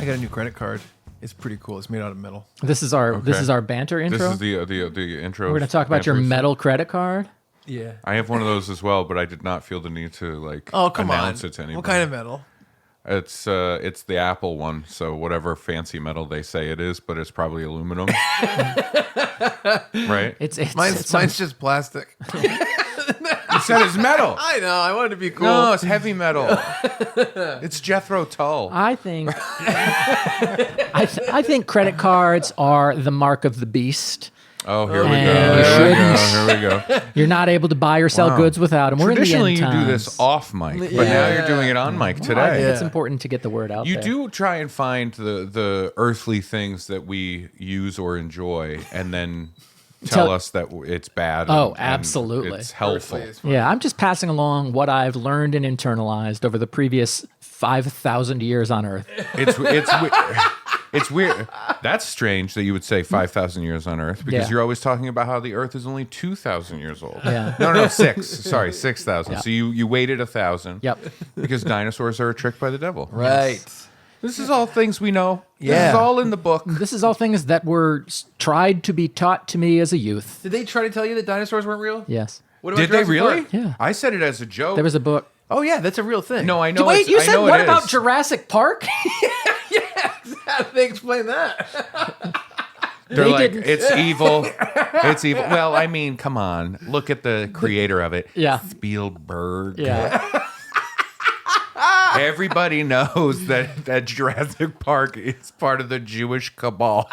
I got a new credit card. It's pretty cool. It's made out of metal. This is our banter intro. This is the intro. We're going to talk about your metal credit card. Yeah. I have one of those as well, but I did not feel the need to announce it to anybody. What kind of metal? It's the Apple one, so whatever fancy metal they say it is, but it's probably aluminum. Right? Mine's just plastic. You said it's metal. I know. I wanted to be cool. No, it's heavy metal. It's Jethro Tull. I think I think credit cards are the mark of the beast. Oh, here we And go. Here we go. You're not able to buy or sell goods without them. We're in the Traditionally, end you do times. this off mic, but now you're doing it on mic Well, I today. think it's important to get the word out You there. do try and find the earthly things that we use or enjoy, and then tell us that it's bad. Oh, and absolutely. it's helpful. Yeah, I'm just passing along what I've learned and internalized over the previous 5,000 years on Earth. It's weird. That's strange that you would say 5,000 years on Earth because you're always talking about how the Earth is only 2,000 years old. Yeah. No, 6. Sorry, 6,000. Yeah. So you waited 1,000. Yep. Because dinosaurs are a trick by the devil. Right. This is all things we know. Yeah. This is all in the book. This is all things that were tried to be taught to me as a youth. Did they try to tell you that dinosaurs weren't real? Yes. What about Did they Jurassic really? Park? Yeah. I said it as a joke. There was a book. Oh, yeah. That's a real thing. No, I know. Wait, you I said know what it about is. Jurassic Park? How did they explain that? They're They like, didn't. it's evil. It's evil. Well, I mean, come on. Look at the creator of it. Yeah. Spielberg. Yeah. Everybody knows that Jurassic Park is part of the Jewish cabal.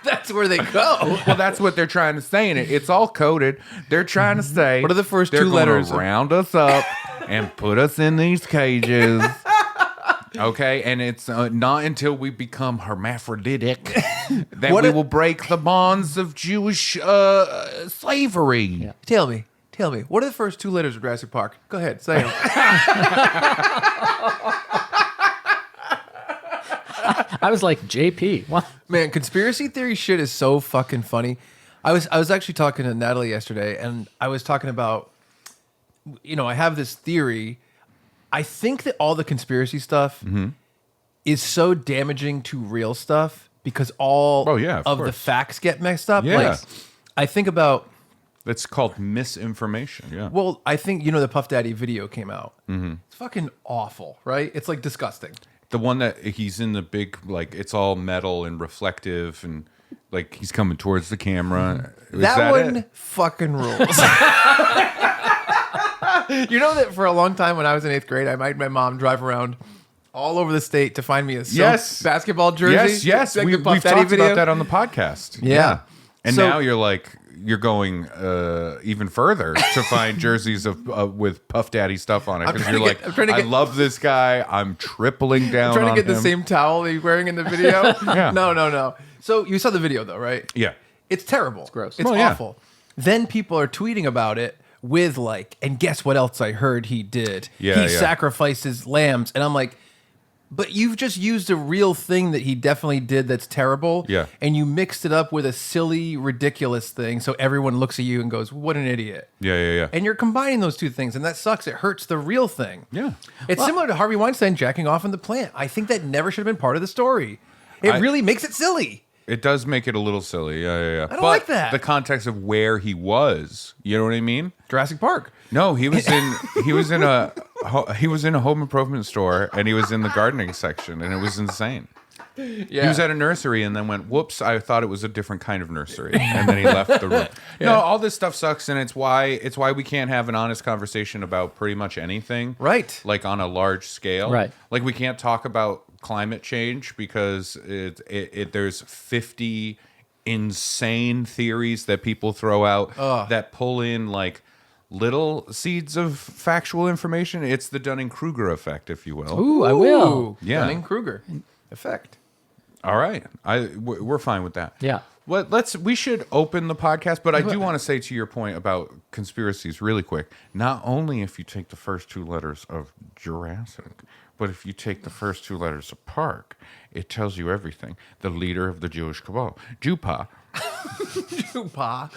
That's where they go. Well, that's what they're trying to say in it. It's all coded. They're trying to say, What are the first they're two gonna letters? round us up and put us in these cages. Okay, and it's not until we become hermaphroditic that we will break the bonds of Jewish slavery. Yeah. Tell me. What are the first two letters of Jurassic Park? Go ahead. Say them. I was like, JP. What? Man, conspiracy theory shit is so fucking funny. I was actually talking to Natalie yesterday, and I was talking about, I have this theory. I think that all the conspiracy stuff is so damaging to real stuff because all of the facts get messed up. Yeah. Like, I think about... That's called misinformation. Yeah. Well, I think, the Puff Daddy video came out. It's fucking awful, right? It's like disgusting. The one that he's in the big, like, it's all metal and reflective and, like, he's coming towards the camera. Is That one it? fucking rules. You know that for a long time when I was in 8th grade, I made my mom drive around all over the state to find me a silk basketball jersey. Yes. Like the We've Puff Daddy talked video. about that on the podcast. Yeah. And So- now you're going even further to find jerseys with Puff Daddy stuff on it because you're like, I love this guy. I'm tripling down. I'm trying on to get the him. same towel that he's wearing in the video. Yeah. No. So you saw the video though, right? Yeah. It's terrible. It's gross. It's Well, yeah. awful. Then people are tweeting about it with like, and guess what else I heard he did? Yeah, He sacrificed his lambs. And I'm like, but you've just used a real thing that he definitely did that's terrible. Yeah. And you mixed it up with a silly, ridiculous thing. So everyone looks at you and goes, what an idiot. Yeah. And you're combining those two things. And that sucks. It hurts the real thing. Yeah. It's similar to Harvey Weinstein jacking off in the plant. I think that never should have been part of the story. It really makes it silly. It does make it a little silly. Yeah. I don't like that. The context of where he was, you know what I mean? Jurassic Park. No, he was in a home improvement store and he was in the gardening section and it was insane. Yeah. He was at a nursery and then went, whoops, I thought it was a different kind of nursery. And then he left the room. No, all this stuff sucks and it's why we can't have an honest conversation about pretty much anything. Right. Like on a large scale. Right. Like we can't talk about climate change because there's 50 insane theories that people throw out that pull in like little seeds of factual information. It's the Dunning-Kruger effect, if you will. Ooh, I will. Yeah. Dunning-Kruger effect. All right. We're fine with that. Yeah. Well, we should open the podcast, but I do want to say to your point about conspiracies really quick. Not only if you take the first two letters of Jurassic, but if you take the first two letters of Park, it tells you everything. The leader of the Jewish cabal, Jupa. Jupa.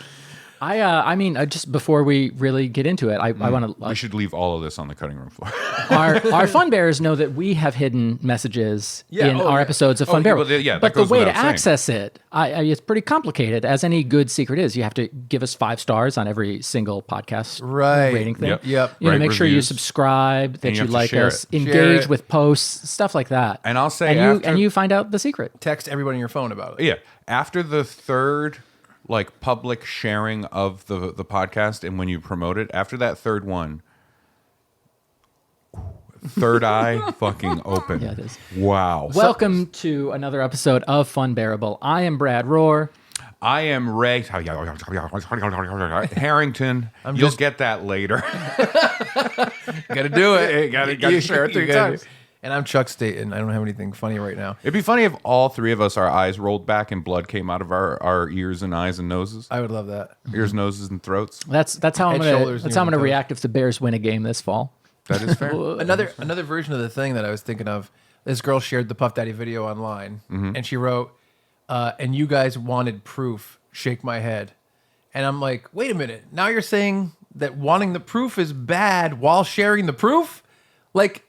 I mean, just before we really get into it, I want to. We should leave all of this on the cutting room floor. Our Fun Bearers know that we have hidden messages in our episodes of Funbearable. But the way to access it, it's pretty complicated, as any good secret is. You have to give us 5 stars on every single podcast rating thing. Yep. You know, make sure you subscribe, that you like us, engage with posts, stuff like that. And I'll say and you find out the secret. Text everyone on your phone about it. Yeah. After the third public sharing of the podcast, and when you promote it, after that third one, third eye fucking open. Yeah, it is. Wow. Welcome to another episode of Funbearable. I am Brad Rohr. I am Ray Harrington. You'll get that later. Gotta do it. gotta share it 3 times. And I'm Chuck Staten. I don't have anything funny right now. It'd be funny if all 3 of us, our eyes rolled back and blood came out of our ears and eyes and noses. I would love that. Ears, noses, and throats. That's how I'm gonna react if the Bears win a game this fall. That is fair. Another version of the thing that I was thinking of. This girl shared the Puff Daddy video online, and she wrote, "And you guys wanted proof. Shake my head." And I'm like, wait a minute. Now you're saying that wanting the proof is bad while sharing the proof? Like,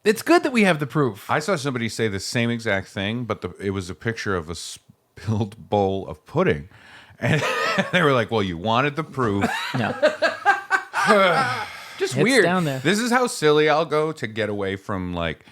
it's good that we have the proof. I saw somebody say the same exact thing, but it was a picture of a spilled bowl of pudding. And they were like, well, you wanted the proof. No. Just It's weird. down there. This is how silly I'll go to get away from, like,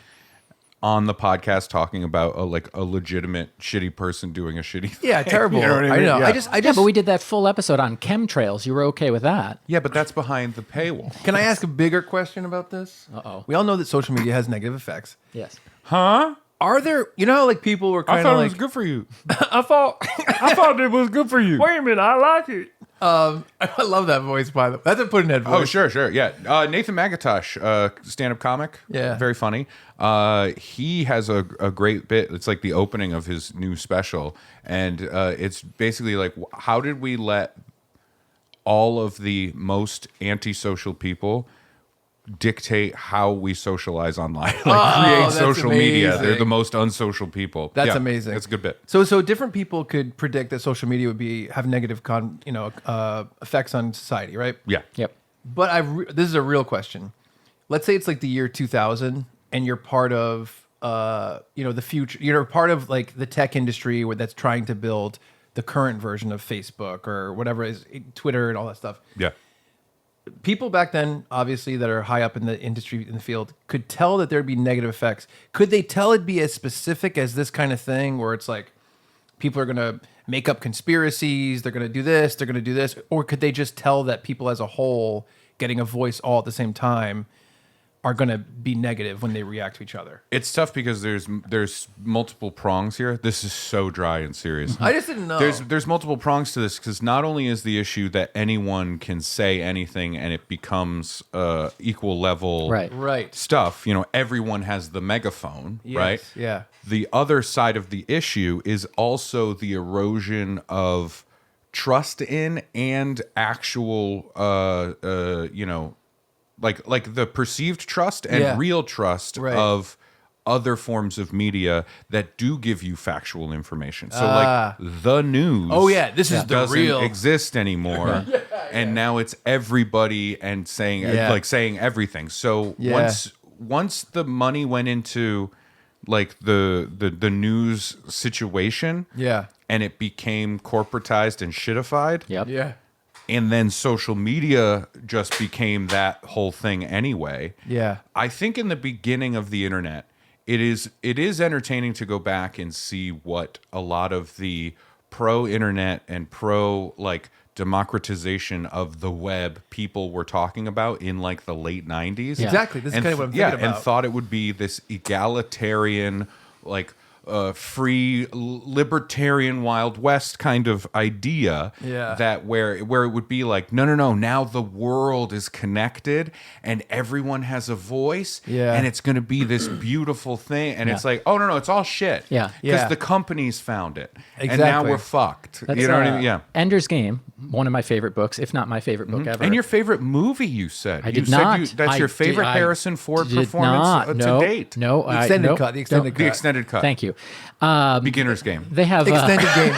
on the podcast talking about a legitimate shitty person doing a shitty thing. Yeah, terrible. You know what I mean? know. Yeah. I just But we did that full episode on chemtrails. You were okay with that. Yeah, but that's behind the paywall. Can I ask a bigger question about this? Uh-oh. We all know that social media has negative effects. Yes. Huh? Are there, you know how like people were kind of like, good for you. I thought it was good for you. Wait a minute, I like it. I love that voice, by the way. That's a put in that voice. Oh, sure. Yeah. Nathan Magatosh, stand-up comic. Yeah. Very funny. He has a great bit. It's like the opening of his new special. And it's basically like, how did we let all of the most antisocial people dictate how we socialize online, create that's social media? amazing. They're the most unsocial people. That's Yeah, amazing. It's a good bit. So different people could predict that social media would have negative effects on society, right? Yeah. Yep. But this is a real question. Let's say it's like the year 2000, and you're part of the future. You're part of like the tech industry that's trying to build the current version of Facebook or whatever is Twitter and all that stuff. Yeah. People back then, obviously, that are high up in the industry, in the field, could tell that there'd be negative effects. Could they tell it'd be as specific as this kind of thing, where it's like people are going to make up conspiracies, they're going to do this, they're going to do this? Or could they just tell that people as a whole getting a voice all at the same time are going to be negative when they react to each other? It's tough because there's multiple prongs here. This is so dry and serious. I just didn't know. There's multiple prongs to this, because not only is the issue that anyone can say anything and it becomes equal level Right. stuff. You know, everyone has the megaphone, Yes, right? yeah. The other side of the issue is also the erosion of trust in and actual, like the perceived trust and real trust of other forms of media that do give you factual information. So like the news. Oh yeah, this is the doesn't real. exist anymore. And now it's everybody and saying saying everything. So once the money went into like the news situation, and it became corporatized and shitified. Yep. Yeah. And then social media just became that whole thing anyway. Yeah. I think in the beginning of the internet, it is entertaining to go back and see what a lot of the pro-internet and democratization of the web people were talking about in like the late 90s. Yeah. Exactly. This is kind of what I'm thinking about. And thought it would be this egalitarian, free libertarian Wild West kind of idea. That where it would be like, no, now the world is connected and everyone has a voice. And it's going to be this beautiful thing. And it's like, oh no, it's all shit. Because the companies found it. And now we're fucked. That's, you know what I mean? Yeah. Ender's Game, one of my favorite books, if not my favorite book ever. And your favorite movie, you said. I did not. That's your favorite Harrison Ford performance to date. No, The extended cut. The extended cut. Thank you. you. Beginner's game. They have Extended game.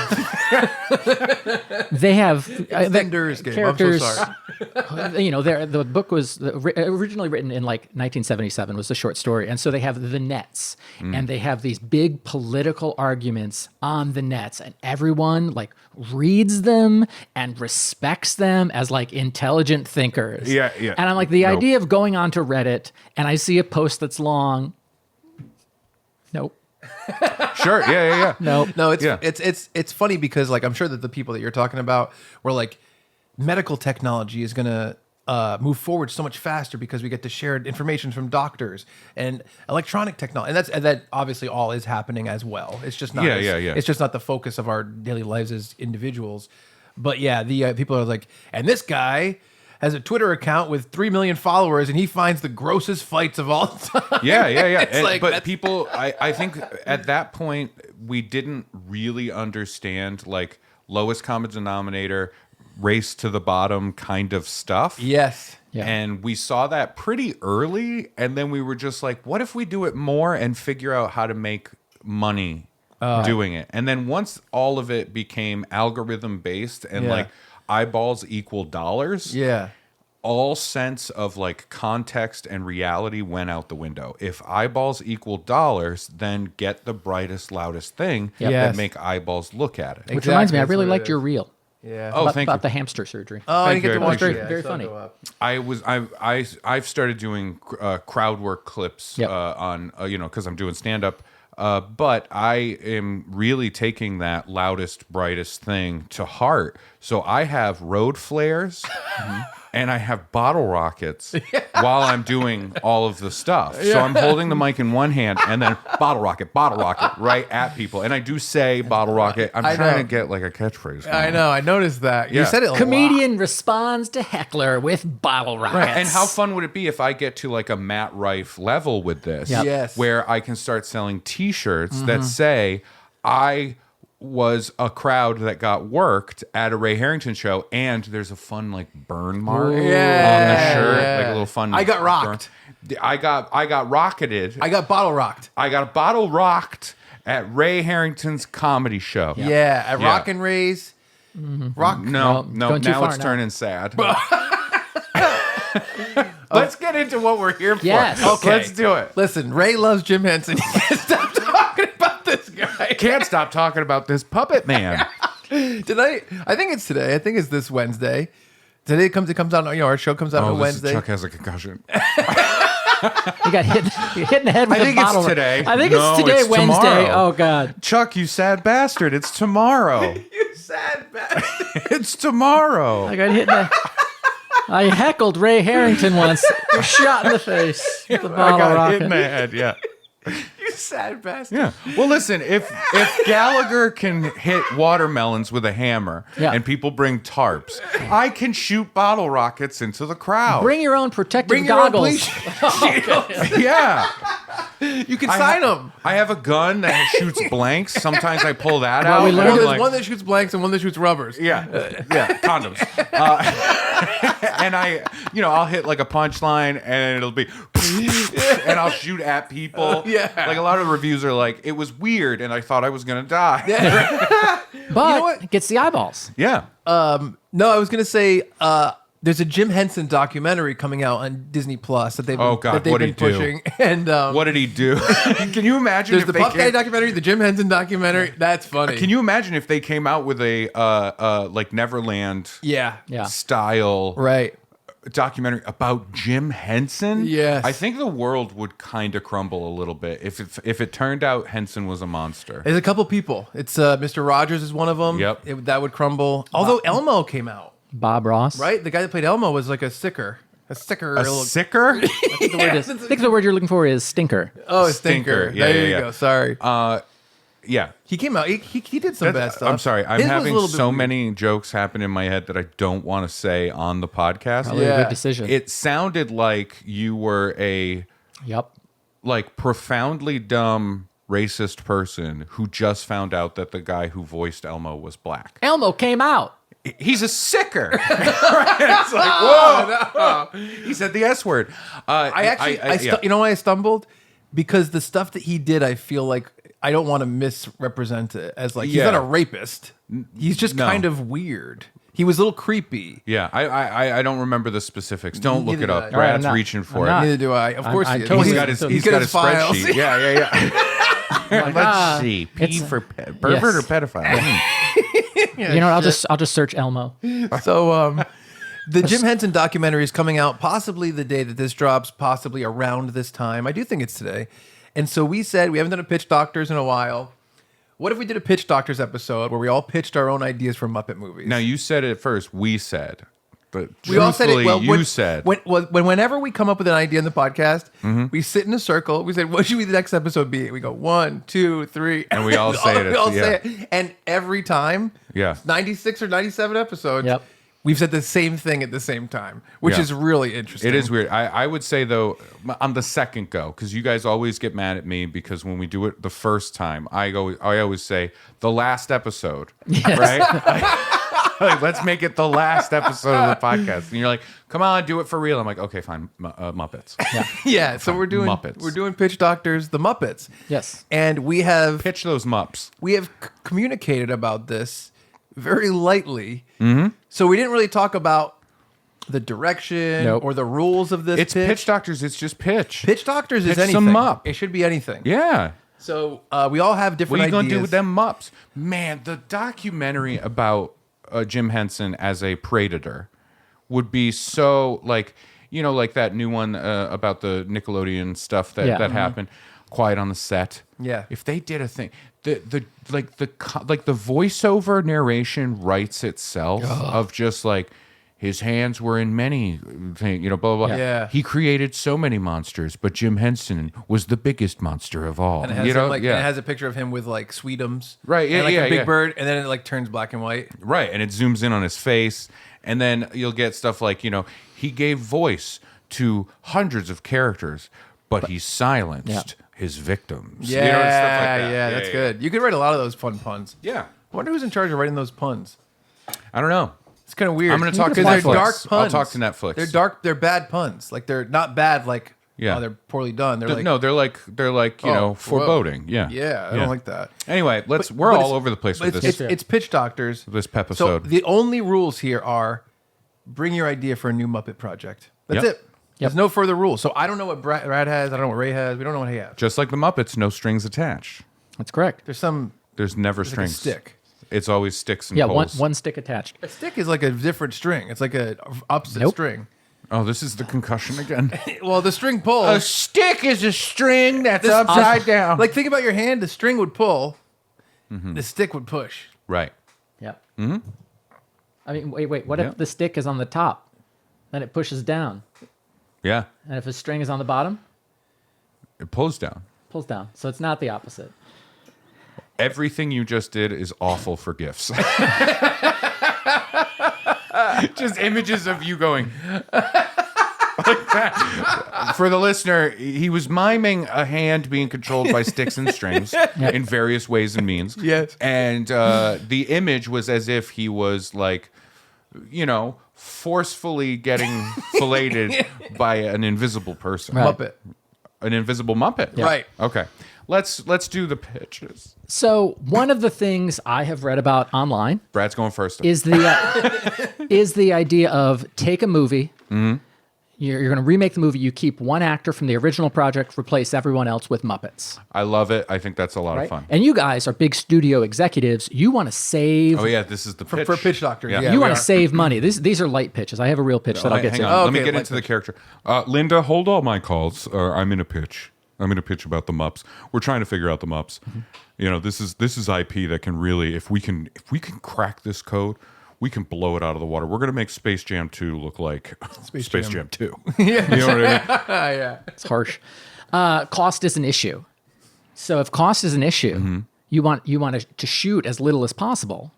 they have Extenders game. characters. I'm so sorry. The book was originally written in like 1977. Was the short story, and so they have the nets, and they have these big political arguments on the nets, and everyone like reads them and respects them as like intelligent thinkers. Yeah. And I'm like, the idea of going onto Reddit and I see a post that's long. Nope. Sure. Yeah. Nope. No, it's funny because like I'm sure that the people that you're talking about were like medical technology is gonna move forward so much faster because we get to share information from doctors and electronic technology, and that obviously all is happening as well. It's just not. It's just not the focus of our daily lives as individuals. But yeah, the people are like, and this guy has a Twitter account with 3 million followers, and he finds the grossest fights of all time. Yeah. But people, I think at that point we didn't really understand like lowest common denominator, race to the bottom kind of stuff. Yes. Yeah. And we saw that pretty early, and then we were just like, what if we do it more and figure out how to make money doing it? And then once all of it became algorithm based and like eyeballs equal dollars, all sense of like context and reality went out the window. If eyeballs equal dollars, then get the brightest, loudest thing that make eyeballs look at it. Which reminds me, I really liked your reel. Yeah. Oh, about the hamster surgery. Oh, I didn't get to watch it. Very funny. I've started doing crowd work clips on because I'm doing stand up. But I am really taking that loudest, brightest thing to heart. So I have road flares and I have bottle rockets while I'm doing all of the stuff. So I'm holding the mic in one hand and then bottle rocket right at people. And I do say bottle rocket. I'm trying to get like a catchphrase. I know. I noticed that. You said it a lot. Comedian responds to heckler with bottle rockets. Right. And how fun would it be if I get to like a Matt Rife level with this? Yes. Where I can start selling T-shirts that say, I was a crowd that got worked at a Ray Harrington show, and there's a fun like burn mark on the shirt, like a little fun. I got rocked. I got rocketed. I got bottle rocked. I got a bottle rocked at Ray Harrington's comedy show. Yeah, at Rock and Ray's. Rock. No. Now it's turning sad. Let's get into what we're here for. Yes. Okay. Let's do it. Listen, Ray loves Jim Henson. He can't stop talking about this guy. Can't stop talking about this puppet man. I think it's today. I think it's this Wednesday. Today it comes out. Our show comes out on Wednesday. Chuck has a concussion. You got hit in the head with a bottle. It's today. I think it's today, it's Wednesday. Tomorrow. Oh God, Chuck, you sad bastard! It's tomorrow. You sad bastard. It's tomorrow. I got hit in the. I heckled Ray Harrington once. You're shot in the face with a bottle rocket. Hit in the head. Yeah. You sad bastard. Yeah. Well, listen, if Gallagher can hit watermelons with a hammer and people bring tarps, I can shoot bottle rockets into the crowd. Bring your own protective goggles. Yeah. You can sign them. I have a gun that shoots blanks. Sometimes I pull that out. There's one that shoots blanks and one that shoots rubbers. Yeah. Condoms. And I'll hit like a punchline and it'll be, and I'll shoot at people. Yeah. Like a lot of reviews are like, it was weird and I thought I was going to die. But it gets the eyeballs. Yeah. No, I was going to say, there's a Jim Henson documentary coming out on Disney Plus that they've been pushing. And what did he do? Can you imagine? There's the Puff Daddy documentary, the Jim Henson documentary. That's funny. Can you imagine if they came out with a like Neverland style documentary about Jim Henson? Yes. I think the world would kind of crumble a little bit if it turned out Henson was a monster. There's a couple people. It's Mr. Rogers is one of them. Yep. That would crumble. Although Elmo came out. Bob Ross. Right? The guy that played Elmo was like a sicker. A sicker? I think the word you're looking for is stinker. Oh, a stinker. Yeah, there you go. Sorry. Yeah. He came out. He did some bad stuff. I'm sorry. I'm having so many jokes happen in my head that I don't want to say on the podcast. Probably a good decision. It sounded like you were a like profoundly dumb racist person who just found out that the guy who voiced Elmo was black. Elmo came out. He's a sicker. It's like, whoa. No. He said the S word. You know why I stumbled? Because the stuff that he did, I feel like I don't want to misrepresent it as like he's not a rapist. He's just kind of weird. He was a little creepy. Yeah, I don't remember the specifics. Don't look it up. Brad's reaching for it. Neither do I. Of course he is. He's got his files. spreadsheet. Yeah. Let's see. P for pervert or pedophile. You know what? I'll just search Elmo. So the Jim Henson documentary is coming out possibly the day that this drops, possibly around this time. I do think it's today. And so we said we haven't done a Pitch Doctors in a while. What if we did a Pitch Doctors episode where we all pitched our own ideas for Muppet movies? Now, you said it first. We said. But we all said it. Well, you said. Whenever we come up with an idea in the podcast, we sit in a circle. We say, what should the next episode be? We go 1, 2, 3. And we all say it. We all say it. And every time, 96 or 97 episodes, we've said the same thing at the same time, which is really interesting. It is weird. I would say, though, on the second go, because you guys always get mad at me because when we do it the first time, I always say the last episode, right? Like, let's make it the last episode of the podcast. And you're like, come on, do it for real. I'm like, okay, fine. Muppets. Yeah. So we're doing Muppets. We're doing Pitch Doctors, the Muppets. Yes. And we have pitch those Mups. We have communicated about this very lightly. So we didn't really talk about the direction or the rules of this. It's Pitch Doctors. It's just pitch. Pitch Doctors is anything. Some Mupp. It should be anything. Yeah. So we all have different ideas. What are you going to do with them Mups? Man, the documentary about Jim Henson as a predator would be so like, like that new one about the Nickelodeon stuff that happened. Quiet on the Set. Yeah. If they did a thing, the voiceover narration writes itself of just like his hands were in many things, blah, blah, blah. Yeah. He created so many monsters, but Jim Henson was the biggest monster of all. And it has, and it has a picture of him with like Sweetums. Right, yeah, and like a big bird, and then it like turns black and white. Right, and it zooms in on his face, and then you'll get stuff like, he gave voice to hundreds of characters, but he silenced his victims. Yeah, stuff like that. Yeah, that's good. You could write a lot of those fun puns. Yeah. I wonder who's in charge of writing those puns. I don't know. It's kind of weird. I'm going to talk to Netflix. Netflix. They're dark puns. I'll talk to Netflix. They're dark. They're bad puns. Like they're not bad. Like they're poorly done. They're like foreboding. Yeah. Yeah. I don't like that. Anyway, we're all over the place with this. It's Pitch Doctors. This episode. So the only rules here are bring your idea for a new Muppet project. That's it. There's no further rules. So I don't know what Brad has. I don't know what Ray has. We don't know what he has. Just like the Muppets, no strings attached. That's correct. There's never strings. Like a stick. It's always sticks and poles. one stick attached. A stick is like a different string. It's like a opposite string. Oh, this is the concussion again. Well, the string pulls. A stick is a string that's upside down. Like think about your hand. The string would pull. The stick would push. Right. Yeah. I mean, wait. What if the stick is on the top? Then it pushes down. Yeah. And if a string is on the bottom? It pulls down. Pulls down. So it's not the opposite. Everything you just did is awful for gifts. Just images of you going like that. For the listener, he was miming a hand being controlled by sticks and strings in various ways and means. Yes. And the image was as if he was like, forcefully getting filleted by an invisible person. Right. Muppet. An invisible Muppet. Yeah. Right. Okay. Let's do the pitches. So one of the things I have read about online, Brad's going first, is the idea of take a movie. You're going to remake the movie. You keep one actor from the original project, replace everyone else with Muppets. I love it. I think that's a lot of fun. And you guys are big studio executives. You want to save. Oh yeah, this is the pitch. For Pitch Doctor. Yeah. You want to save money. These are light pitches. I have a real pitch that I'll get to. Hang on. Let me get into the character. Linda, hold all my calls. I'm in a pitch. I'm in a pitch about the Mups. We're trying to figure out the Mups. This is IP that can really, if we can crack this code, we can blow it out of the water. We're going to make Space Jam 2 look like Space Jam 2. Yeah. You know what I mean? Yeah. It's harsh. Cost is an issue. So if cost is an issue, you want to shoot as little as possible.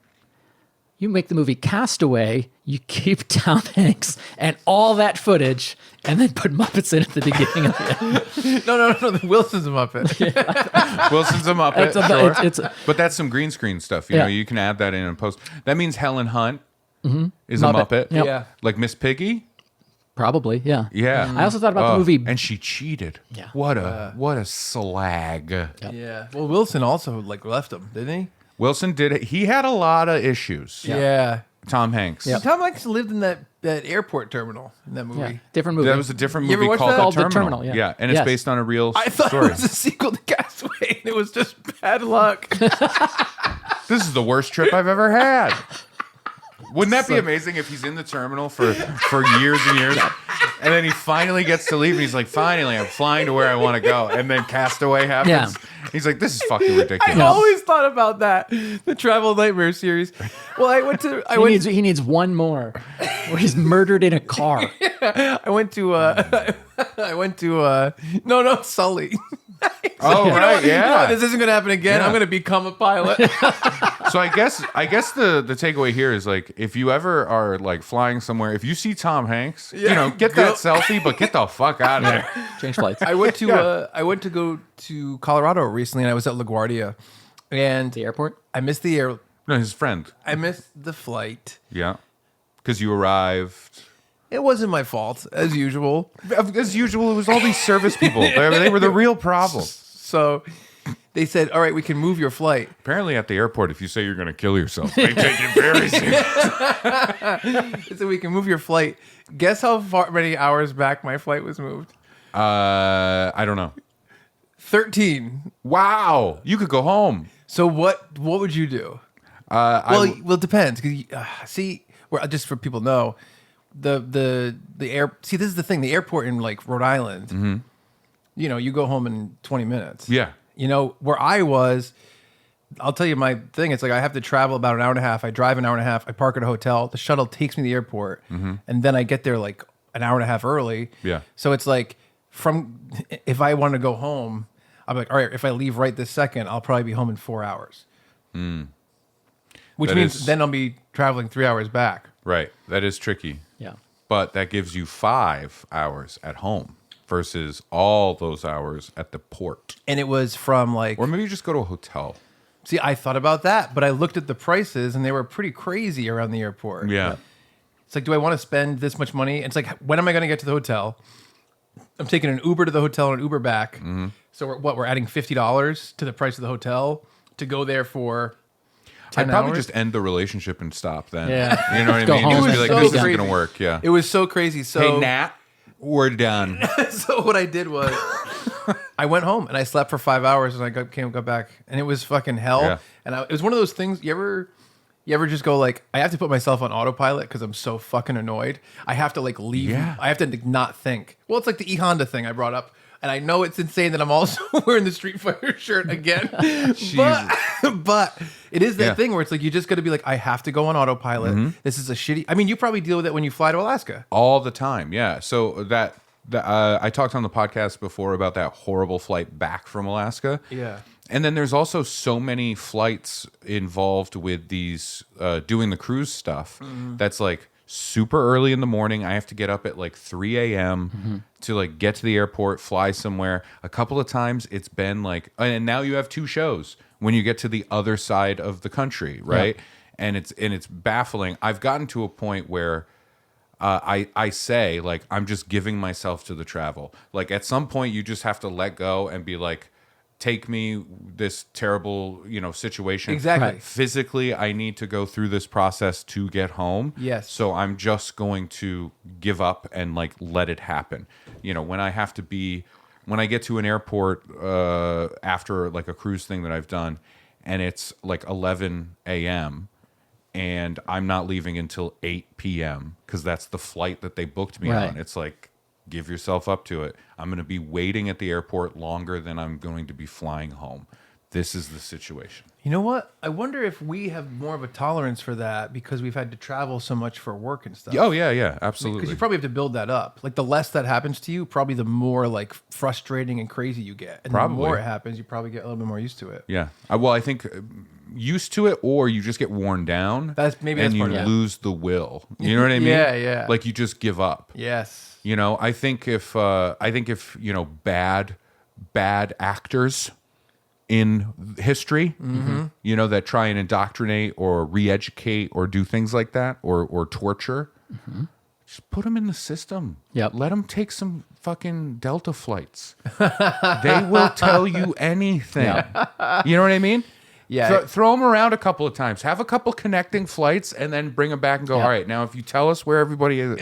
You make the movie Castaway, you keep Tom Hanks and all that footage, and then put Muppets in at the beginning of it. No. Wilson's a Muppet. Wilson's a Muppet, but that's some green screen stuff. You know, you can add that in post. That means Helen Hunt is a Muppet. Yep. Yeah. Like Miss Piggy? Probably, yeah. Yeah. I also thought about the movie. And she cheated. Yeah. What a slag. Yep. Yeah. Well, Wilson also left him, didn't he? Wilson did it. He had a lot of issues. Yeah. Tom Hanks. Yep. Tom Hanks lived in that airport terminal in that movie. Yeah. Different movie. That was a different You ever movie watched called that? The Terminal. Yeah. And it's based on a real I thought story. it was a sequel to Castaway, and it was just bad luck. This is the worst trip I've ever had. Wouldn't that be amazing if he's in the terminal for years and years, and then he finally gets to leave, and he's like, finally, I'm flying to where I want to go, and then Castaway happens. Yeah. He's like, this is fucking ridiculous. I always thought about that, the Travel Nightmare series. Well, He needs one more, where he's murdered in a car. I went to Sully. Oh, right, yeah. This isn't going to happen again. Yeah. I'm going to become a pilot. So I guess the takeaway here is like, if you ever are like flying somewhere, if you see Tom Hanks, get that selfie, but get the fuck out of there. Change flights. I went to go to Colorado recently, and I was at LaGuardia, and The airport? I missed the air. No, his friend. I missed the flight. Yeah, because you arrived. It wasn't my fault, as usual. As usual, it was all these service people. They were the real problem. So they said, "All right, we can move your flight." Apparently, at the airport, if you say you're going to kill yourself, they take it very seriously. They said we can move your flight. Guess how many hours back my flight was moved? I don't know. 13. Wow, you could go home. So what would you do? Well, it depends. Just for people to know, the air. See, this is the thing. The airport in Rhode Island. Mm-hmm. You go home in 20 minutes. Yeah. Where I was, I'll tell you my thing. It's I have to travel about an hour and a half. I drive an hour and a half. I park at a hotel. The shuttle takes me to the airport, and then I get there an hour and a half early. Yeah. So it's if I want to go home, I'm like, all right, if I leave right this second, I'll probably be home in 4 hours. Which means then I'll be traveling 3 hours back. Right. That is tricky. Yeah. But that gives you 5 hours at home versus all those hours at the port. And it was from Or maybe you just go to a hotel. See, I thought about that, but I looked at the prices and they were pretty crazy around the airport. Yeah. It's do I want to spend this much money? It's when am I going to get to the hotel? I'm taking an Uber to the hotel and an Uber back. Mm-hmm. So we're adding $50 to the price of the hotel to go there for 10 I'd probably hours? just end the relationship and stop then. Yeah. You know what I Go mean? home. Just be It like, was this so isn't crazy. going to work. Yeah. It was so crazy. So Hey, Nat, we're done. So what I did was I went home and I slept for 5 hours and I got back and it was fucking hell. Yeah. And it was one of those things. You ever just go I have to put myself on autopilot because I'm so fucking annoyed. I have to leave. Yeah. I have to not think. Well, it's the E-Honda thing I brought up. And I know it's insane that I'm also wearing the Street Fighter shirt again. but it is that thing where it's you just got to be I have to go on autopilot. Mm-hmm. This is a shitty. I mean, you probably deal with it when you fly to Alaska. All the time, yeah. So I talked on the podcast before about that horrible flight back from Alaska. Yeah. And then there's also so many flights involved with these doing the cruise stuff. Mm-hmm. That's super early in the morning. I have to get up at 3 a.m. to get to the airport, fly somewhere. A couple of times it's been and now you have 2 shows when you get to the other side of the country, right? Yeah. And it's baffling. I've gotten to a point where I say I'm just giving myself to the travel. At some point you just have to let go and be take me this terrible, situation. Exactly. Right. Physically, I need to go through this process to get home. Yes. So I'm just going to give up and let it happen. When I get to an airport after a cruise thing that I've done, and it's 11 a.m. and I'm not leaving until 8 p.m. because that's the flight that they booked me on. It's give yourself up to it. I'm going to be waiting at the airport longer than I'm going to be flying home. This is the situation. You know what? I wonder if we have more of a tolerance for that because we've had to travel so much for work and stuff. Oh, yeah, absolutely. Because you probably have to build that up. The less that happens to you, probably the more frustrating and crazy you get. And probably. The more it happens, you probably get a little bit more used to it. Yeah. Well, I think used to it, or you just get worn down. That's part of it. Lose the will. You know what I mean? Yeah. You just give up. Yes. I think if bad actors in history, that try and indoctrinate or re-educate or do things like that or torture, just put them in the system. Yep. Let them take some fucking Delta flights. They will tell you anything. You know what I mean? Yeah. Throw them around a couple of times. Have a couple connecting flights, and then bring them back and go, all right, now if you tell us where everybody is,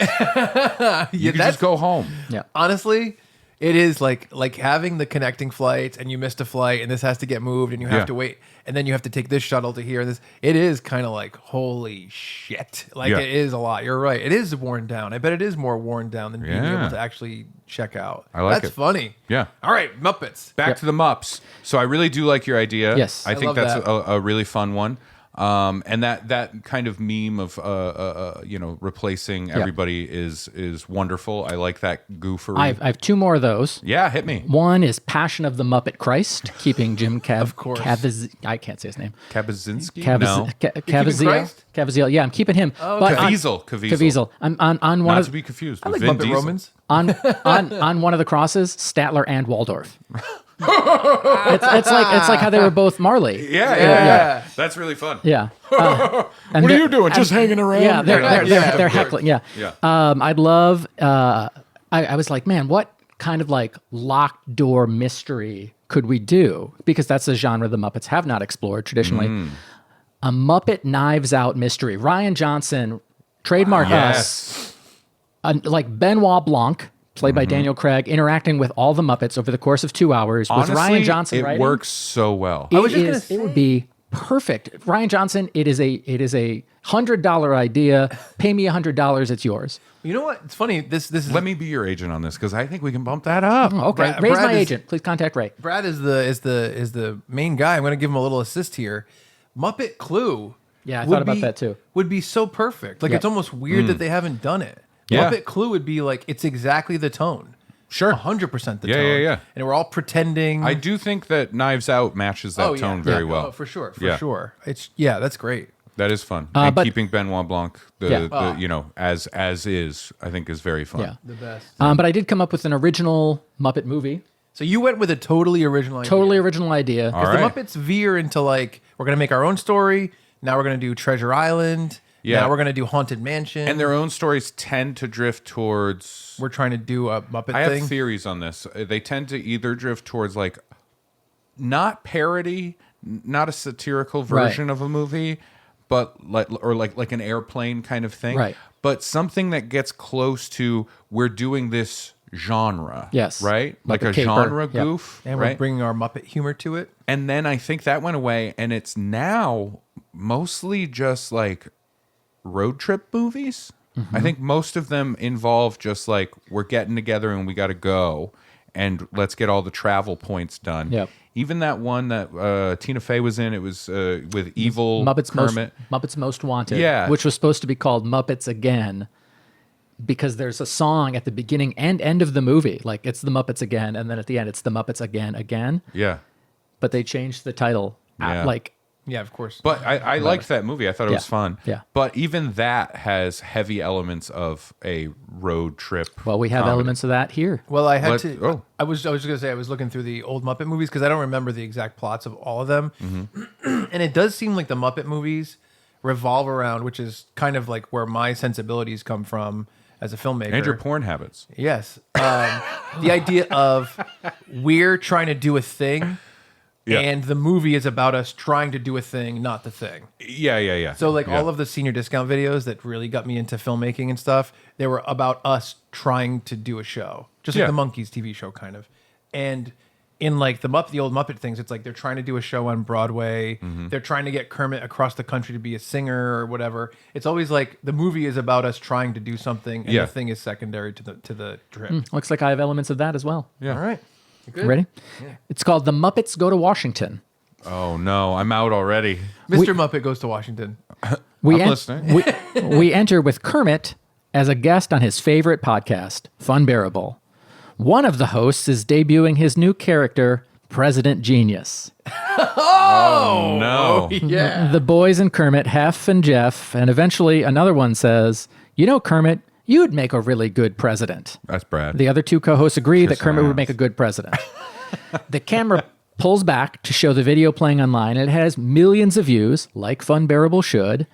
you can just go home. Yeah. Honestly, it is like having the connecting flights, and you missed a flight, and this has to get moved, and you have to wait, and then you have to take this shuttle to here. This, it is kind of like, holy shit. Like, it is a lot. You're right. It is worn down. I bet it is more worn down than being able to actually check out. I like it. That's funny. Yeah. All right, Muppets. Back to the Mups. So I really do like your idea. Yes. I think that's a really fun one. And that kind of meme of replacing everybody is wonderful. I like that goofery. I have two more of those. Yeah, hit me. One is Passion of the Muppet Christ, keeping Jim Of course. I can't say his name. Kabazinski? Cavaziel. Yeah, I'm keeping him. Oh, But okay. Caviezel. I'm on one Not of to be confused I with like Vin Muppet Diesel. Romans. on one of the crosses, Statler and Waldorf. it's like how they were both Marley. Yeah. That's really fun. Yeah. What are you doing? Just hanging around? Yeah, they're heckling. Yeah. Yeah. I'd love. I was like, man, what kind of like locked door mystery could we do? Because that's a genre the Muppets have not explored traditionally. A Muppet Knives Out mystery. Ryan Johnson, trademark us. Like Benoit Blanc, played by Daniel Craig, interacting with all the Muppets over the course of 2 hours. Honestly, with Ryan Johnson it writing. works so well. It would be perfect. Ryan Johnson, it is a $100 idea. Pay me $100, it's yours. You know what? It's funny. This is. Let me be your agent on this, because I think we can bump that up. Okay, Ray's my agent. Please contact Ray. Brad is the main guy. I'm going to give him a little assist here. Muppet Clue. Yeah, I thought about that too. Would be so perfect. Like, it's almost weird that they haven't done it. Yeah. Muppet Clue would be like, it's exactly the tone. Sure. 100% the Yeah, tone. yeah. And we're all pretending. I do think that Knives Out matches that tone very well. Oh, for sure. For sure. That's great. That is fun. And but- keeping Benoit Blanc, as is, I think is very fun. Yeah. The best. But I did come up with an original Muppet movie. So you went with a totally original idea. Totally original idea. All Because right. the Muppets veer into like, we're going to make our own story. Now we're going to do Treasure Island. Yeah. Now we're going to do Haunted Mansion. And their own stories tend to drift towards... we're trying to do a Muppet I thing. have theories on this. They tend to either drift towards like not parody, not a satirical version of a movie, but like an airplane kind of thing. Right. But something that gets close to, we're doing this genre. Yes. Right? Like Muppet a caper. genre Yep. goof. And we're right? bringing our Muppet humor to it. And then I think that went away, and it's now mostly just like road trip movies. I think most of them involve just like, we're getting together and we got to go, and let's get all the travel points done. Yep. Even that one that Tina Fey was in, it was with evil Kermit. Muppets Most Wanted, Yeah. which was supposed to be called Muppets Again, because there's a song at the beginning and end of the movie. Like, it's the Muppets Again, and then at the end, it's the Muppets Again. Yeah. But they changed the title. Yeah. Yeah, of course. But I liked that movie. I thought it was fun. Yeah. But even that has heavy elements of a road trip. Well, we have comedy. elements of that here. Well, I had What- to. oh. I was just gonna say, I was looking through the old Muppet movies because I don't remember the exact plots of all of them, and it does seem like the Muppet movies revolve around, which is kind of like where my sensibilities come from as a filmmaker. And your porn habits. Yes, the idea of we're trying to do a thing, Yeah. and the movie is about us trying to do a thing, not the thing. Yeah. So like Yeah. all of the senior discount videos that really got me into filmmaking and stuff, they were about us trying to do a show, just like Yeah. the Monkees TV show kind of. And in like the old Muppet things, it's like they're trying to do a show on Broadway. Mm-hmm. They're trying to get Kermit across the country to be a singer or whatever. It's always like the movie is about us trying to do something, and Yeah. the thing is secondary to the trip. Looks like I have elements of that as well. Yeah. All right. You good? Ready? It's called The Muppets Go to Washington. Oh no, I'm out already. Mr. Muppet goes to Washington. We I'm listening. we enter with Kermit as a guest on his favorite podcast, Funbearable. One of the hosts is debuting his new character, President Genius. Oh no. Yeah. The boys and Kermit, Hef and Jeff, and eventually another one says, "You know, Kermit, you'd make a really good president." That's Brad. The other two co-hosts agree that Kiss Kermit my would make a ass. good president. The camera pulls back to show the video playing online, and it has millions of views, like Funbearable should.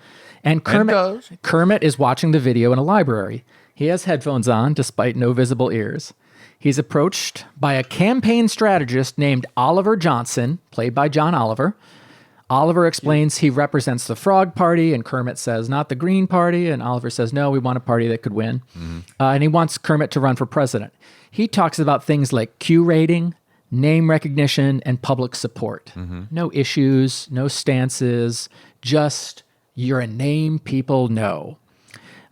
And does. Kermit is watching the video in a library. He has headphones on despite no visible ears. He's approached by a campaign strategist named Oliver Johnson, played by John Oliver. Oliver explains he represents the Frog Party, and Kermit says, not the Green Party. And Oliver says, no, we want a party that could win. And he wants Kermit to run for president. He talks about things like Q rating, name recognition, and public support. No issues, no stances, just you're a name people know.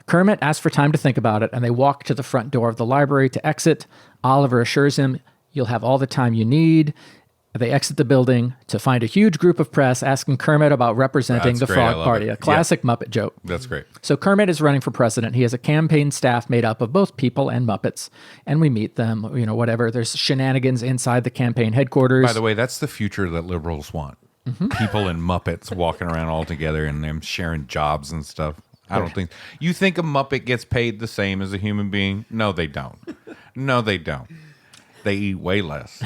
Kermit asks for time to think about it, and they walk to the front door of the library to exit. Oliver assures him, you'll have all the time you need. They exit the building to find a huge group of press asking Kermit about representing the Frog Party, a classic Muppet joke. That's great. So Kermit is running for president. He has a campaign staff made up of both people and Muppets, and we meet them, whatever. There's shenanigans inside the campaign headquarters. By the way, that's the future that liberals want. People and Muppets walking around all together and them sharing jobs and stuff. I don't think... You think a Muppet gets paid the same as a human being? No, they don't. No, they don't. They eat way less.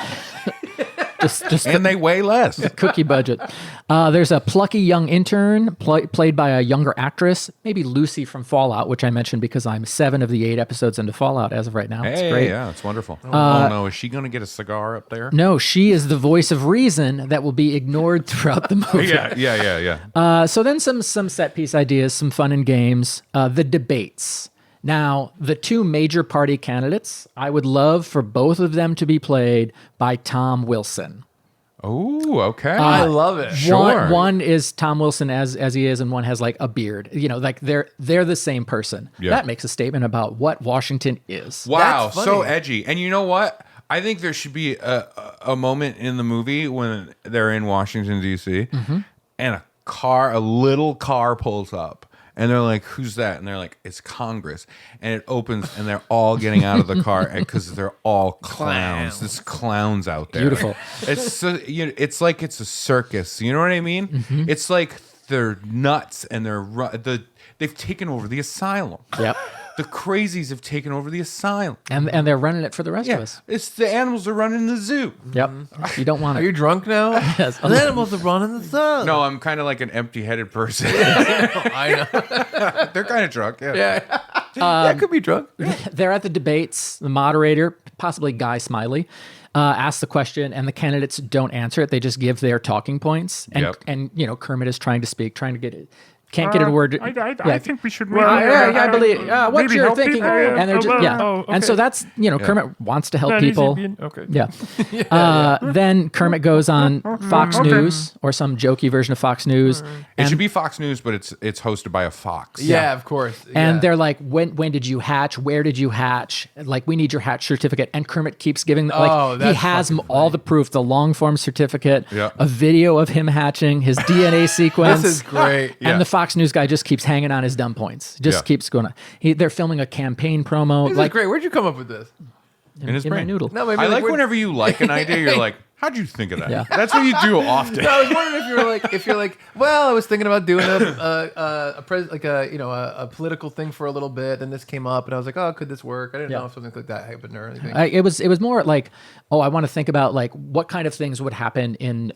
And they weigh less. The cookie budget. There's a plucky young intern played by a younger actress, maybe Lucy from Fallout, which I mentioned because I'm 7 of the 8 episodes into Fallout as of right now. It's great. Yeah, it's wonderful. Oh no, is she going to get a cigar up there? No, she is the voice of reason that will be ignored throughout the movie. Yeah. So then some set piece ideas, some fun and games. The debates. Now, the 2 major party candidates, I would love for both of them to be played by Tom Wilson. Oh, okay. I love it. One is Tom Wilson as he is, and one has like a beard. Like they're the same person. Yeah. That makes a statement about what Washington is. Wow, so edgy. And you know what? I think there should be a moment in the movie when they're in Washington, D.C., and a little car pulls up. And they're like, who's that? And they're like, it's Congress. And it opens, and they're all getting out of the car because they're all clowns. There's clowns out there. Beautiful. It's like it's a circus. You know what I mean? It's like they're nuts, and they've taken over the asylum. Yep. The crazies have taken over the asylum. And they're running it for the rest of us. It's the animals are running the zoo. Yep. You don't want it. Are you drunk now? Yes. The animals are running the zoo. No, I'm kind of like an empty-headed person. I know. They're kind of drunk. Yeah. Yeah, could be drunk. They're at the debates. The moderator, possibly Guy Smiley, asks the question, and the candidates don't answer it. They just give their talking points. And Kermit is trying to speak, trying to get it. Can't get a word. I think we should. I believe what you're thinking, and they're just okay. And so that's Kermit wants to help people. Okay. Yeah. Then Kermit goes on Fox News or some jokey version of Fox News. It should be Fox News, but it's hosted by a fox. Yeah, of course. And they're like, when did you hatch? Where did you hatch? Like, we need your hatch certificate. And Kermit keeps giving he has all the proof, the long form certificate, a video of him hatching, his DNA sequence. This is great. And the Fox News guy just keeps hanging on his dumb points. Just keeps going on. They're filming a campaign promo. This is great. Where'd you come up with this? In his brain. My noodle. No, maybe I like whenever you like an idea, you're like, how'd you think of that? Yeah. That's what you do often. No, I was wondering if you're like, well, I was thinking about doing a political thing for a little bit, and this came up, and I was like, oh, could this work? I didn't know if something like that happened or anything. It was more like, I want to think about like what kind of things would happen in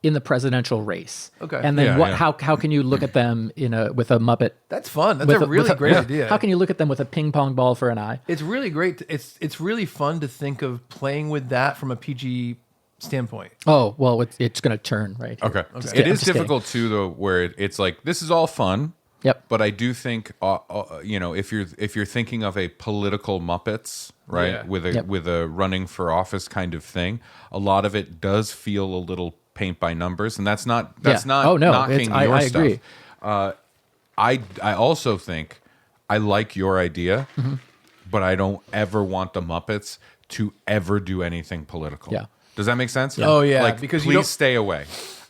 in the presidential race. Okay. And then how can you look at them with a Muppet? That's fun. That's a really great idea. How can you look at them with a ping pong ball for an eye? It's really great. It's really fun to think of playing with that from a PG standpoint. Oh, well, it's going to turn, right? Okay. It is difficult too, though, where it's like, this is all fun. Yep. But I do think, if you're thinking of a political Muppets, right, Yeah. with a running for office kind of thing, a lot of it does feel a little paint by numbers, and that's not knocking your I stuff. agree. I also think I like your idea, but I don't ever want the Muppets to ever do anything political. Yeah. Does that make sense? Yeah. Oh, yeah, Like, because you please don't- stay away.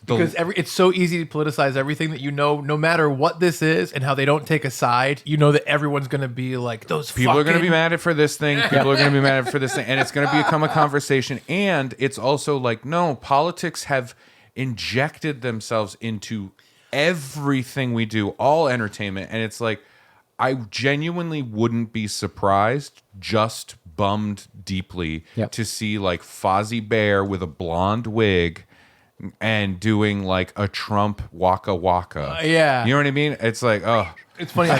Because it's so easy to politicize everything that no matter what this is and how they don't take a side, that everyone's going to be like, those people are going to be fucking- mad at for this thing. People are going to be mad at for this thing, and it's going to become a conversation. And it's also like, no, politics have injected themselves into everything we do, all entertainment, and it's like, I genuinely wouldn't be surprised, just bummed deeply, to see like Fozzie Bear with a blonde wig and doing like a Trump waka waka. Yeah. You know what I mean? It's like, oh. It's funny. I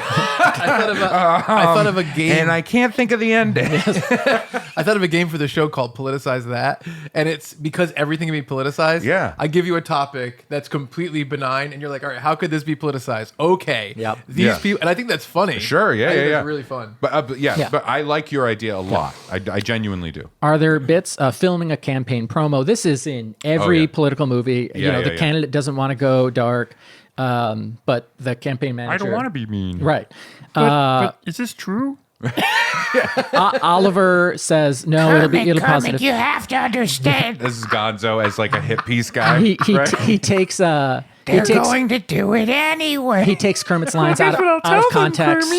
thought of a game, and I can't think of the ending. I thought of a game for the show called Politicize That, and it's because everything can be politicized. Yeah, I give you a topic that's completely benign, and you're like, all right, how could this be politicized? Okay, yep. These people, and I think that's funny. Sure, yeah. It's really fun. But but I like your idea a lot. I genuinely do. Are there bits filming a campaign promo? This is in every political movie. The candidate doesn't want to go dark. But the campaign manager... I don't want to be mean. Right. But is this true? Oliver says, no, it'll positive. You have to understand. This is Gonzo as like a hit piece guy. He takes... They're going to do it anyway. He takes Kermit's lines out of context.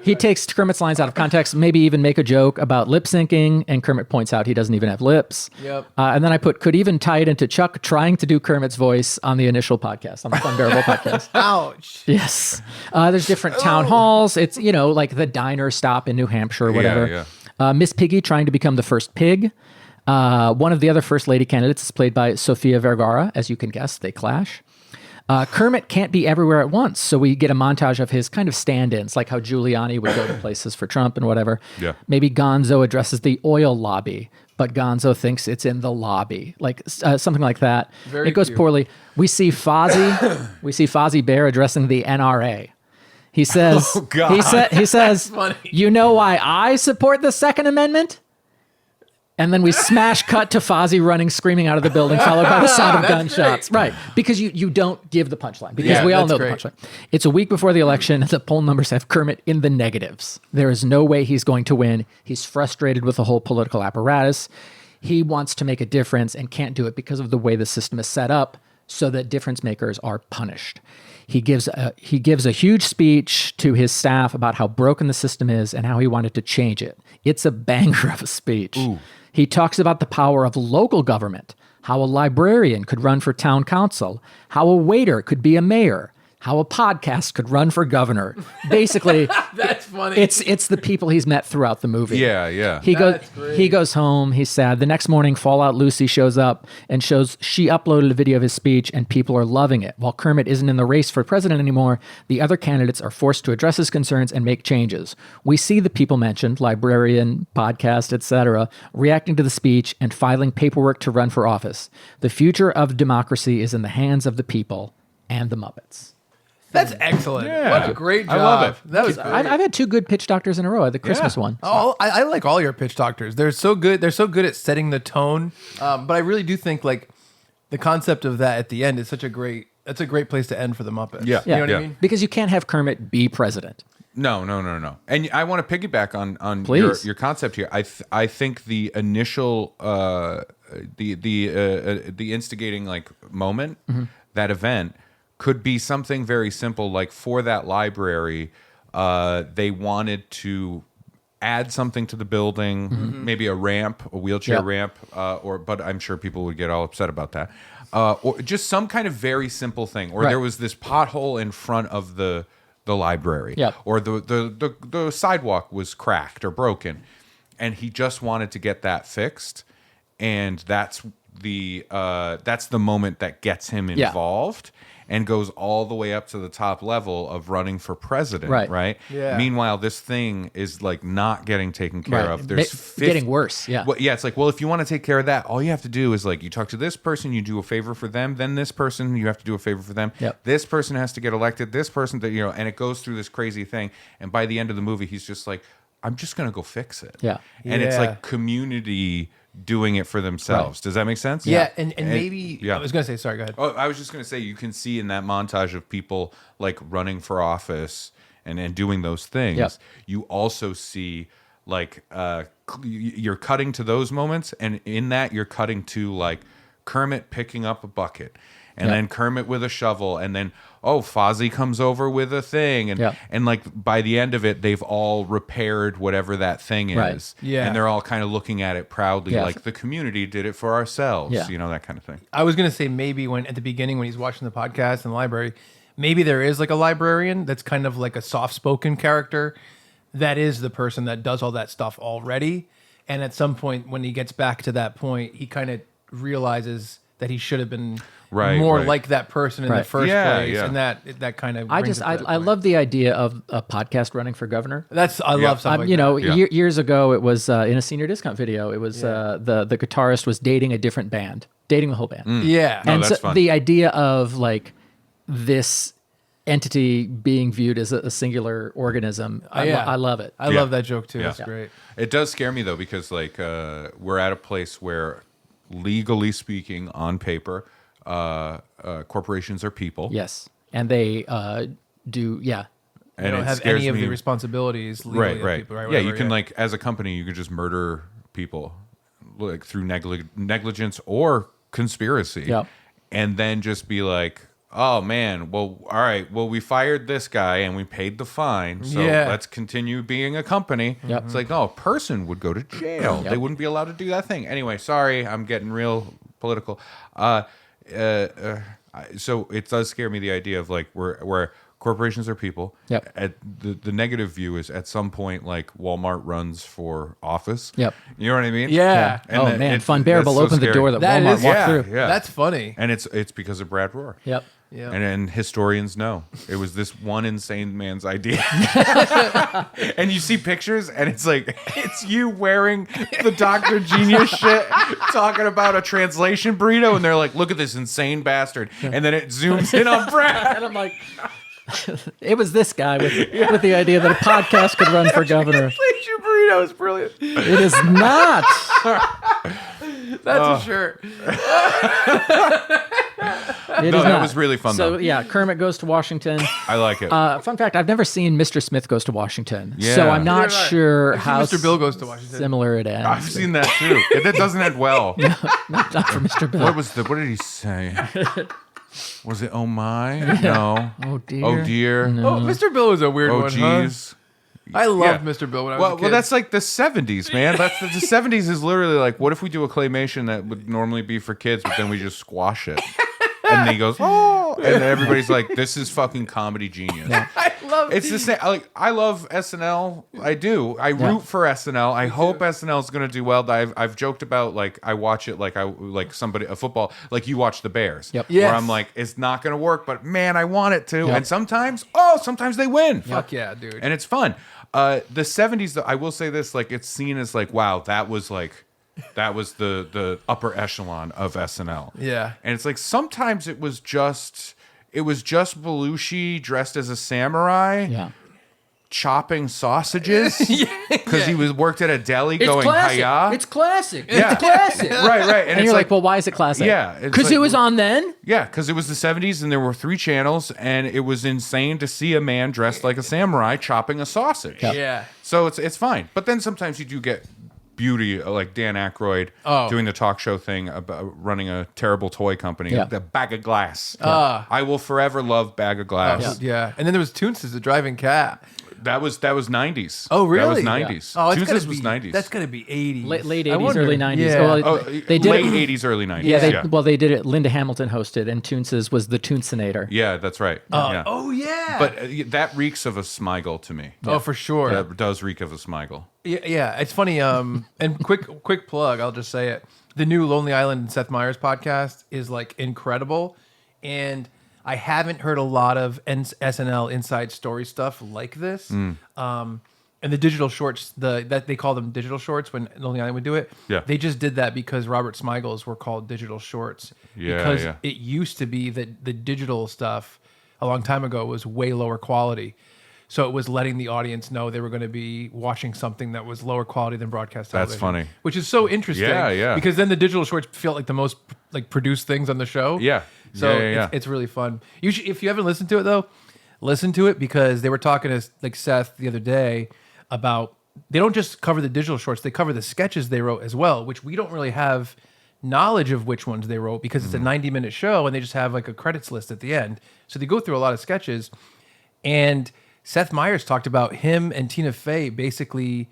He takes Kermit's lines out of context, maybe even make a joke about lip syncing, and Kermit points out he doesn't even have lips. Yep. And then I could even tie it into Chuck trying to do Kermit's voice on the initial podcast, on the Funbearable podcast. Ouch. Yes. There's different town halls. It's, like the diner stop in New Hampshire or whatever. Yeah. Miss Piggy trying to become the first pig. One of the other first lady candidates is played by Sofia Vergara. As you can guess, they clash. Kermit can't be everywhere at once, so we get a montage of his kind of stand-ins, like how Giuliani would go to places for Trump and whatever. Yeah. Maybe Gonzo addresses the oil lobby, but Gonzo thinks it's in the lobby, like something like that. Very it goes cute. poorly. We see Fozzie. We see Fozzie Bear addressing the NRA. He says, Oh, God. He says, funny. you know why I support the Second Amendment? And then we smash cut to Fozzie running, screaming out of the building, followed by the sound of gunshots. Great. Right. Because you don't give the punchline. Because we all know the punchline. It's a week before the election, and the poll numbers have Kermit in the negatives. There is no way he's going to win. He's frustrated with the whole political apparatus. He wants to make a difference and can't do it because of the way the system is set up so that difference makers are punished. He gives a huge speech to his staff about how broken the system is and how he wanted to change it. It's a banger of a speech. Ooh. He talks about the power of local government, how a librarian could run for town council, how a waiter could be a mayor, how a podcast could run for governor. Basically, That's funny. it's the people he's met throughout the movie. Yeah. He goes home, he's sad. The next morning, Fallout Lucy shows up and shows she uploaded a video of his speech and people are loving it. While Kermit isn't in the race for president anymore, the other candidates are forced to address his concerns and make changes. We see the people mentioned, librarian, podcast, etc., reacting to the speech and filing paperwork to run for office. The future of democracy is in the hands of the people and the Muppets. That's excellent. Yeah. What a great job. I love it. That was great. I've had two good pitch doctors in a row. I had the Christmas one. Oh, I like all your pitch doctors. They're so good. They're so good at setting the tone. But I really do think like the concept of that at the end is that's a great place to end for the Muppets. Yeah. You know what I mean? Because you can't have Kermit be president. No. And I want to piggyback on your concept here. I think the initial the instigating like moment, that event could be something very simple, like for that library, they wanted to add something to the building, maybe a ramp, a wheelchair ramp, but I'm sure people would get all upset about that. Or just some kind of very simple thing. Or there was this pothole in front of the library, or the sidewalk was cracked or broken, and he just wanted to get that fixed, and that's the moment that gets him involved. And goes all the way up to the top level of running for president, right? Yeah. Meanwhile, this thing is like not getting taken care of. There's getting worse. Yeah. Well, it's like, well, if you want to take care of that, all you have to do is like you talk to this person, you do a favor for them, then this person, you have to do a favor for them. Yep. This person has to get elected. This person, and it goes through this crazy thing. And by the end of the movie, he's just like, I'm just gonna go fix it. Yeah. And it's like community doing it for themselves. Does that make sense? Yeah, and maybe I was gonna say, sorry, go ahead. Oh, I was just gonna say, you can see in that montage of people like running for office and doing those things. You also see like you're cutting to those moments, and in that you're cutting to like Kermit picking up a bucket, and then Kermit with a shovel, and then Fozzie comes over with a thing, and like by the end of it, they've all repaired whatever that thing is, and they're all kind of looking at it proudly, like the community did it for ourselves, that kind of thing. I was gonna say maybe at the beginning when he's watching the podcast in the library, maybe there is like a librarian that's kind of like a soft-spoken character that is the person that does all that stuff already, and at some point when he gets back to that point, he kind of realizes that he should have been Right, more right. like that person in the Right. first Yeah, place, yeah. and that kind of. I brings just it to that I point. love the idea of a podcast running for governor. I love something like You know, Yeah. years ago, it was in a senior discount video. It was the guitarist was dating a different band, dating the whole band. that. Yeah, No, And that's so fun. the idea of like this entity being viewed as a singular organism, I love it. I love that joke too. Yeah. It's great. It does scare me though, because like we're at a place where, legally speaking, on paper, corporations are people. Yes, and they do. Yeah, You And don't it have scares any of me. the responsibilities legally Right, of right. people, right? Yeah, you Whatever, can like, as a company, you could just murder people, like through negligence or conspiracy. Yep. And then just be like, oh man, well, all right, well, we fired this guy and we paid the fine, so Yeah. let's continue being a company. Yep. It's like, no, a person would go to jail. Yep. They wouldn't be allowed to do that thing. Anyway, sorry, I'm getting real political. So it does scare me, the idea of like where corporations are people. Yep. At the negative view is, at some point, like Walmart runs for office. Yep. You know what I mean? Yeah. And oh then man, that's Funbearable so opened the scary. door that That Walmart is- walked yeah, through. yeah. That's funny. And it's because of Brad Rohr. Yep. Yeah. And historians know it was this one insane man's idea. And you see pictures, and it's like, it's you wearing the Dr. Genius shit, talking about a translation burrito, and they're like, look at this insane bastard. And then it zooms in on Brad. And I'm like, it was this guy with the idea that a podcast could run for governor. Translation burrito is brilliant. It is not. That's a shirt. It No, is that not. was really fun, So though. yeah, Kermit goes to Washington. I like it. Fun fact: I've never seen Mr. Smith Goes to Washington, Yeah. so I'm not Neither have I. sure I've seen how Mr. Bill Goes to Washington. similar it ends. I've seen that too. That doesn't end well. Not for Mr. Bill. What did he say? Was it oh my? No. Oh dear. Oh dear. Oh, Mr. Bill was a weird Oh one. Huh? geez. I loved Yeah. Mr. Bill when I was a kid. Well, that's like the 70s, man. That's the 70s is literally like, what if we do a claymation that would normally be for kids, but then we just squash it? And then he goes, oh, and then everybody's like, this is fucking comedy genius. I love It's the same. Like, I love SNL. I do. I root for SNL. I hope SNL is going to do well. I've joked about, like, I watch it like a football, like you watch the Bears. Yep. Yes. Where I'm like, it's not going to work, but man, I want it to. Yep. And sometimes they win. Fuck yeah, dude. And it's fun. The 70s, though, I will say this, like, it's seen as like, wow, that was the upper echelon of SNL. Yeah. And it's like, sometimes it was just Belushi dressed as a samurai Yeah. chopping sausages because he worked at a deli going classic. hiya. It's classic. Yeah. It's classic. right. And it's you're like, well, why is it classic? Yeah, it's Because like- it was on then. yeah, because it was the 70s and there were 3 channels, and it was insane to see a man dressed like a samurai chopping a sausage. Yeah. So it's fine. But then sometimes you do get beauty, like Dan Aykroyd doing the talk show thing about running a terrible toy company, Yeah. the Bag of Glass. I will forever love Bag of Glass. Yeah. And then there was Toonces, the driving cat. That was 90s. Oh, really? That was Yeah. 90s. Oh, it's Toonces gotta was be 90s. That's got to be 80s. Late I 80s, wonder. early 90s. Yeah. Well, Oh, they did late it. 80s, early 90s. Yeah, they did it. Linda Hamilton hosted, and Toonces was the Toonsinator. Yeah, that's right. Yeah. Oh, yeah. But that reeks of a Smigel to me. Oh, for sure. That does reek of a Smigel. Yeah, it's funny. And quick plug, I'll just say it. The new Lonely Island and Seth Meyers podcast is like incredible, and I haven't heard a lot of SNL inside story stuff like this. And the digital shorts, that they call them digital shorts when Lonely Island would do it. Yeah. They just did that because Robert Smigels were called digital shorts. Yeah, because yeah. it used to be that the digital stuff a long time ago was way lower quality. So it was letting the audience know they were going to be watching something that was lower quality than broadcast That's television. funny. Which is so interesting. Yeah. Because then the digital shorts felt like the most like produced things on the show. Yeah. So Yeah. It's really fun. You should, if you haven't listened to it though, listen to it because they were talking to like Seth the other day about they don't just cover the digital shorts, they cover the sketches they wrote as well, which we don't really have knowledge of which ones they wrote because it's a 90-minute show and they just have like a credits list at the end. So they go through a lot of sketches. And Seth Meyers talked about him and Tina Fey basically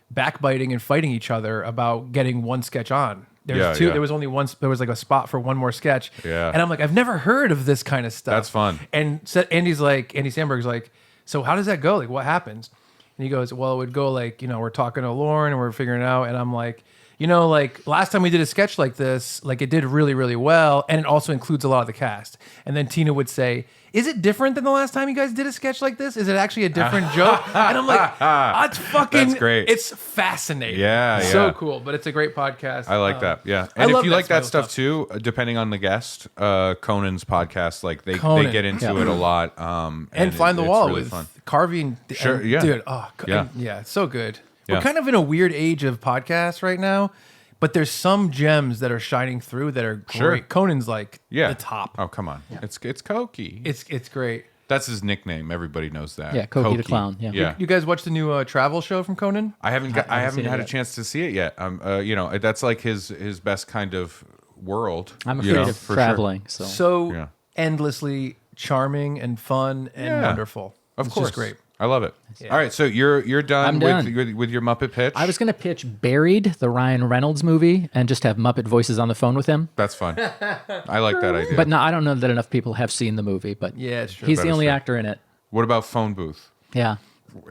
backbiting and fighting each other about getting one sketch on. There's two. Yeah. There was only one. There was like a spot for one more sketch. Yeah. And I'm like, I've never heard of this kind of stuff. That's fun. And Andy Samberg's like, so how does that go? Like, what happens? And he goes, well, it would go like, we're talking to Lauren and we're figuring it out. And I'm like, like last time we did a sketch like this, like it did really, really well. And it also includes a lot of the cast. And then Tina would say, is it different than the last time you guys did a sketch like this? Is it actually a different joke? And I'm like, that's fucking, that's great. It's fascinating. Yeah. So cool. But it's a great podcast. I like that. Yeah. And if you like that stuff too, depending on the guest, Conan's podcast, like they get into it a lot. And Flying the Wall really with fun. Carvey. Sure. Yeah. Dude. Oh, yeah. So good. Yeah. We're kind of in a weird age of podcasts right now. But there's some gems that are shining through that are great. Sure. Conan's like the top. Oh, come on. Yeah. It's Cokie. It's great. That's his nickname. Everybody knows that. Yeah, Cokie the Clown. Yeah. You guys watch the new travel show from Conan? I haven't had a chance to see it yet. That's like his best kind of world. I'm afraid of traveling. Sure. So endlessly charming and fun and wonderful. Of course. Just great. I love it. Yeah. All right, so you're done, I'm done. With your Muppet pitch? I was going to pitch Buried, the Ryan Reynolds movie, and just have Muppet voices on the phone with him. That's fun. I like that idea. But no, I don't know that enough people have seen the movie, but it's true. He's the only actor in it. What about Phone Booth? Yeah.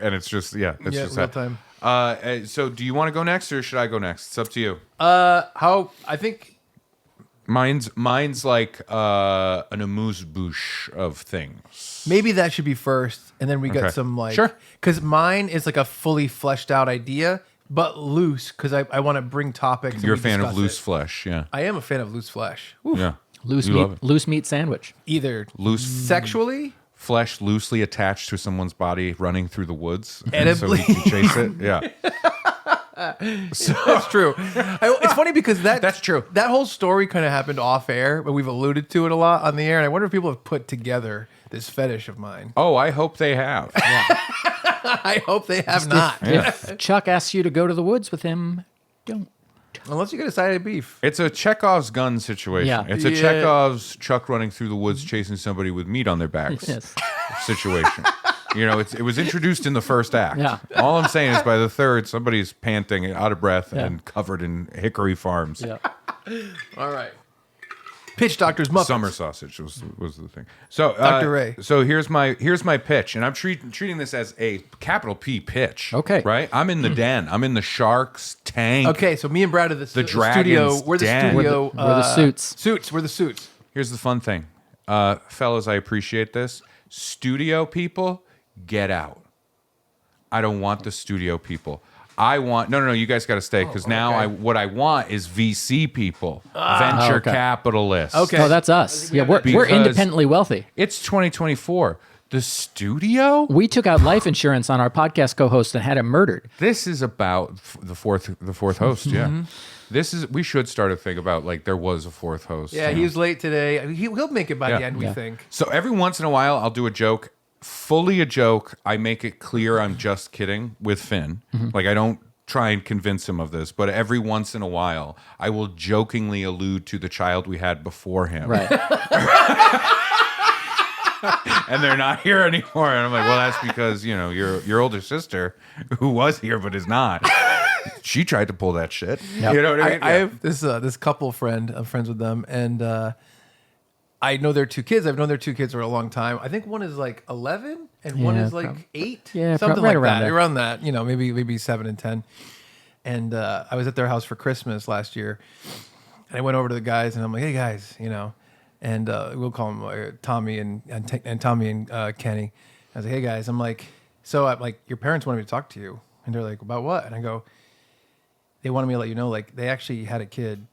And it's just, it's just real that. time. So do you want to go next or should I go next? It's up to you. I think... Mine's like an amuse-bouche of things. Maybe that should be first, and then we got some like... Sure. Because mine is like a fully fleshed out idea, but loose, because I want to bring topics. You're a fan of loose flesh, yeah. I am a fan of loose flesh. Oof. Yeah. Loose meat sandwich. Either loose sexually... Flesh loosely attached to someone's body running through the woods. Edibly. So he can chase it. Yeah. That's true. It's funny because that's true. That whole story kind of happened off air, but we've alluded to it a lot on the air. And I wonder if people have put together this fetish of mine. Oh, I hope they have. I hope they have not. If Chuck asks you to go to the woods with him, don't. Unless you get a side of beef. It's a Chekhov's gun situation. Yeah. It's a Chekhov's Chuck running through the woods chasing somebody with meat on their backs situation. It was introduced in the first act. Yeah. All I'm saying is by the third, somebody's panting, out of breath, and covered in hickory farms. Yeah. All right. Pitch Doctor's Muppets. Summer sausage was the thing. So Dr. Ray. So here's my pitch, and I'm treating this as a capital P pitch. Okay. Right? I'm in the den. I'm in the Shark's tank. Okay, so me and Brad are the dragon's studio. We're the den. studio. We're the suits. Suits. We're the suits. Here's the fun thing. Fellas, I appreciate this. Studio people, get out. I don't want the studio people. I want no. You guys got to stay because now what I want is VC people, venture capitalists. Okay, oh, that's us. Yeah, we're independently wealthy. It's 2024. The studio. We took out life insurance on our podcast co-host and had him murdered. This is about the fourth host. Yeah, this is. We should start a thing about like there was a fourth host. Yeah, he was late today. I mean, he'll make it by the end. We think. So every once in a while, I'll do a joke. Fully a joke. I make it clear I'm just kidding with Finn. Like I don't try and convince him of this, but every once in a while, I will jokingly allude to the child we had before him. Right. And they're not here anymore. And I'm like, well, that's because, your older sister, who was here but is not, she tried to pull that shit. Yep. You know what I mean? I have this couple friend. I'm friends with them, and I know their two kids. I've known their two kids for a long time. I think one is like 11 and one is like 8. Yeah, something right like around that. there. Around that, maybe 7 and 10. And I was at their house for Christmas last year, and I went over to the guys, and I'm like, "Hey guys, and we'll call them Tommy and Tommy and Kenny." I was like, "Hey guys," I'm like, your parents wanted me to talk to you," and they're like, "About what?" And I go, "They wanted me to let you know, like, they actually had a kid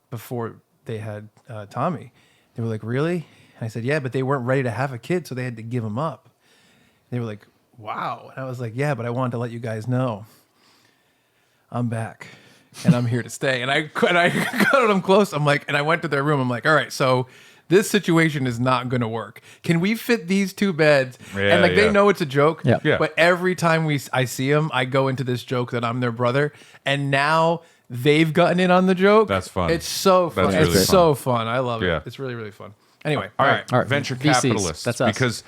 before they had Tommy." They were like, "Really?" And I said, "Yeah, but they weren't ready to have a kid, so they had to give him up." They were like, "Wow." And I was like, "Yeah, but I wanted to let you guys know I'm back and I'm here to stay." And I got them close. I'm like, and I went to their room. I'm like, "All right, so this situation is not going to work. Can we fit these two beds?" And they know it's a joke. Yeah. But every time I see them, I go into this joke that I'm their brother. And now they've gotten in on the joke. That's fun. It's so fun. That's really it's so fun. I love it. It's really, really fun. Anyway. All right. Venture VCs, capitalists. that's us. Because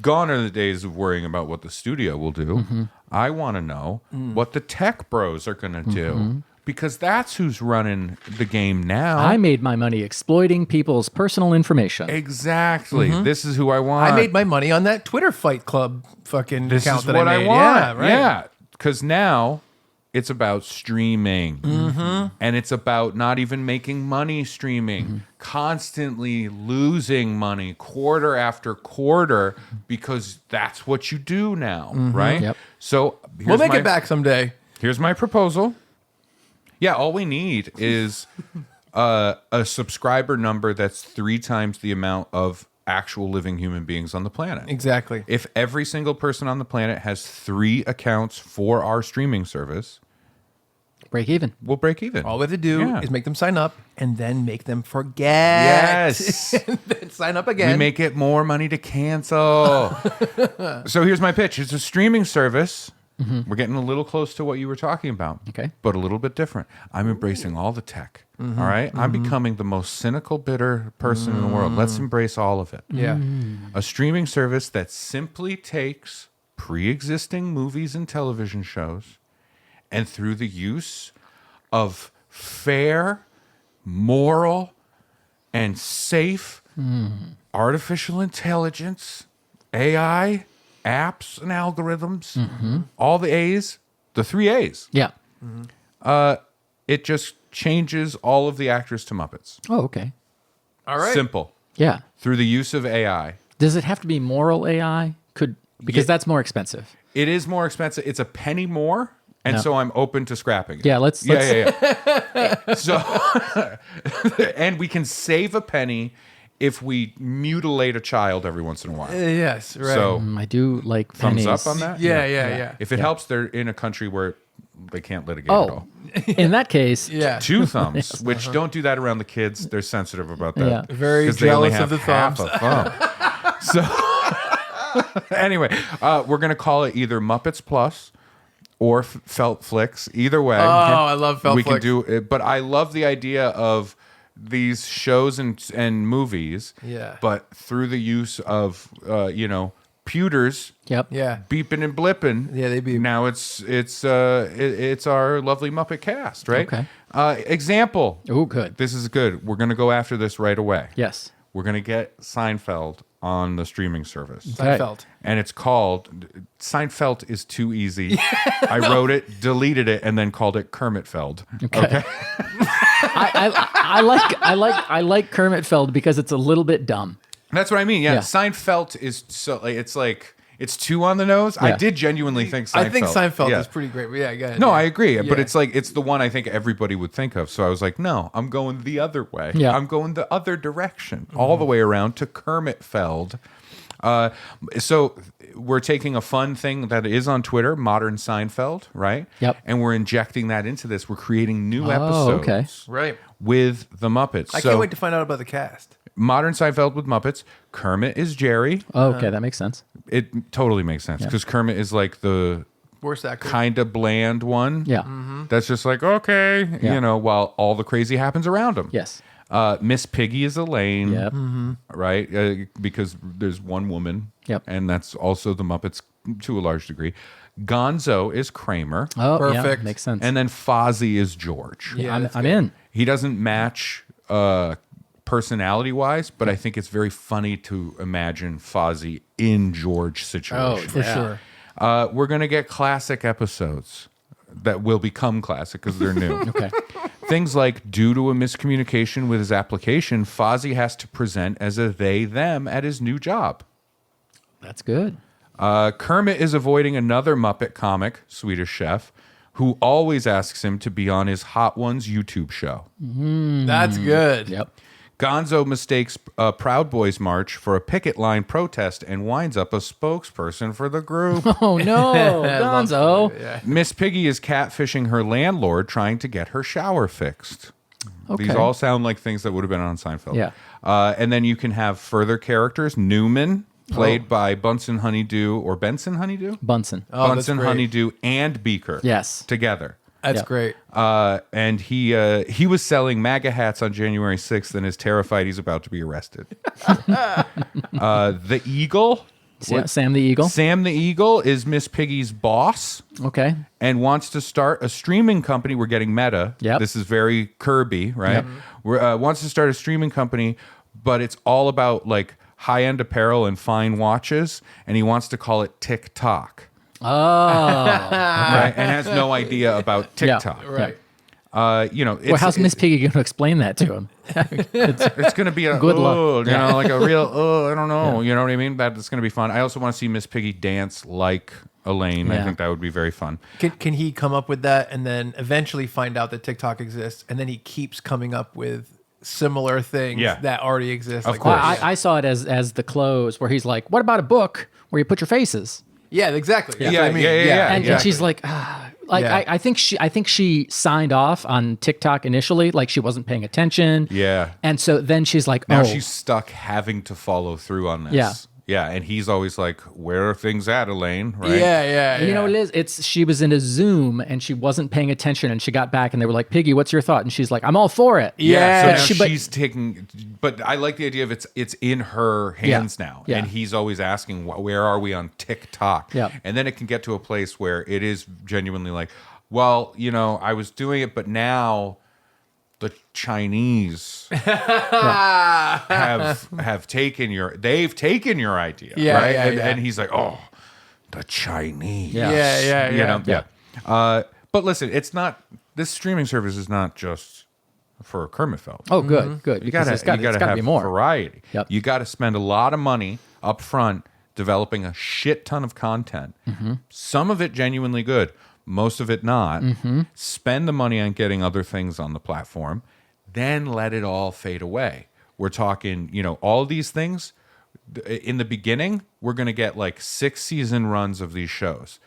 gone are the days of worrying about what the studio will do. I want to know what the tech bros are going to do. Because that's who's running the game now. I made my money exploiting people's personal information. Exactly. This is who I want. I made my money on that Twitter Fight Club fucking This account is that what I I made. want. Yeah, right. Yeah. Because now It's about streaming. And it's about not even making money streaming, constantly losing money quarter after quarter because that's what you do now, right? Yep. So We'll make it back someday. Here's my proposal. Yeah, all we need is a subscriber number that's 3 times the amount of actual living human beings on the planet. Exactly. If every single person on the planet has 3 accounts for our streaming service, break even. we'll break even. All we have to do Yeah. is make them sign up and then make them forget. Yes. And then sign up again. We make it more money to cancel. So here's my pitch. It's a streaming service. We're getting a little close to what you were talking about. Okay. But a little bit different. I'm embracing all the tech. All right? I'm becoming the most cynical, bitter person in the world. Let's embrace all of it. Yeah. A streaming service that simply takes pre-existing movies and television shows and through the use of fair, moral, and safe artificial intelligence, AI, apps and algorithms, all the A's, the 3 A's. Yeah. It just changes all of the actors to Muppets. Oh, okay. All right. Simple. Yeah. Through the use of AI. Does it have to be moral AI? Because that's more expensive. It is more expensive. It's a penny more, and Yeah. so I'm open to scrapping it. Yeah, let's So, and we can save a penny if we mutilate a child every once in a while. Yes. Right. So, I do like thumbs pennies. up on that? yeah. If it helps, they're in a country where they can't litigate at all. In that case, Yeah. 2 thumbs, which don't do that around the kids. They're sensitive about that. Yeah. Very 'Cause they only jealous of have the half thumbs. a thumb. So, anyway, we're going to call it either Muppets Plus or Felt Flicks. Either way. Oh, I love Felt we Flicks. can do it. But I love the idea of these shows and movies, Yeah. but through the use of, pewters. Yep. Yeah. Beeping and blipping. Yeah, they beep. Now it's our lovely Muppet cast, right? Okay. Example. Oh, good. This is good. We're gonna go after this right away. Yes. We're gonna get Seinfeld on the streaming service, Seinfeld. and it's called Seinfeld is too easy. I wrote it, deleted it, and then called it Kermit Feld. Okay. I like Kermit Feld because it's a little bit dumb. That's what I mean. Yeah, Yeah. Seinfeld is so it's too on the nose. I Yeah. did genuinely think Seinfeld. I think Seinfeld Yeah. is pretty great. But yeah, go ahead. No, Yeah. I agree. But Yeah. it's the one I think everybody would think of. So I was like, no, I'm going the other way. Yeah. I'm going the other direction, all the way around to Kermit Feld. So we're taking a fun thing that is on Twitter, Modern Seinfeld, right? Yep. And we're injecting that into this. We're creating new episodes okay. Right. with the Muppets. I So can't wait to find out about the cast. Modern Seinfeld with Muppets. Kermit is Jerry. Okay, that makes sense. It totally makes sense because Kermit is like the Worst actor. kind of bland one. Yeah. That's just like, okay, Yeah. while all the crazy happens around him. Yes. Miss Piggy is Elaine, Yep. right? Because there's one woman. Yep. And that's also the Muppets to a large degree. Gonzo is Kramer. Oh, yeah, Perfect. makes sense. And then Fozzie is George. Yeah, I'm that's I'm good. in. He doesn't match personality-wise, but I think it's very funny to imagine Fozzie in George situation. For sure. We're going to get classic episodes that will become classic because they're new. Okay. Things like, due to a miscommunication with his application, Fozzie has to present as a they-them at his new job. That's good. Kermit is avoiding another Muppet comic, Swedish Chef, who always asks him to be on his Hot Ones YouTube show. That's good. Yep. Gonzo mistakes a Proud Boys march for a picket line protest and winds up a spokesperson for the group. Oh no, Gonzo. Yeah. Miss Piggy is catfishing her landlord trying to get her shower fixed. Okay. These all sound like things that would have been on Seinfeld. Yeah. And then you can have further characters. Newman, played by Bunsen Honeydew or Benson Honeydew? Bunsen. Oh, that's Bunsen great. Honeydew and Beaker. Yes. Together. That's Yeah. great. And he was selling MAGA hats on January 6th and is terrified he's about to be arrested. The Eagle. Sam the Eagle. Sam the Eagle is Miss Piggy's boss Okay. and wants to start a streaming company. We're getting meta. Yep. This is very Kirby, right? Wants to start a streaming company, but it's all about like high-end apparel and fine watches, and he wants to call it TikTok. right, and has no idea about TikTok. Right. How's Miss Piggy going to explain that to him? It's going to be a good luck. like a real. I don't know. You know what I mean? That's going to be fun. I also want to see Miss Piggy dance like Elaine. Yeah. I think that would be very fun. Can he come up with that and then eventually find out that TikTok exists, and then he keeps coming up with similar things that already exist? Of course. I saw it as the close where he's like, "What about a book where you put your faces?" Yeah, exactly. That's Yeah, what I mean. yeah. And she's like, I think she signed off on TikTok initially, like she wasn't paying attention. Yeah. And so then she's like, Now she's stuck having to follow through on this. Yeah. Yeah, and he's always like, "Where are things at, Elaine?" Right? Yeah. You know what it is? She was in a Zoom and she wasn't paying attention, and she got back and they were like, "Piggy, what's your thought?" And she's like, "I'm all for it." Yeah. So now she's taking, but I like the idea of it's in her hands now, Yeah. and he's always asking, "Where are we on TikTok?" Yeah. And then it can get to a place where it is genuinely like, "Well, I was doing it, but now the Chinese have taken your idea, right?" And he's like, "Oh, the Chinese." Yeah. But listen, it's not. This streaming service is not just for Kermit Feld. Oh, good. You gotta have be more variety. Yep. You got to spend a lot of money up front developing a shit ton of content. Some of it genuinely good, most of it not. Spend the money on getting other things on the platform, then let it all fade away. We're talking, all these things. In the beginning, we're going to get like 6-season runs of these shows.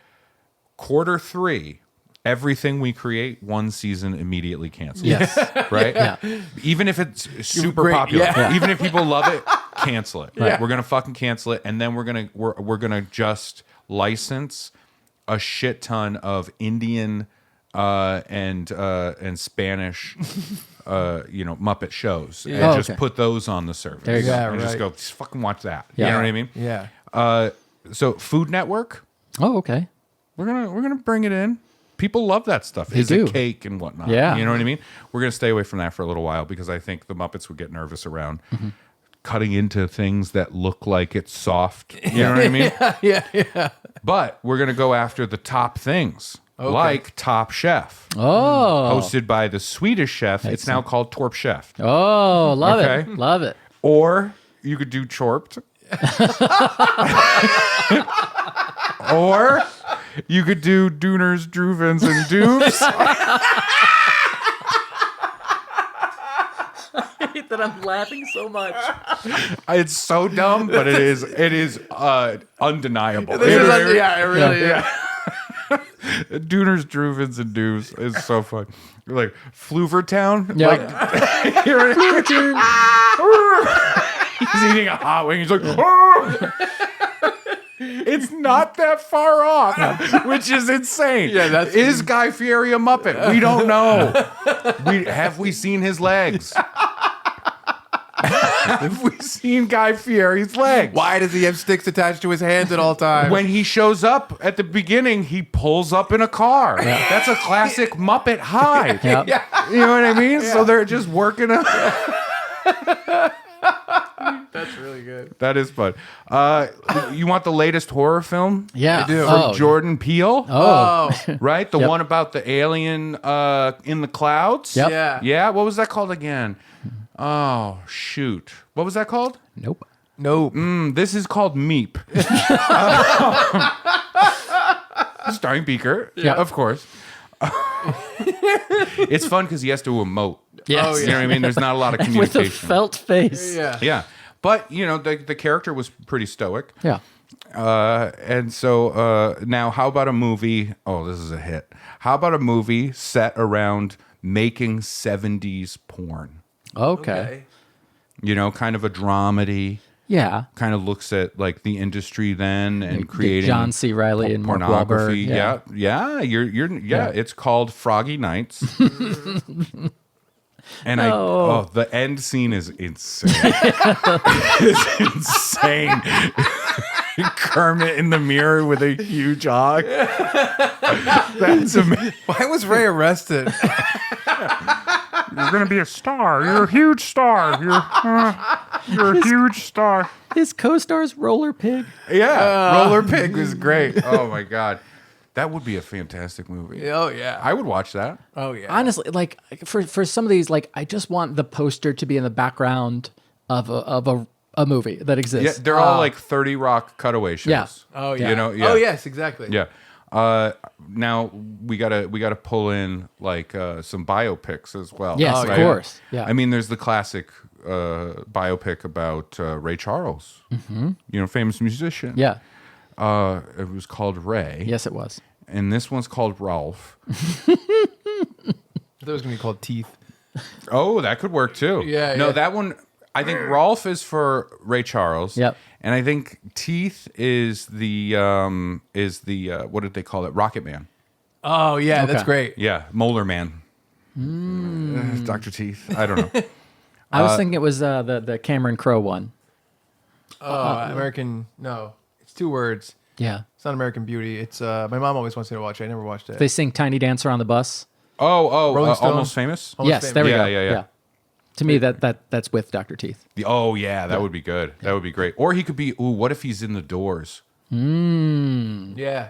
Quarter 3, everything we create, 1 season immediately canceled. Yes. Right? Yeah. Even if it's super Great, popular, yeah. even if people love it, cancel it. Right. We're gonna fucking cancel it, and then we're gonna just license a shit ton of Indian and Spanish Muppet shows and Oh, just okay. put those on the service. There you go. And just Right. go, just fucking watch that. Yeah. You know what I mean? Yeah. So Food Network, Oh, okay. we're gonna bring it in. People love that stuff. They Is do. it cake and whatnot? Yeah. You know what I mean? We're gonna stay away from that for a little while because I think the Muppets would get nervous around cutting into things that look like it's soft. You know what I mean? Yeah. But we're gonna go after the top things. Like Top Chef, Oh. hosted by the Swedish chef. It's now called Torp Chef. Oh, love Okay. it. Love it. Or you could do Chorped. Or you could do Dooners, Droovens, and Doobs. I hate that I'm laughing so much. It's so dumb, but it is undeniable. It really is. Dooners, Droovens, and Doobs is so fun. Like Fluvertown. Yeah. Like, you're he's eating a hot wing. He's like, it's not that far off, which is insane. Yeah, is Guy Fieri a Muppet? We don't know. Have we seen his legs? Have we seen Guy Fieri's legs? Why does he have sticks attached to his hands at all times? When he shows up at the beginning, he pulls up in a car. Yeah. That's a classic Muppet hide. Yep. You know what I mean? Yeah. So they're just working. That's really good. That is fun. You want the latest horror film? Yeah. I do. From Jordan Peele? Oh. Right? The one about the alien in the clouds? Yep. Yeah. Yeah? What was that called again? Oh, shoot. What was that called? Nope. Nope. This is called Meep. Starring Beaker, Yeah. of course. It's fun because he has to emote. Yes. Oh, You know what I mean? There's not a lot of With communication. a felt face. Yeah. Yeah. But, the character was pretty stoic. Yeah. And so now how about a movie? Oh, this is a hit. How about a movie set around making 70s porn? Okay. Kind of a dramedy. Yeah. Kind of looks at like the industry then and Get creating John C. Reilly and Mark Wahlberg. pornography. Yeah. Yeah. It's called Froggy Nights. And the end scene is insane. It's insane. Kermit in the mirror with a huge hog. That's amazing. Why was Ray arrested? You're going to be a star. You're a huge star. You're a huge star. His co-star's Roller Pig. Yeah, Roller Pig was great. Oh my god, that would be a fantastic movie. Oh yeah, I would watch that. Oh yeah. Honestly, like for some of these, like I just want the poster to be in the background of a movie that exists. Yeah, they're all like 30 Rock cutaway shows. Yeah. Oh yeah. You know. Yeah. Oh yes, exactly. Yeah. Now we gotta pull in like some biopics as well. Yes, of course. Yeah. I mean, there's the classic biopic about Ray Charles. Mm-hmm. Famous musician. Yeah. It was called Ray. Yes, it was. And this one's called Ralph. I thought it was gonna be called Teeth. Oh, that could work too. Yeah. No, yeah. that one. I think Rolf is for Ray Charles. Yep. And I think Teeth is the what did they call it? Rocket Man. Oh yeah, that's Okay. great. Yeah, Molar Man. Dr. Teeth. I don't know. I was thinking it was the Cameron Crowe one. American. No, it's 2 words. Yeah. It's not American Beauty. It's my mom always wants me to watch it. I never watched it. They sing Tiny Dancer on the bus. Rolling Stone. Almost Famous. Almost Yes, Famous. there we Yeah, go. yeah, yeah. To me, that's with Dr. Teeth. Oh yeah, that would be good. That would be great. Or he could be. Ooh, what if he's in The Doors? Yeah.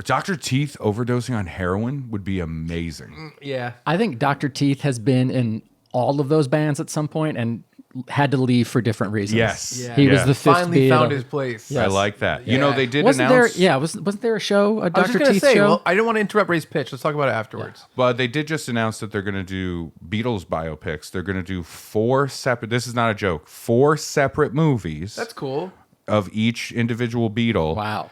Dr. Teeth overdosing on heroin would be amazing. Yeah. I think Dr. Teeth has been in all of those bands at some point and had to leave for different reasons. Yes. Yeah. He was the fifth Finally Beatle. found his place. I like that. You Yeah. know, they did Wasn't announce. there? Yeah, wasn't there a show, a I was Dr. just gonna Teeth say. show? Well, I didn't want to interrupt Ray's pitch. Let's talk about it afterwards. But they did just announce that they're going to do Beatles biopics. They're going to do 4 separate. This is not a joke. 4 separate movies That's cool. of each individual Beatle. Wow.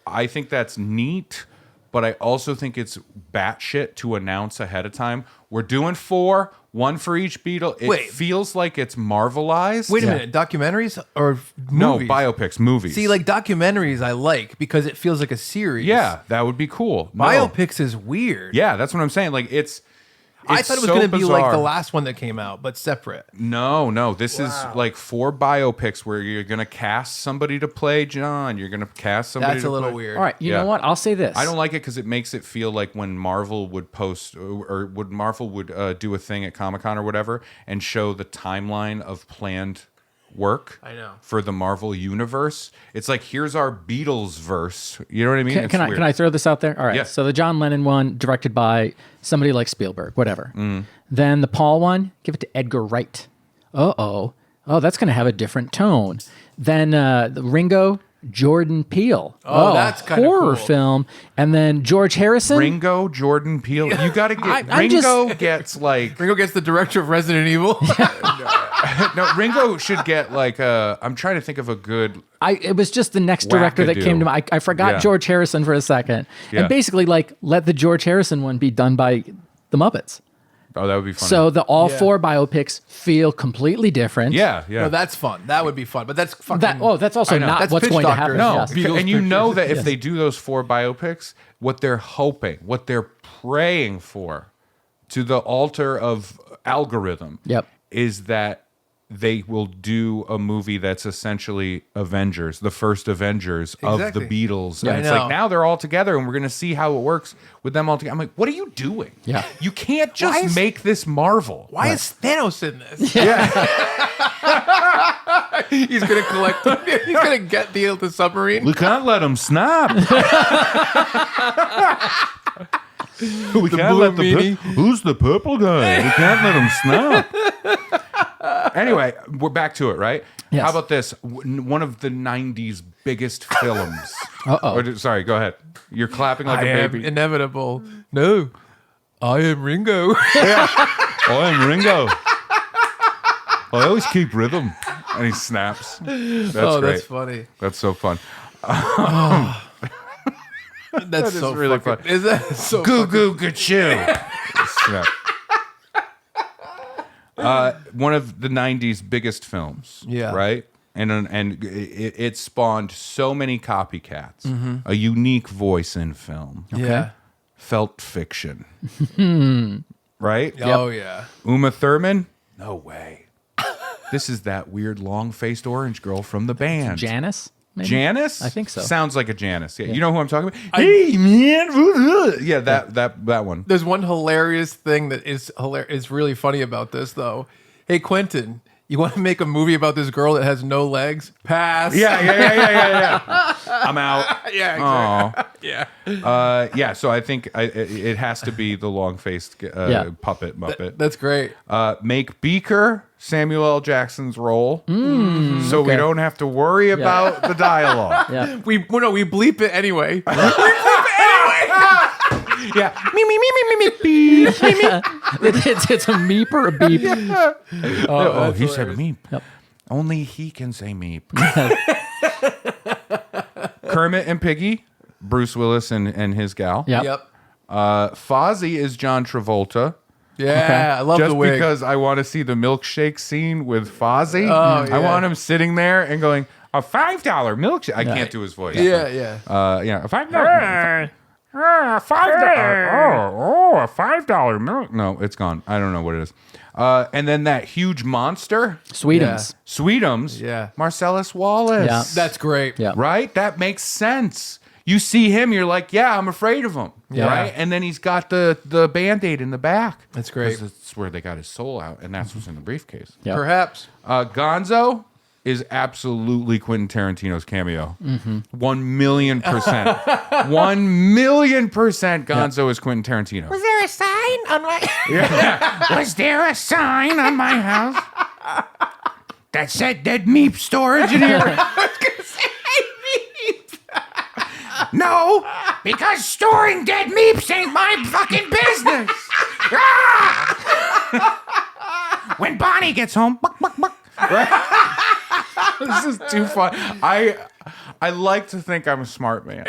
I think that's neat, but I also think it's batshit to announce ahead of time. We're doing 4, 1 for each Beatle. It Wait. feels like it's Marvelized. Wait a minute. Documentaries or No, movies? biopics, movies. See, like documentaries, I like because it feels like a series. yeah, that would be cool. No. Biopics is weird. Yeah, that's what I'm saying. Like it's I thought it was so going to be like bizarre. the last one that came out, but separate. No. This is like 4 biopics where you're going to cast somebody to play John. You're going to cast somebody That's to a little play- weird. All right, you Yeah. know what? I'll say this. I don't like it because it makes it feel like when Marvel would post or would Marvel would do a thing at Comic-Con or whatever and show the timeline of planned work I know. for the Marvel universe. It's like, here's our Beatles verse. You know what I mean? It's Can weird. I throw this out there? All right. Yeah. So the John Lennon one, directed by somebody like Spielberg, whatever. Mm. Then the Paul one, give it to Edgar Wright. Oh, that's going to have a different tone. Then the Ringo, Jordan Peele. Oh, that's kinda horror cool. film. And then George Harrison. Ringo, Jordan Peele. You got to get I'm Ringo just- gets like Ringo gets the director of Resident Evil. no. Ringo should get like I'm trying to think of a good. It was just the next director that came to mind. I forgot Yeah. George Harrison for a second. Yeah. And basically, like, let the George Harrison one be done by the Muppets. Oh, that would be funny. So the all Yeah. 4 biopics feel completely different. yeah. No, that's fun. That would be fun. But that's fucking. That's also I know. not That's what's Pitch going Doctor. to happen. No, Yes. Beatles and you know that if Yes. they do those 4 biopics, what they're hoping, what they're praying for to the altar of algorithm Yep. is that they will do a movie that's essentially Avengers, the first Avengers Exactly. of the Beatles. Yeah, And it's I know. like now they're all together and we're going to see how it works with them all together. I'm like, what are you doing? Yeah. You can't Why just is- make this Marvel. Why is Thanos in this? Yeah. He's gonna collect. He's gonna get the submarine. We can't let them snap. We can't blue let the meanie. who's the purple guy? We can't let him snap. Anyway, we're back to it, right? Yes. How about this? One of the '90s biggest films. Uh-oh. Sorry, go ahead. You're clapping like I a am baby. inevitable. No, I am Ringo. I'm Ringo. I always keep rhythm, and he snaps. That's oh, great. that's funny. That's so fun. That's is so really fucking, fun. Is that so? Goo fucking- goo gachoo. Snap. One of the '90s biggest films, Yeah. right, and it spawned so many copycats. Mm-hmm. A unique voice in film, Yeah. felt fiction, right? Oh yeah. Uma Thurman, no way. This is that weird long-faced orange girl from the band, Janice? Maybe? Janice. I think so. Sounds like a Janice. Yeah, you know who I'm talking about. Hey man, yeah, that one. There's one hilarious thing that is hilarious. Is really funny about this though. Hey Quentin, You want to make a movie about this girl that has no legs? Pass. Yeah. I'm out. Yeah, exactly. Yeah. So I think it has to be the long-faced puppet Muppet. That's great. Make Beaker Samuel L. Jackson's role, so we don't have to worry about the dialogue. Yeah. We bleep it anyway. Yeah. Me, beep. It's a meep or a beep. Oh, he said meep. Yep. Only he can say meep. Kermit and Piggy, Bruce Willis and his gal. Yep. Fozzie is John Travolta. Yeah, I love Just the wig. because I want to see the milkshake scene with Fozzie. Oh, yeah. I want him sitting there and going, a $5 milkshake. I can't do his voice. Yeah. A $5. $5. A $5 milk. No, it's gone. I don't know what it is. And then that huge monster, Sweetums. Sweetums. Yeah. Marcellus Wallace. Yeah. That's great. Yeah. Right? That makes sense. You see him, you're like, yeah, I'm afraid of him. Yeah. Right? And then he's got the Band-Aid in the back. That's great. 'Cause that's where they got his soul out, and that's what's in the briefcase. Yep. Perhaps. Gonzo is absolutely Quentin Tarantino's cameo. 1,000,000%. 1,000,000% Gonzo is Quentin Tarantino. Was there a sign on my... Was there a sign on my house that said dead meep storage in here? No, because storing dead meeps ain't my fucking business. Ah! When Bonnie gets home, buck, buck, buck. This is too fun. I like to think I'm a smart man.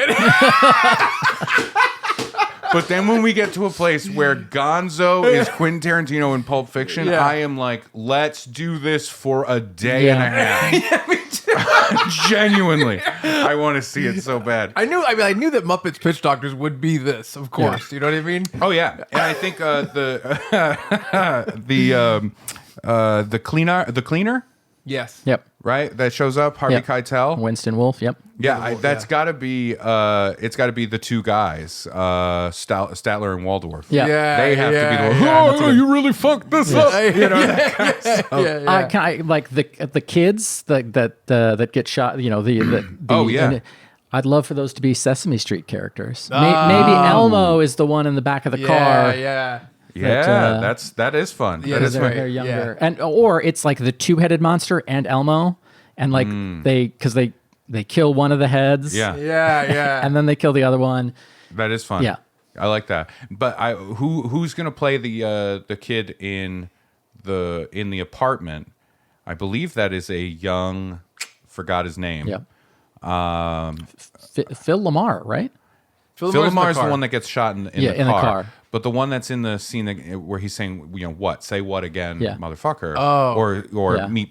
But then when we get to a place where Gonzo is Quentin Tarantino in Pulp Fiction, I am like, let's do this for a day and a half. Genuinely. I want to see it so bad. I knew that Muppets Pitch Doctors would be this, of course. You know what I mean? Oh yeah. And I think the cleaner, Yes. Yep. right? That shows up, Harvey Yep. Keitel. Winston Wolfe. Yep. Yeah, that's got to be. It's got to be the two guys, Statler and Waldorf. Yeah. They have to be the. yeah. Oh, you really fucked this up. You know that kind of stuff. Yeah. Can I like the kids that get shot? You know the Oh, yeah. and I'd love for those to be Sesame Street characters. Maybe Elmo is the one in the back of the car. Yeah. Yeah, that is fun. Yeah, That is that's fun. right. They're younger, Yeah. and or it's like the two-headed monster and Elmo, and like they kill one of the heads, Yeah. and then they kill the other one. That is fun. Yeah. I like that. But who's gonna play the kid in the apartment? I believe that is a young, forgot his name. Yep. Phil Lamar, right? Phil Lamar is the one that gets shot in the car. car. But the one that's in the scene where he's saying, what? Say what again, Yeah. motherfucker? Oh. Or Yeah. me.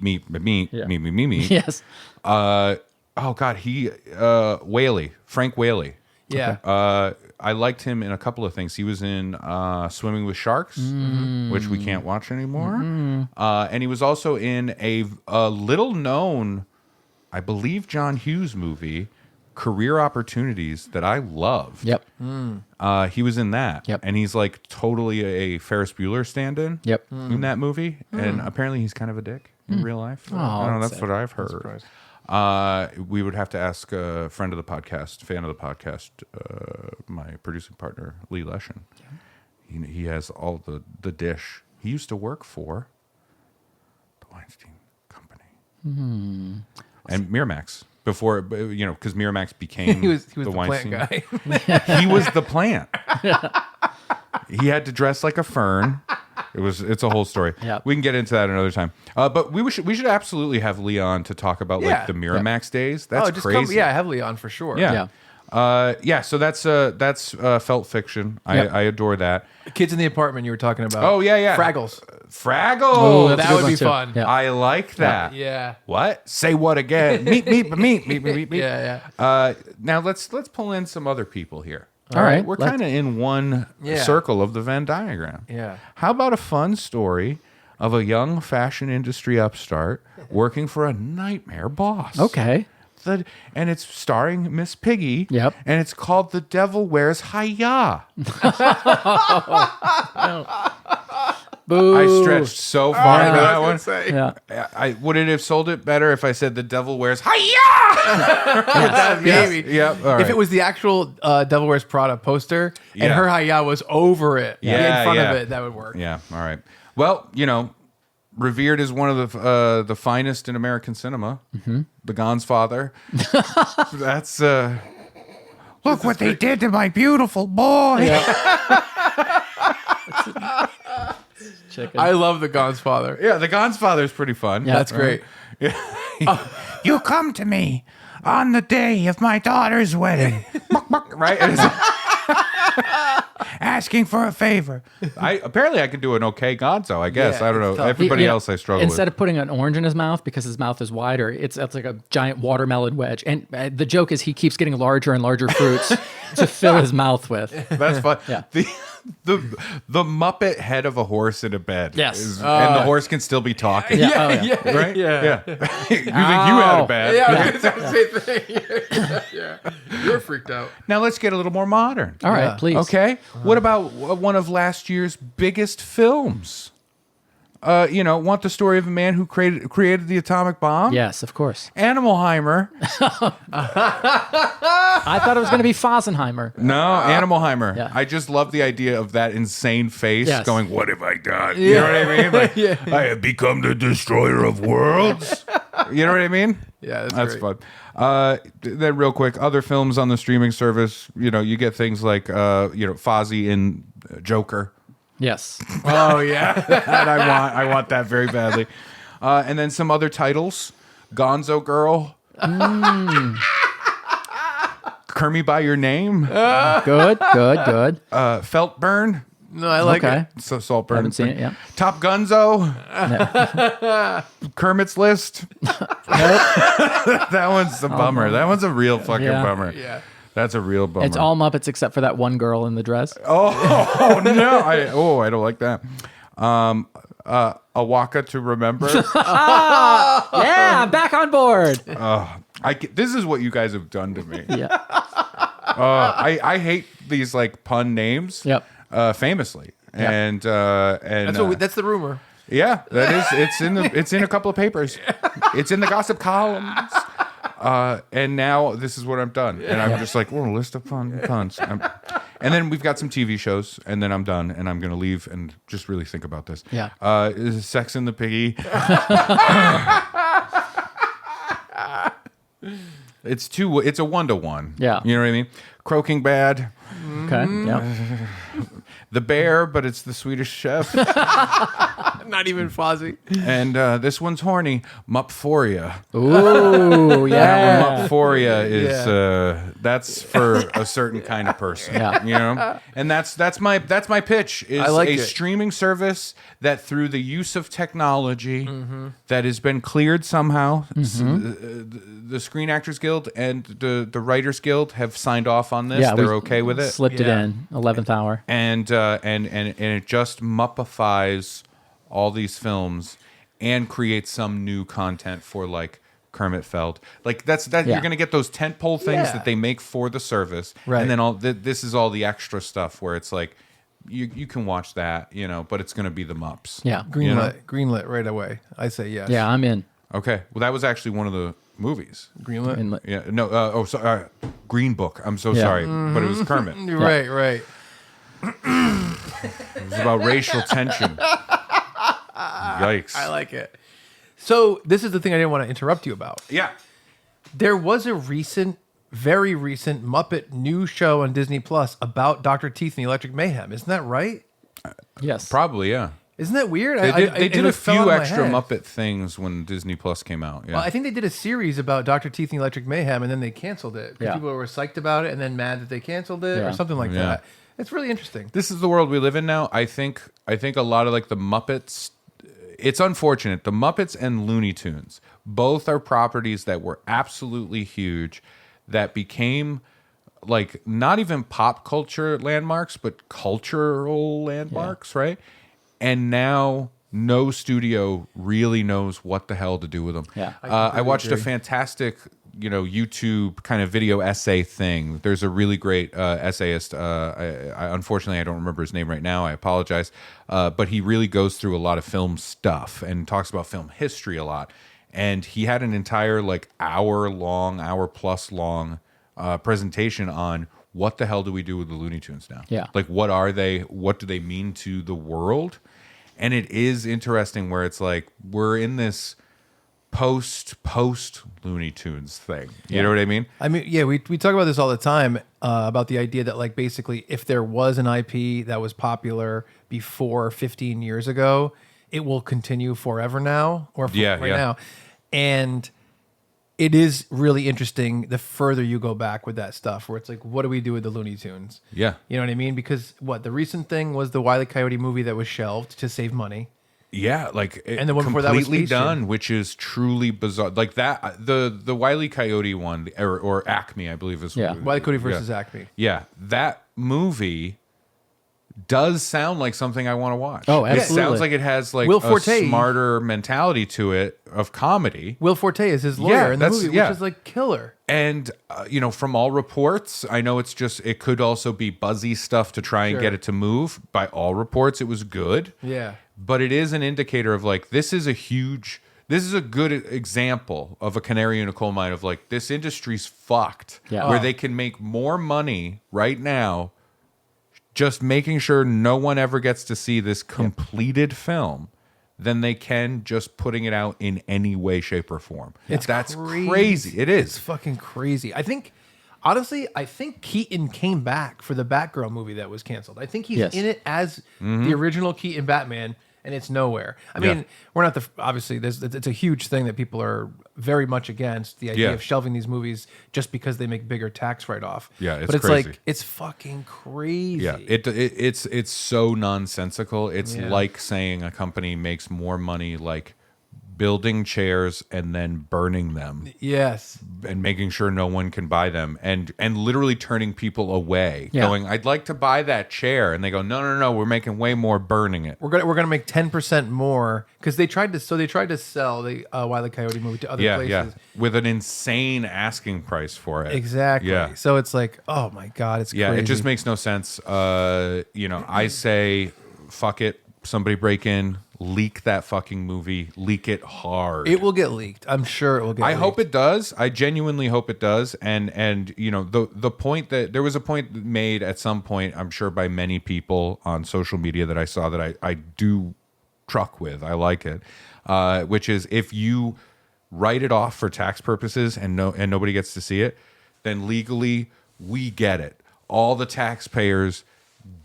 Yes. Oh God, Frank Whaley. Yeah. I liked him in a couple of things. He was in Swimming with Sharks, which we can't watch anymore. And he was also in a little known, I believe, John Hughes movie, Career Opportunities, that I loved. Yep. He was in that. Yep. And he's like totally a Ferris Bueller stand-in Yep. in that movie. And apparently he's kind of a dick in real life. I don't know, that's what I've heard. We would have to ask a friend of the podcast, fan of the podcast, my producing partner, Lee Leshin. Yeah. He has all the dish. He used to work for the Weinstein Company. And Miramax. Before, because Miramax became he was the the Weinstein plant guy. He was the plant. He had to dress like a fern. It's a whole story. Yeah. We can get into that another time. But we should absolutely have Leon to talk about Yeah. like the Miramax days. That's just crazy. have Leon for sure. Yeah. So that's felt fiction. Yep. I adore that. Kids in the apartment you were talking about. Oh yeah. Fraggles. Fraggle. Oh, that's a that good would one be too. fun. Yeah. I like that. Yeah. What? Say what again? meep. Yeah. Now let's pull in some other people here. All right. We're kind of in one Yeah. circle of the Venn diagram. Yeah. How about a fun story of a young fashion industry upstart working for a nightmare boss? Okay. And it's starring Miss Piggy. Yep. And it's called The Devil Wears Hi-Ya. Boo. I stretched so far into that one. Yeah. I would it have sold it better if I said the devil wears hi-ya? Maybe. Yep. All right. If it was the actual Devil Wears Prada poster and her hi-ya was over it, in front of it, that would work. Yeah. All right. Well, revered as one of the finest in American cinema, the Gon's father. That's Look what they did to my beautiful boy. Chicken. I love the Gon's father. yeah. The Gon's father is pretty fun. Yeah. That's great. You come to me on the day of my daughter's wedding, Right. asking for a favor. Apparently I could do an okay Gonzo. I guess Yeah, I don't know. it's tough. Everybody else I struggle Instead with. of putting an orange in his mouth because his mouth is wider, it's like a giant watermelon wedge. And the joke is he keeps getting larger and larger fruits to fill his mouth with. That's fun. Yeah. The Muppet head of a horse in a bed. Yes. And the horse can still be talking. Yeah. Oh, yeah. Right? Yeah. You think you had a bad. Yeah, I was gonna say the same thing. Yeah. You're freaked out. Now let's get a little more modern. All right, Yeah. please. Okay. What about one of last year's biggest films? Want the story of a man who created the atomic bomb? Yes, of course. Animalheimer. I thought it was going to be Fosenheimer. No, Animalheimer. Yeah. I just love the idea of that insane face Yes. going, "What have I done?" You know what I mean? Like, I have become the destroyer of worlds. You know what I mean? Yeah, That's great. fun. Then real quick, other films on the streaming service, you get things like, Fozzie in Joker. Yes. Oh yeah. That I want that very badly. And then some other titles. Gonzo Girl. Kermit by Your Name. Good. Feltburn. No, I like Okay. it. So Saltburn. Haven't seen it yet. Top Gunzo. Kermit's List. That one's a bummer. That one's a real fucking Yeah. bummer. Yeah. That's a real bummer. It's all Muppets except for that one girl in the dress. Oh no! I don't like that. A Waka to Remember. Yeah, I'm back on board. This is what you guys have done to me. Yeah. I hate these like pun names. Yep. Famously, and That's the rumor. yeah, that is. It's in a couple of papers. It's in the gossip columns. And now this is what I've done, and I'm just like, a list of puns. And then we've got some TV shows, and then I'm done, and I'm gonna leave and just really think about this. Yeah. Sex and the Piggy. It's a 1-to-1. Yeah. You know what I mean? Croaking Bad. Okay. Yeah. The Bear, but it's the Swedish Chef. Not even Fozzie. And this one's horny. Mupphoria. Ooh, yeah. Mupphoria is that's for a certain kind of person. Yeah. And that's my pitch is I like a it. streaming service that through the use of technology that has been cleared somehow, the Screen Actors Guild and the Writers Guild have signed off on this. Yeah, They're we okay with it. Slipped it in 11th hour. And it just muppifies all these films and creates some new content for like Kermit Feld. Like that's Yeah. you're gonna get those tentpole things Yeah. that they make for the service, Right. and then this is all the extra stuff where it's like you can watch that, but it's gonna be the Mups. Yeah. Greenlit right away. I say yes. Yeah, I'm in. Okay. Well, that was actually one of the movies. Greenlit. Yeah. No. Sorry. Green Book. I'm so Yeah. sorry, but it was Kermit. It Right. was about racial tension. Yikes. I like it. So this is the thing I didn't want to interrupt you about. Yeah. There was a very recent Muppet new show on Disney Plus about Dr. Teeth and the Electric Mayhem. Isn't that right? Yes. Probably. Yeah. Isn't that weird? They did a it fell out few of my extra head. Muppet things when Disney Plus came out. Yeah. Well, I think they did a series about Dr. Teeth and the Electric Mayhem, and then they canceled it. Yeah. People were psyched about it and then mad that they canceled it Yeah. or something like Yeah. that. It's really interesting. This is the world we live in now. I think a lot of like the Muppets. It's unfortunate. The Muppets and Looney Tunes both are properties that were absolutely huge, that became like not even pop culture landmarks, but cultural landmarks, right? And now no studio really knows what the hell to do with them. Yeah. I watched a fantastic YouTube kind of video essay thing. There's a really great essayist. Unfortunately, I don't remember his name right now. I apologize. But he really goes through a lot of film stuff and talks about film history a lot. And he had an entire hour plus long presentation on what the hell do we do with the Looney Tunes now? Yeah. Like, what are they? What do they mean to the world? And it is interesting where it's like we're in this post Looney Tunes thing. You know what I mean? I mean, yeah, we talk about this all the time about the idea that like basically if there was an IP that was popular before 15 years ago, it will continue forever now or now. And it is really interesting the further you go back with that stuff where it's like, what do we do with the Looney Tunes? Yeah. You know what I mean? Because the recent thing was the Wile E. Coyote movie that was shelved to save money. Yeah, and the one before that was completely done, which is truly bizarre. Like that, the Wile E. Coyote one, or Acme, I believe is Wile E. Coyote versus Acme. Yeah, that movie does sound like something I want to watch. Oh, absolutely. It sounds like it has like Will a Forte, smarter mentality to it of comedy. Will Forte is his lawyer in the movie, which is like killer. And from all reports, I know it could also be buzzy stuff to try and get it to move. By all reports, it was good. Yeah. But it is an indicator of like this is a good example of a canary in a coal mine of like this industry's fucked. Yeah. Where they can make more money right now just making sure no one ever gets to see this completed film than they can just putting it out in any way, shape, or form. That's crazy. It is. It's fucking crazy. Honestly, I think Keaton came back for the Batgirl movie that was canceled. I think he's in it as the original Keaton Batman, and it's nowhere. I mean, we're not obviously it's a huge thing that people are very much against the idea of shelving these movies just because they make bigger tax write-off. Yeah, but it's crazy. like it's fucking crazy. Yeah, it's so nonsensical. It's like saying a company makes more money like building chairs and then burning them. Yes. And making sure no one can buy them and literally turning people away, going, I'd like to buy that chair. And they go, no, we're making way more burning it. We're gonna make 10% more because they tried to sell the Wile E. Coyote movie to other places. Yeah, with an insane asking price for it. Exactly. Yeah. So it's like, oh my God, it's crazy. It just makes no sense. I say, fuck it. Somebody break in, leak that fucking movie, leak it hard. It will get leaked. I'm sure it will get leaked. I hope it does. I genuinely hope it does. And the point that there was a point made at some point, I'm sure by many people on social media that I saw that I do truck with. I like it. Which is if you write it off for tax purposes and nobody gets to see it, then legally we get it. All the taxpayers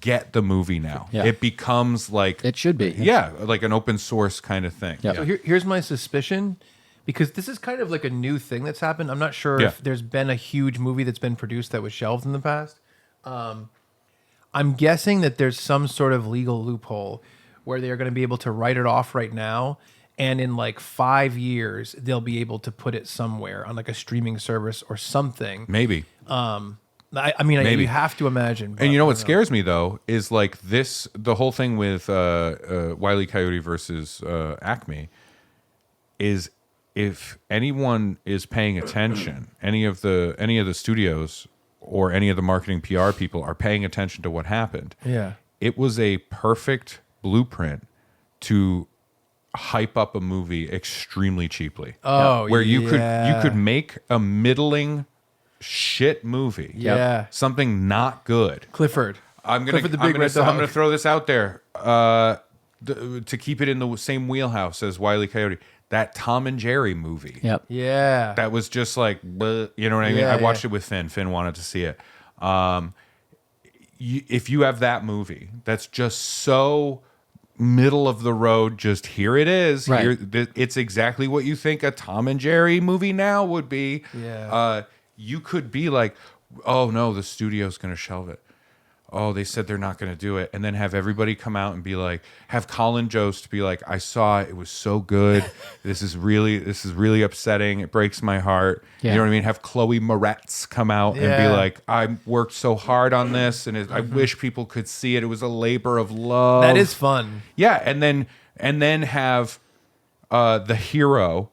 get the movie now. Yeah. It becomes like it should be. Yeah, like an open source kind of thing. Yeah. So here's my suspicion, because this is kind of like a new thing that's happened. I'm not sure if there's been a huge movie that's been produced that was shelved in the past. I'm guessing that there's some sort of legal loophole where they're going to be able to write it off right now, and in like 5 years they'll be able to put it somewhere on like a streaming service or something. Maybe. I mean, maybe. You have to imagine. And you know what scares me though is like the whole thing with Wile E. Coyote versus Acme is if anyone is paying attention, any of the studios or any of the marketing PR people are paying attention to what happened. Yeah, it was a perfect blueprint to hype up a movie extremely cheaply. Oh, where you could make a middling shit movie. Something not good. Clifford. I'm gonna throw this out there to keep it in the same wheelhouse as Wile E. Coyote. That Tom and Jerry movie. Yep. Yeah. That was just like, you know what I mean? I watched it with Finn. Finn wanted to see it. If you have that movie that's just so middle of the road, just here it is. Right. It's exactly what you think a Tom and Jerry movie now would be. Yeah. You could be like, oh no, the studio's going to shelve it. Oh, they said they're not going to do it. And then have everybody come out and be like, have Colin Jost be like, I saw it. It was so good. This is really upsetting. It breaks my heart. Yeah. You know what I mean? Have Chloe Moretz come out and be like, I worked so hard on this. And I wish people could see it. It was a labor of love. That is fun. Yeah. And then have the Hero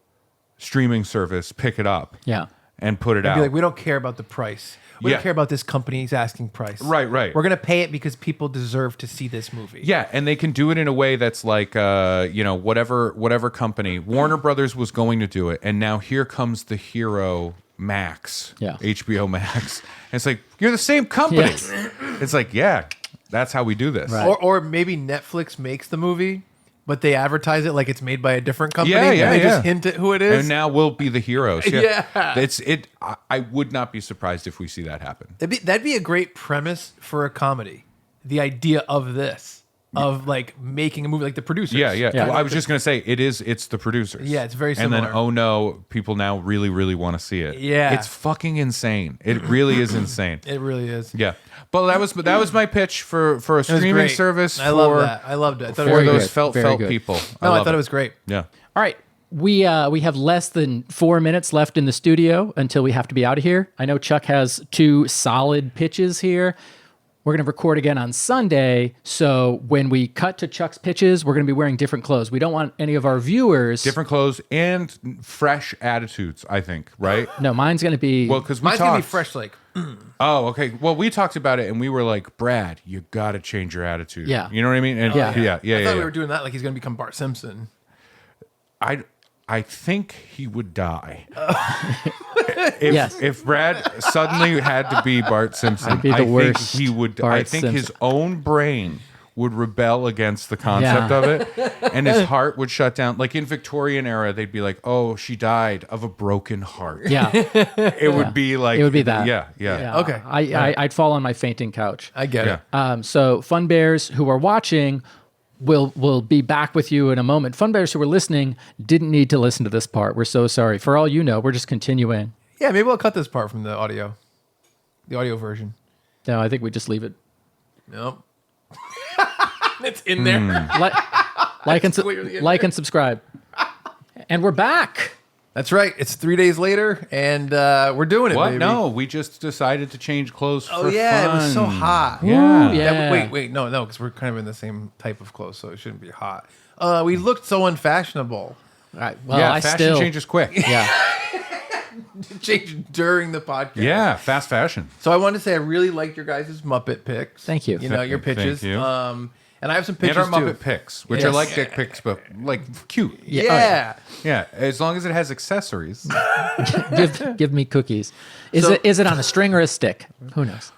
streaming service pick it up. Yeah. and put it out. Be like, we don't care about the price. We don't care about this company's asking price. Right. We're going to pay it because people deserve to see this movie. Yeah, and they can do it in a way that's like, whatever company. Warner Brothers was going to do it, and now here comes the hero Max, HBO Max. And it's like, you're the same company. Yes. It's like, yeah, that's how we do this. Right. Or maybe Netflix makes the movie, but they advertise it like it's made by a different company. Yeah, and they just hint at who it is. And now we'll be the heroes. Yeah. Yeah. I would not be surprised if we see that happen. That'd be a great premise for a comedy. The idea of this. Of like making a movie, like the producers. Yeah. Well, I was just gonna say it's the producers. Yeah, it's very similar. And then, oh no, people now really, really want to see it. Yeah, it's fucking insane. It really is insane. It really is. Yeah, but that was my pitch for a streaming service. I love that. I loved it. I thought for it was those felt people. I thought it was great. Yeah. All right. We have less than 4 minutes left in the studio until we have to be out of here. I know Chuck has 2 solid pitches here. We're going to record again on Sunday, so when we cut to Chuck's pitches, we're going to be wearing different clothes. We don't want any of our viewers... Different clothes and fresh attitudes, I think, right? No, mine's going to be... Well, because mine's going to be fresh, like... Oh, okay. Well, we talked about it, and we were like, Brad, you got to change your attitude. Yeah. You know what I mean? And Yeah. I thought we were doing that like he's going to become Bart Simpson. I think he would die. Yes. If Brad suddenly had to be Bart Simpson, I'd be the worst think he would. Bart I think his Simpson. own brain would rebel against the concept of it, and his heart would shut down. Like in Victorian era, they'd be like, "Oh, she died of a broken heart." Yeah. It would be like It would be that. Yeah. Okay. I'd fall on my fainting couch. I get it. So Fun Bears who are watching... We'll be back with you in a moment. Fun Bears who were listening didn't need to listen to this part. We're so sorry. For all you know, we're just continuing. Yeah, maybe we'll cut this part from the audio version. No, I think we just leave it. Nope. It's in there. Like and subscribe. And we're back. That's right. It's 3 days later, and we're doing it, What? baby. No, we just decided to change clothes for fun. It was so hot. Yeah. Ooh, yeah. Wait, no, because we're kind of in the same type of clothes, so it shouldn't be hot. We looked so unfashionable. All right. Well, Yeah, I fashion still changes quick. Yeah. Changed during the podcast. Yeah, fast fashion. So I wanted to say I really liked your guys' Muppet picks. Thank you. You know, your Thank pitches. you. And I have some And pictures our too. Muppet picks, which Yes. are like dick pics, but like cute. Yeah. Yeah, as long as it has accessories. give me cookies. Is it on a string or a stick? Who knows?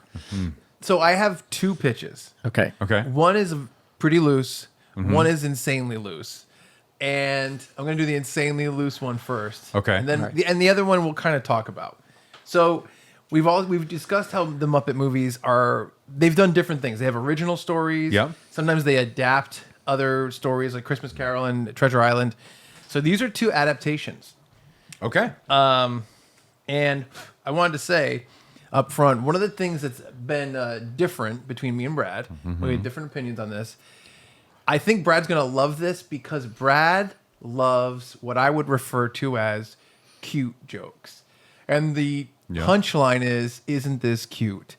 So I have 2 pitches. Okay. Okay. One is pretty loose. One is insanely loose. And I'm going to do the insanely loose one first. Okay. And then Right. the other one we'll kind of talk about. So we've discussed how the Muppet movies they've done different things. They have original stories. Yeah. Sometimes they adapt other stories like Christmas Carol and Treasure Island. So these are 2 adaptations. Okay. And I wanted to say up front, one of the things that's been different between me and Brad, we have different opinions on this. I think Brad's going to love this because Brad loves what I would refer to as cute jokes. And the punchline is, isn't this cute?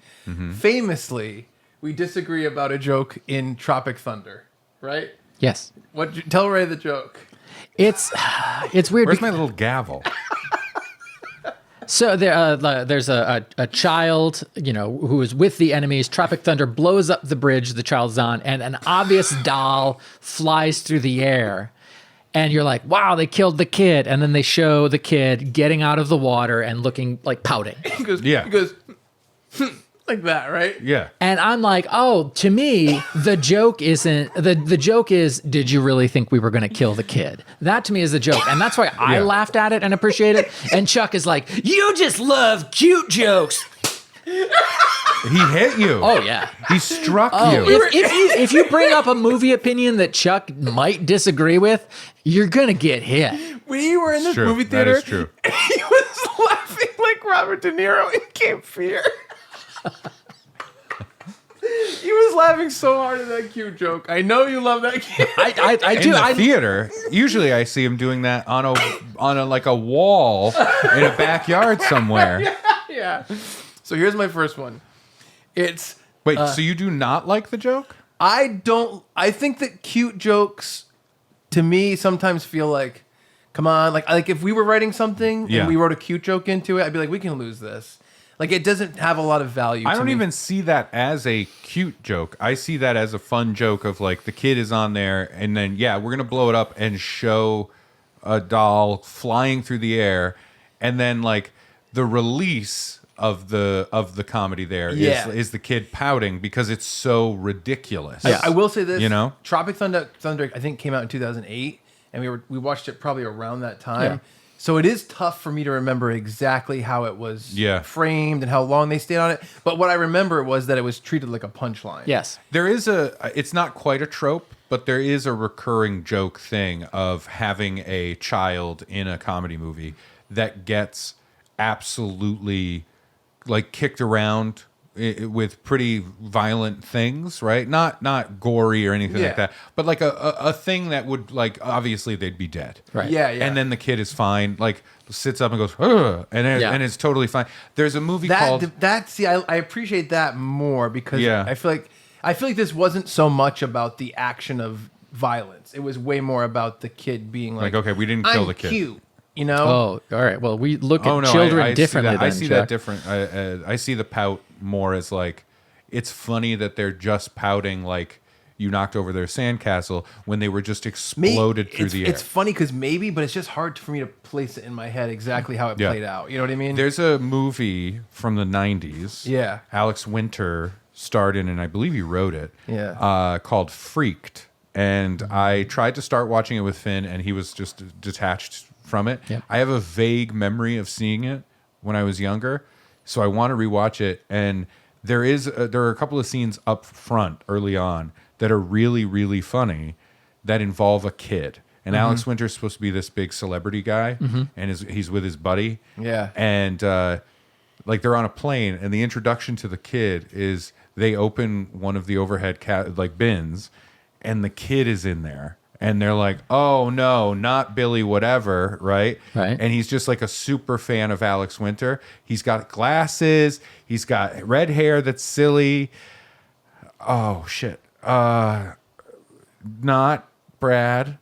Famously, we disagree about a joke in Tropic Thunder, right? Yes. Tell Ray the joke. It's weird. Where's my little gavel? So there's a child, who is with the enemies. Tropic Thunder blows up the bridge the child's on, and an obvious doll flies through the air. And you're like, wow, they killed the kid. And then they show the kid getting out of the water and looking like pouting. He goes, like that, right? Yeah. And I'm like, oh, to me, the joke isn't the joke is, did you really think we were going to kill the kid? That to me is the joke. And that's why I laughed at it and appreciate it. And Chuck is like, you just love cute jokes. He hit you. Oh, yeah. He struck you. If you bring up a movie opinion that Chuck might disagree with, you're going to get hit. We were in this True. movie That theater. is true. And he was laughing like Robert De Niro in Cape Fear. He was laughing so hard at that cute joke. I know you love that kid. I In do. the theater, usually I see him doing that on a like a wall in a backyard somewhere. Yeah. So here's my first one. It's Wait, so you do not like the joke? I think that cute jokes to me sometimes feel like come on, like if we were writing something and we wrote a cute joke into it, I'd be like, we can lose this. Like, it doesn't have a lot of value. I don't even see that as a cute joke. I see that as a fun joke of like the kid is on there, and then we're gonna blow it up and show a doll flying through the air, and then like the release of the comedy there is the kid pouting because it's so ridiculous. I will say this, you know, Tropic Thunder I think came out in 2008, and we watched it probably around that time. Yeah. So it is tough for me to remember exactly how it was framed and how long they stayed on it. But what I remember was that it was treated like a punchline. Yes. There is it's not quite a trope, but there is a recurring joke thing of having a child in a comedy movie that gets absolutely like kicked around with pretty violent things, right? Not gory or anything like that, but like a thing that would, like, obviously they'd be dead, right? Yeah. And then the kid is fine, like sits up and goes, ugh, and it's totally fine. There's a movie called I appreciate that more because I feel like this wasn't so much about the action of violence. It was way more about the kid being like okay, we didn't kill the kid. Cute. You know? Oh, all right. Well, we look at children differently. I see that different. I see the pout more as like, it's funny that they're just pouting like you knocked over their sandcastle when they were just exploded through the air. It's funny because but it's just hard for me to place it in my head exactly how it played out. You know what I mean? There's a movie from the 90s. Yeah. Alex Winter starred in, and I believe he wrote it. Yeah. Called Freaked. And I tried to start watching it with Finn, and he was just detached from it. Yep. I have a vague memory of seeing it when I was younger, so I want to rewatch it. And there are a couple of scenes up front early on that are really, really funny that involve a kid. And Alex Winter's supposed to be this big celebrity guy, and he's with his buddy. Yeah. And like they're on a plane, and the introduction to the kid is they open one of the overhead bins, and the kid is in there. And they're like, oh, no, not Billy whatever, right? Right. And he's just like a super fan of Alex Winter. He's got glasses. He's got red hair that's silly. Oh, shit. Not Brad.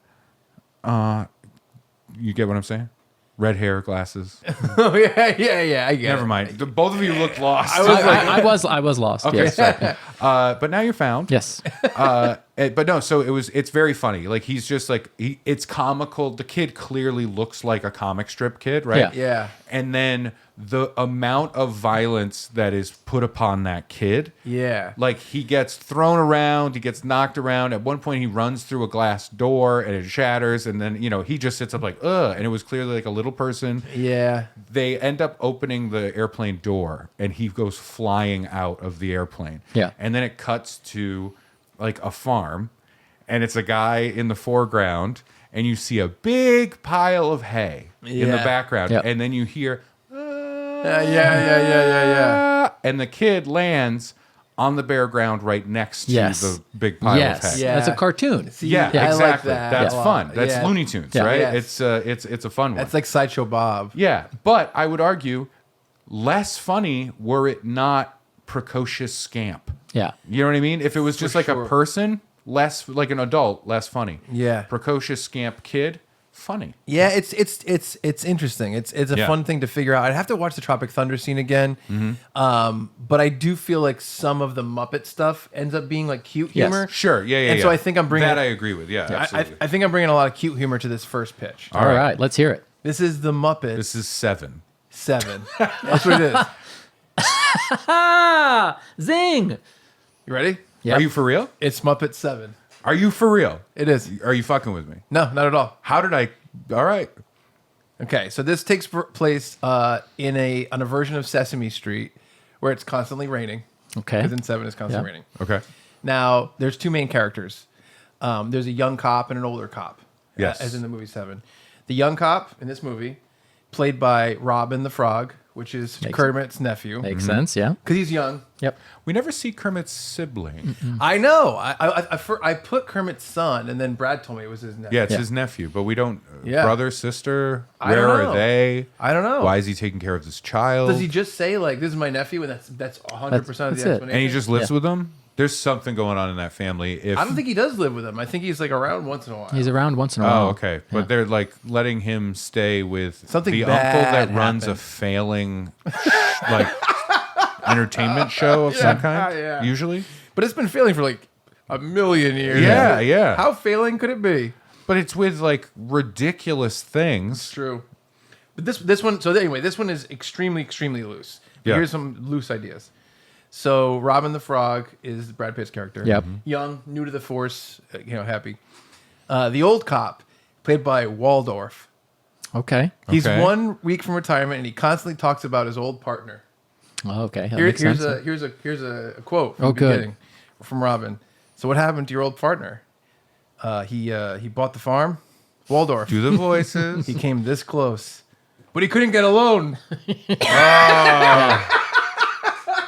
You get what I'm saying? Red hair, glasses. Oh, yeah. I get Never it. mind. Both of you look lost. I was lost. Okay, yes. sorry. But now you're found. Yes. But no, so it's very funny. Like he's just like it's comical. The kid clearly looks like a comic strip kid, right? Yeah. And then the amount of violence that is put upon that kid. Yeah. Like he gets thrown around, he gets knocked around. At one point he runs through a glass door and it shatters, and then he just sits up like, ugh, and it was clearly like a little person. Yeah. They end up opening the airplane door and he goes flying out of the airplane. Yeah. And then it cuts to like a farm, and it's a guy in the foreground, and you see a big pile of hay in the background, and then you hear Yeah. and the kid lands on the bare ground right next to the big pile of hay. Yeah. That's a cartoon. See, I like exactly. that. That's fun. That's Yeah. Looney Tunes, Yeah. right? Yes. It's a fun one. That's like Sideshow Bob. Yeah, but I would argue less funny were it not precocious scamp. Yeah. You know what I mean? If it was just like a person, less like an adult, less funny. Yeah. Precocious scamp kid, funny. Yeah, it's interesting. It's a fun thing to figure out. I'd have to watch the Tropic Thunder scene again. But I do feel like some of the Muppet stuff ends up being like cute humor. Sure. Yeah. And so I think I'm bringing that. I agree with. Yeah, absolutely. I think I'm bringing a lot of cute humor to this first pitch. All right. Let's hear it. This is the Muppet This is 7. 7. That's what it is. Zing. You ready? Yep. Are you for real? It's Muppet 7. Are you for real? It is. Are you fucking with me? No, not at all. How did I? All right. Okay, so this takes place on a version of Sesame Street where it's constantly raining. Okay. Because in 7 it's constantly raining. Okay. Now, there's two main characters. There's a young cop and an older cop. Yes. As in the movie 7. The young cop in this movie, played by Robin the Frog, which is Kermit's nephew. Makes sense. Yeah. Because he's young. Yep. We never see Kermit's sibling. I know. I put Kermit's son, and then Brad told me it was his nephew. Yeah, it's his nephew, but we don't. Yeah. Brother, sister. I Where don't are know. they? I don't know. Why is he taking care of this child? Does he just say, like, this is my nephew, and that's 100% of the That's it. explanation? And he just lives with them? There's something going on in that family. I don't think he does live with them. I think he's like around once in a while. He's around once in a while. Oh, okay. But they're like letting him stay with Something the uncle bad that runs a happened. failing like entertainment show of some kind. Yeah. Usually. But it's been failing for like a million years. Yeah, yeah. How failing could it be? But it's with like ridiculous things. True. But this one, so anyway, this one is extremely loose. But Yeah. Here's some loose ideas. So Robin the Frog is Brad Pitt's character. Yep. Young, new to the force, happy. The old cop, played by Waldorf. Okay. He's Okay. 1 week from retirement, and he constantly talks about his old partner. Okay. That Here's makes sense. here's a quote from Oh, the good. beginning from Robin. So what happened to your old partner? He bought the farm. Waldorf. Do the voices. He came this close, but he couldn't get a loan.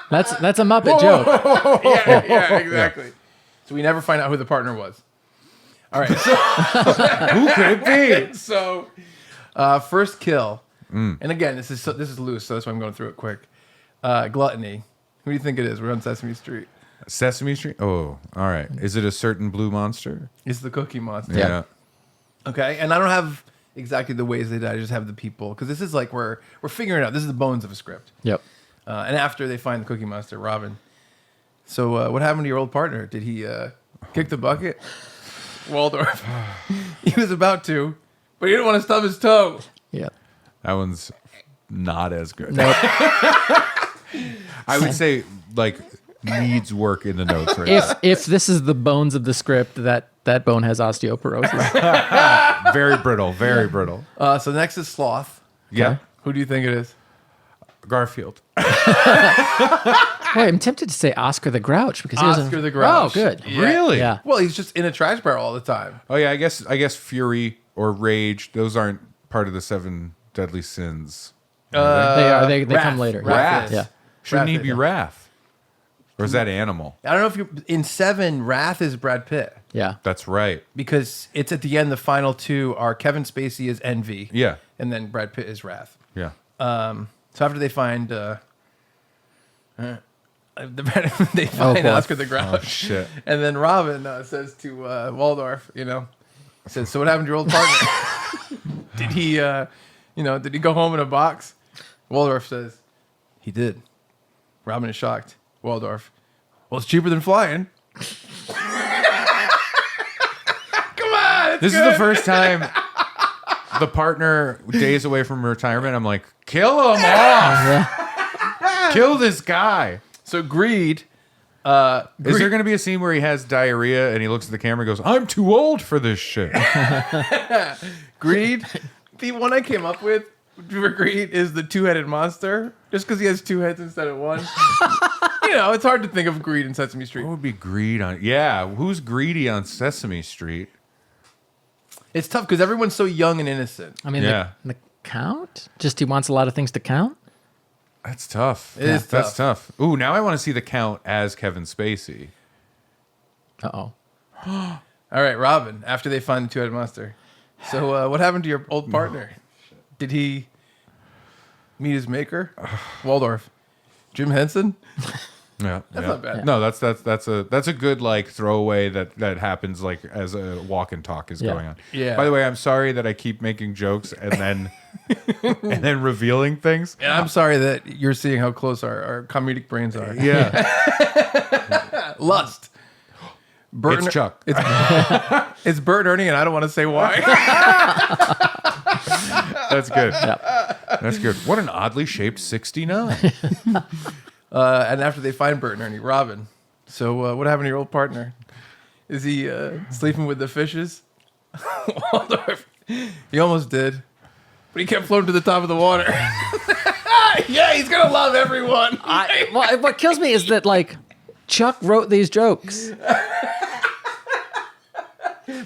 That's a Muppet joke. yeah, exactly. So we never find out who the partner was. All right. So Who could it be? so first kill, and again, this is loose, so that's why I'm going through it quick. Gluttony. Who do you think it is? We're on Sesame Street. Sesame Street? Oh, all right. Is it a certain blue monster? It's the Cookie Monster. Yeah. Okay, and I don't have exactly the ways they died. I just have the people because this is like we're figuring it out. This is the bones of a script. Yep. And after they find the Cookie Monster, Robin. So what happened to your old partner? Did he kick the bucket? Waldorf. He was about to, but he didn't want to stub his toe. Yep. That one's not as good. Nope. I would say like needs work in the notes right now. if this is the bones of the script, that bone has osteoporosis. Very brittle, very brittle. So next is Sloth. Yeah. Who do you think it is? Garfield. Wait, I'm tempted to say Oscar the Grouch because he was Oscar the Grouch. Oh, good. Yeah. Really? Yeah. Well, he's just in a trash barrel all the time. Oh yeah, I guess Fury or Rage, those aren't part of the 7 deadly sins. They are. They Wrath. come later. Wrath. Yeah. Shouldn't he Wrath, be yeah. Wrath? Or is that Animal? I don't know if you in 7, Wrath is Brad Pitt Yeah. That's right. because it's at the end. The final two are Kevin Spacey is Envy. Yeah. And then Brad Pitt is Wrath. Yeah. So after they find they find boy. Oscar the Grouch. Oh shit. And then Robin says to Waldorf, says, "So what happened to your old partner? Did he, did he go home in a box?" Waldorf says, "He did." Robin is shocked. Waldorf, "Well, it's cheaper than flying." Come on, This is the first time the partner days away from retirement. I'm like, kill him off. Kill this guy. So Greed. Is there going to be a scene where he has diarrhea and he looks at the camera and goes, "I'm too old for this shit"? Greed. The one I came up with for Greed is the two-headed monster. Just because he has two heads instead of one. It's hard to think of Greed in Sesame Street. What would be Greed on? Yeah, who's greedy on Sesame Street? It's tough because everyone's so young and innocent. I mean, Yeah. the count? Just he wants a lot of things to count? That's tough. It is That's tough. Ooh, now I want to see the Count as Kevin Spacey. Uh-oh. All right, Robin, after they find the two-headed monster. So what happened to your old partner? Did he meet his maker? Waldorf. Jim Henson? Yeah, That's not bad. No, that's a good like throwaway that happens like as a walk and talk is Yeah. going on. Yeah. By the way, I'm sorry that I keep making jokes and then and then revealing things. And I'm sorry that you're seeing how close our comedic brains are. Yeah, Lust. Bert it's Chuck. It's Bert and Ernie, and I don't want to say why. That's good. That's good. What an oddly shaped 69. And after they find Bert and Ernie, Robin. So what happened to your old partner? Is he sleeping with the fishes? Waldorf. He almost did, but he kept floating to the top of the water. Yeah, he's gonna love everyone. What kills me is that, like, Chuck wrote these jokes.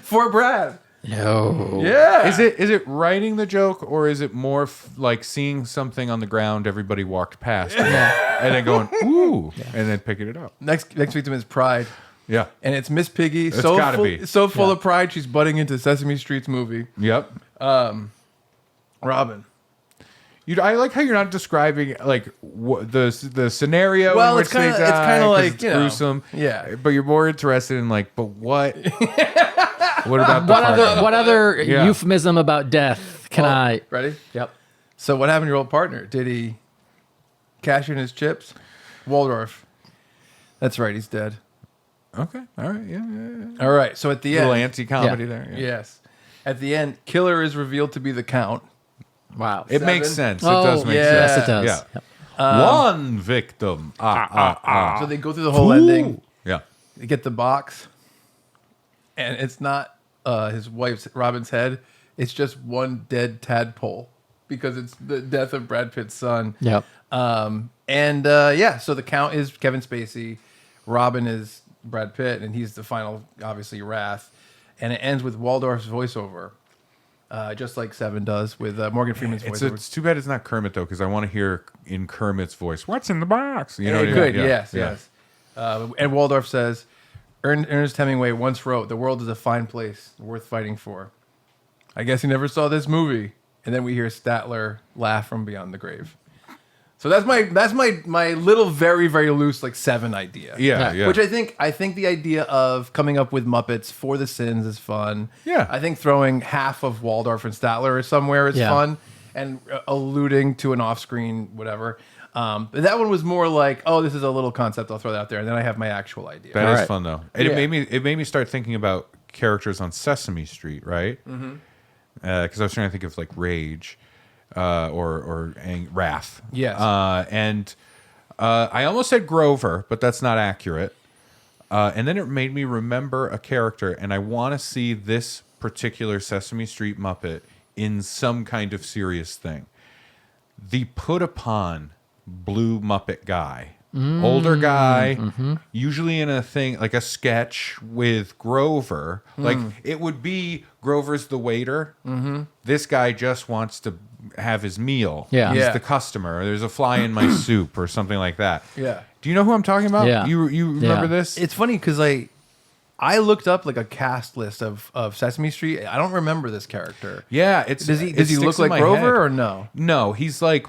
For Brad. No. Yeah. Is it writing the joke or is it more like seeing something on the ground everybody walked past and then going ooh and then picking it up? Next victim is Pride. Yeah. And it's Miss Piggy. It's gotta be. So full of pride, she's butting into Sesame Street's movie. Yep. Robin. I like how you're not describing like the scenario. Well, in which it's kind they die, of 'cause like it's gruesome. Yeah, but you're more interested in like, but what? What about the partner? What other euphemism about death can I? Ready? Yep. So what happened to your old partner? Did he cash in his chips? Waldorf. That's right. He's dead. Okay. All right. Yeah. All right. So at the Little end, anti-comedy there. Yeah. yes. At the end, killer is revealed to be the Count. Wow. It makes sense. It does make Yes, sense. it does. Yeah. Yep. One victim. So they go through the whole ending. Yeah. They get the box, and it's not his wife's Robin's head. It's just one dead tadpole because it's the death of Brad Pitt's son. Yep. So the Count is Kevin Spacey, Robin is Brad Pitt, and he's the final, obviously, wrath. And it ends with Waldorf's voiceover, just like Seven does with Morgan Freeman's voiceover. It's too bad it's not Kermit though, because I want to hear in Kermit's voice, "What's in the box?" You know, Good, yeah, yes. And Waldorf says, Ernest Hemingway once wrote, "The world is a fine place, worth fighting for." I guess he never saw this movie. And then we hear Statler laugh from beyond the grave. So that's my little very, very loose like Seven idea. Yeah. Which I think the idea of coming up with Muppets for the sins is fun. Yeah. I think throwing half of Waldorf and Statler somewhere is fun, and alluding to an off-screen whatever. But that one was more like, oh, this is a little concept. I'll throw that out there, and then I have my actual idea. That is fun though. It made me start thinking about characters on Sesame Street, right? Mm-hmm. Because I was trying to think of like Rage. Or Wrath. Yes. And I almost said Grover, but that's not accurate. And then it made me remember a character, and I want to see this particular Sesame Street Muppet in some kind of serious thing. The put upon blue Muppet guy. Older guy, usually in a thing like a sketch with Grover. Like it would be Grover's the waiter. This guy just wants to have his meal. Yeah. He's the customer. There's a fly in my soup or something like that. Yeah. Do you know who I'm talking about? Yeah. You remember this? It's funny because I looked up like a cast list of Sesame Street. I don't remember this character. Yeah, Does he look like Grover or no? No, he's like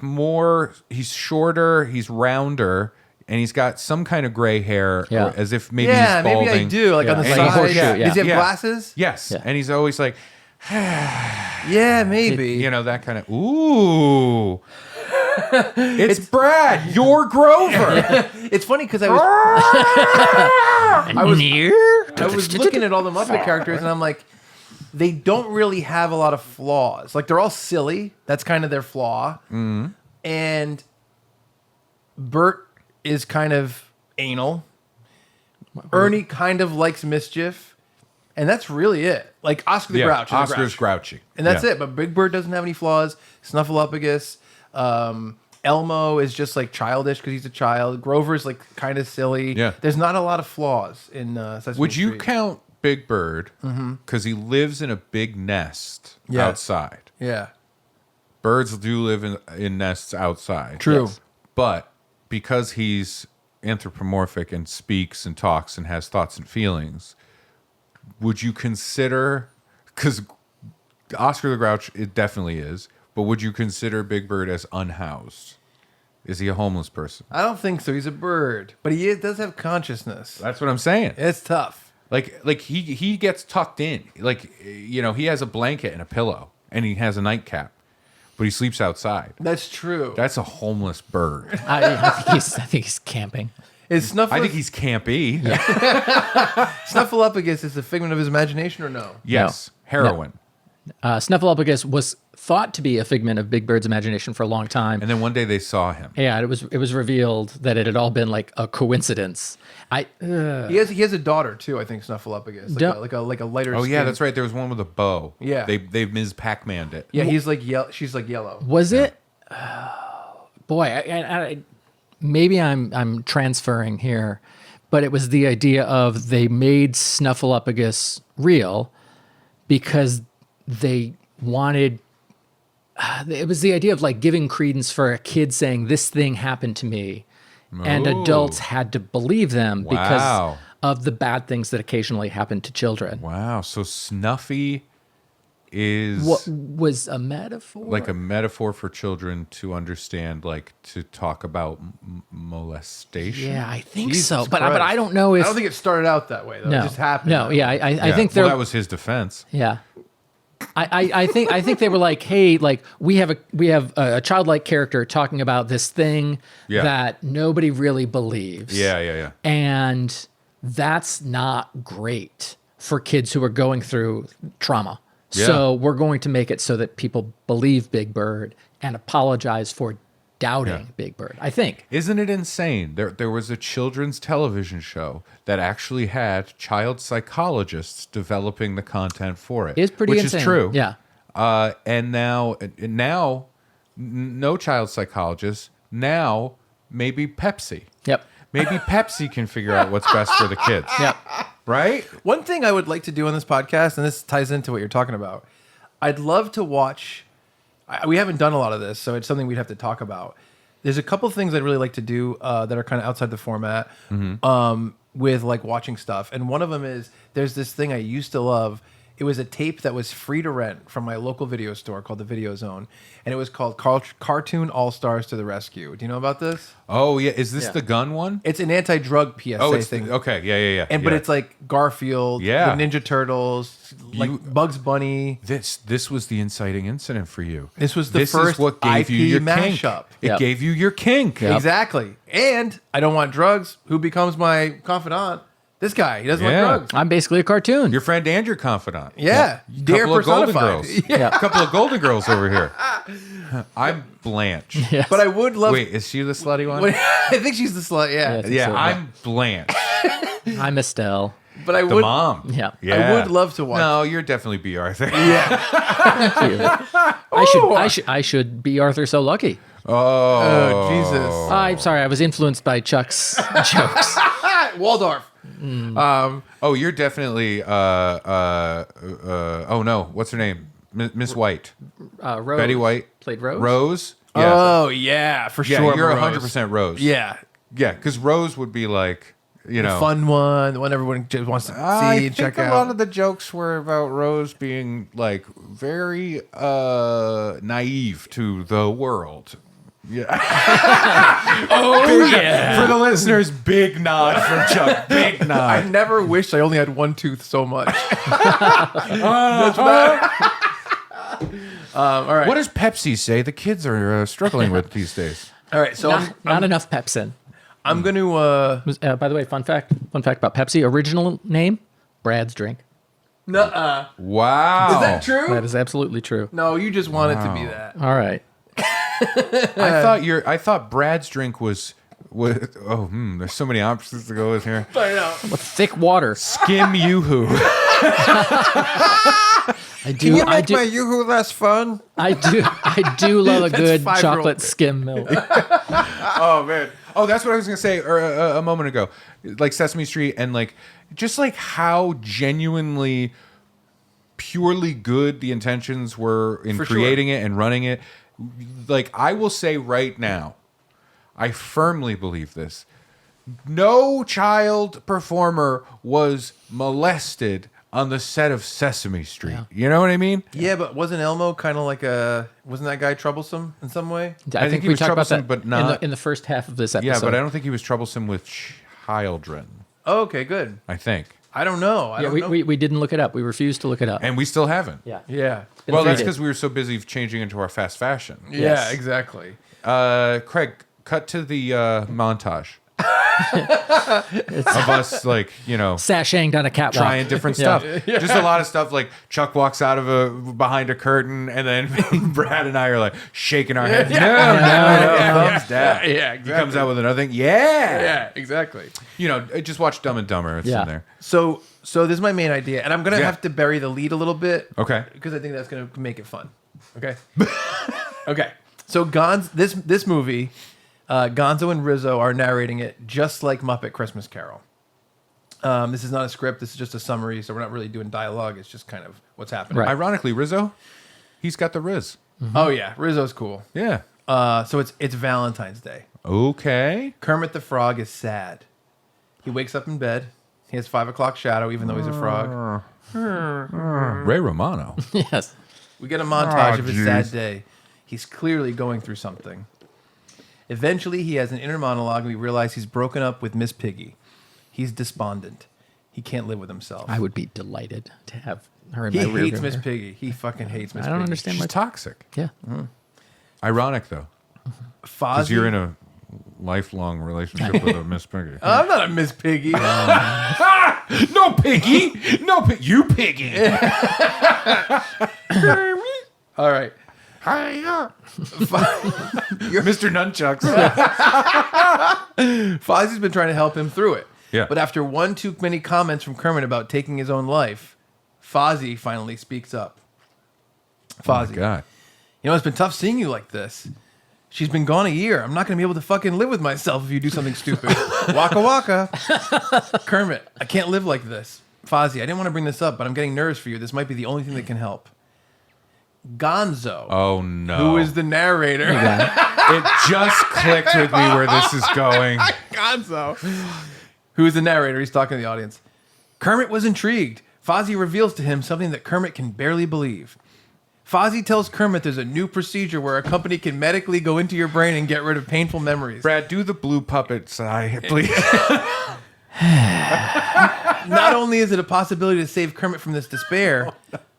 he's shorter, he's rounder, and he's got some kind of gray hair, or as if maybe he's balding. Maybe I do. Like on the And side. horseshoe, Does he have glasses? Yes, Yeah. and he's always like, Yeah, maybe. you know, that kind of, ooh. It's Brad, you're Grover. It's funny because I was looking at all the Muppet characters and I'm like, they don't really have a lot of flaws. Like they're all silly. That's kind of their flaw. And Bert is kind of anal. Ernie kind of likes mischief. And that's really it. Like Oscar the Grouch. Oscar's grouchy. And that's it. But Big Bird doesn't have any flaws. Snuffleupagus. Elmo is just like childish because he's a child. Grover's like kind of silly. Yeah. There's not a lot of flaws in Sesame Would Street. you count Big Bird because he lives in a big nest outside? Yeah. Birds do live in nests outside. True. Yes. But because he's anthropomorphic and speaks and talks and has thoughts and feelings, would you consider, because Oscar the Grouch, it definitely is, but would you consider Big Bird as unhoused? Is he a homeless person? I don't think so. He's a bird. But he does have consciousness. That's what I'm saying. It's tough. Like he gets tucked in. Like, you know, he has a blanket and a pillow and he has a nightcap, but he sleeps outside. That's true. That's a homeless bird. I think he's camping. Is I think he's campy. Snuffleupagus is a figment of his imagination or no? Yes. No. Heroin. Snuffleupagus was thought to be a figment of Big Bird's imagination for a long time. And then one day they saw him. Yeah, it was revealed that it had all been like a coincidence. He has a daughter too, I think, Snuffleupagus. Like a lighter Oh skin. yeah, that's right. There was one with a bow. Yeah. They Ms. Pac-Man'd it. Yeah, he's like she's like yellow. Was it? Boy, I maybe I'm transferring here, but it was the idea of they made Snuffleupagus real because they wanted. It was the idea of like giving credence for a kid saying this thing happened to me, and adults had to believe them because of the bad things that occasionally happen to children. Wow. So Snuffy is what was a metaphor? like a metaphor for children to understand, like to talk about molestation. Yeah, I think Jesus so. But Christ. I don't know if I don't think it started out that way though. no, It just happened. No, that yeah, way. I think they're. Well, that was his defense. Yeah. I think they were like, hey, like we have a childlike character talking about this thing that nobody really believes. Yeah. And that's not great for kids who are going through trauma. Yeah. So we're going to make it so that people believe Big Bird and apologize for doubting Big Bird, I think. Isn't it insane? There was a children's television show that actually had child psychologists developing the content for it. It's pretty which insane. is true. Yeah. And now, no child psychologists. Now, maybe Pepsi. Yep. Maybe Pepsi can figure out what's best for the kids. Yep. Right? One thing I would like to do on this podcast, and this ties into what you're talking about, I'd love to watch. We haven't done a lot of this, so it's something we'd have to talk about. There's a couple things I'd really like to do that are kind of outside the format with like watching stuff. And one of them is there's this thing I used to love. It was a tape that was free to rent from my local video store called the Video Zone. And it was called Cartoon All-Stars to the Rescue. Do you know about this? Oh, yeah. Is this the gun one? It's an anti-drug PSA thing. Okay. Yeah. But it's like Garfield, the Ninja Turtles, like Bugs Bunny. This was the inciting incident for you. This was the first is what gave IP you your mashup. Kink. It gave you your kink. Exactly. And I don't want drugs. Who becomes my confidant? This guy. He doesn't want drugs. I'm basically a cartoon. Your friend and your confidant. Yeah. Dare Couple of Golden personified. Girls. Yeah. A couple of Golden Girls over here. I'm Blanche. Yes. But I would love... Wait, is she the slutty one? I think she's the slut, yeah. Yeah, I think Yeah, so. I'm Blanche. I'm Estelle. But I The would... mom. Yeah. I would love to watch... No, you're definitely B. Arthur. I should be Arthur So Lucky. Oh, Jesus. I'm sorry, I was influenced by Chuck's jokes. Waldorf. Oh, you're definitely. Oh no, what's her name? Miss White. Rose. Betty White Played Rose? Rose. Yeah. Oh, yeah, for Yeah, sure. you're I'm a 100% Rose. Yeah. Yeah, because Rose would be like, you know, Fun one, the one everyone just wants to see I and think check a out. lot of the jokes were about Rose being like very naive to the world. Yeah. yeah. For the listeners, big nod from Chuck. Big I nod. never wished I only had one tooth so much. That's bad. All right. What does Pepsi say the kids are struggling with these days? All right. So Not enough Pepsin. I'm going to... By the way, fun fact about Pepsi, original name, Brad's drink. Nuh-uh. Wow. Is that true? That is absolutely true. No, you just want it to be that. All right. I thought Brad's drink was there's so many options to go with here. I know. With thick water. Skim Yoo-hoo. I do Yoo-hoo less fun? I do love a good 5-year-old. chocolate skim milk. Oh man. Oh, that's what I was gonna say a moment ago. Like Sesame Street and like just like how genuinely purely good the intentions were in For creating it and running it. Like I will say right now, I firmly believe this. No child performer was molested on the set of Sesame Street. Yeah. You know what I mean? Yeah, but wasn't Elmo kind of like wasn't that guy troublesome in some way? I think he we was talked about troublesome, that but not- in the first half of this episode. Yeah, but I don't think he was troublesome with children. Oh, okay, good. I think. I don't know. I don't know. we didn't look it up. We refused to look it up. And we still haven't. Yeah. Yeah. Well, that's Did. because we were so busy changing into our fast fashion. Yeah, Yes. exactly. Craig, cut to the montage of us, like, you know, Sashaying down a catwalk. trying different stuff. Just a lot of stuff. Like Chuck walks out of behind a curtain, and then Brad and I are like shaking our heads. No, thumbs down. Yeah, He comes out with another thing. Yeah, Yeah, exactly. You know, just watch Dumb and Dumber. It's in there. So this is my main idea, and I'm gonna have to bury the lead a little bit. Okay. Because I think that's gonna make it fun. Okay. Okay. So this movie, Gonzo and Rizzo are narrating it just like Muppet Christmas Carol. This is not a script. This is just a summary. So we're not really doing dialogue. It's just kind of what's happening. Right. Ironically, Rizzo, he's got the Riz. Oh yeah, Rizzo's cool. Yeah. So it's Valentine's Day. Okay. Kermit the Frog is sad. He wakes up in bed. He has 5 o'clock shadow, even though he's a frog. Ray Romano. Yes. We get a montage of his sad day. He's clearly going through something. Eventually, he has an inner monologue, and we realize he's broken up with Miss Piggy. He's despondent. He can't live with himself. I would be delighted to have her in my rear. He hates Miss Piggy. He fucking hates Miss Piggy. I don't understand. She's toxic. Yeah. Ironic, though. Because you're in a lifelong relationship with a Miss Piggy. I'm not a Miss Piggy. No Piggy. You Piggy. All right. Hiya. Mr. Nunchucks. Fozzie's been trying to help him through it. Yeah. But after one too many comments from Kermit about taking his own life, Fozzie finally speaks up. Fozzie. Oh my God. You know, it's been tough seeing you like this. She's been gone a year. I'm not going to be able to fucking live with myself if you do something stupid. Waka waka. Kermit, I can't live like this. Fozzie, I didn't want to bring this up, but I'm getting nervous for you. This might be the only thing that can help. Gonzo. Oh, no. Who is the narrator? It just clicked with me where this is going. Gonzo. Who is the narrator? He's talking to the audience. Kermit was intrigued. Fozzie reveals to him something that Kermit can barely believe. Fozzie tells Kermit there's a new procedure where a company can medically go into your brain and get rid of painful memories. Brad, do the blue puppet sigh, please. Not only is it a possibility to save Kermit from this despair,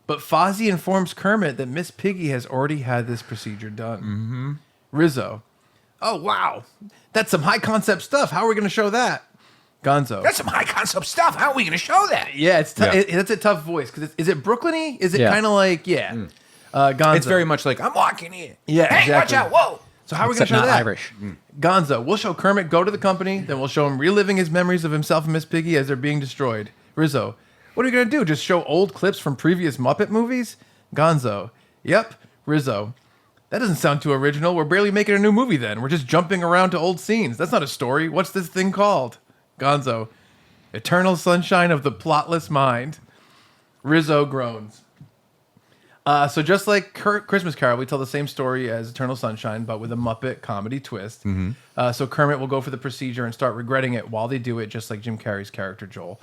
but Fozzie informs Kermit that Miss Piggy has already had this procedure done. Mm-hmm. Rizzo. Oh, wow. That's some high concept stuff. How are we going to show that? Gonzo. That's some high concept stuff. How are we going to show that? Yeah, it's Yeah. That's a tough voice. Because is it Brooklyn-y? Is it kind of like, Gonzo. It's very much like, I'm walking in. Yeah, Hey, watch exactly. out. Whoa. So how are we going Except to show not that? Irish. Gonzo. We'll show Kermit go to the company, then we'll show him reliving his memories of himself and Miss Piggy as they're being destroyed. Rizzo. What are we going to do? Just show old clips from previous Muppet movies? Gonzo. Yep. Rizzo. That doesn't sound too original. We're barely making a new movie then. We're just jumping around to old scenes. That's not a story. What's this thing called? Gonzo. Eternal Sunshine of the Plotless Mind. Rizzo groans. So just like Christmas Carol, we tell the same story as Eternal Sunshine, but with a Muppet comedy twist. So Kermit will go for the procedure and start regretting it while they do it, just like Jim Carrey's character Joel.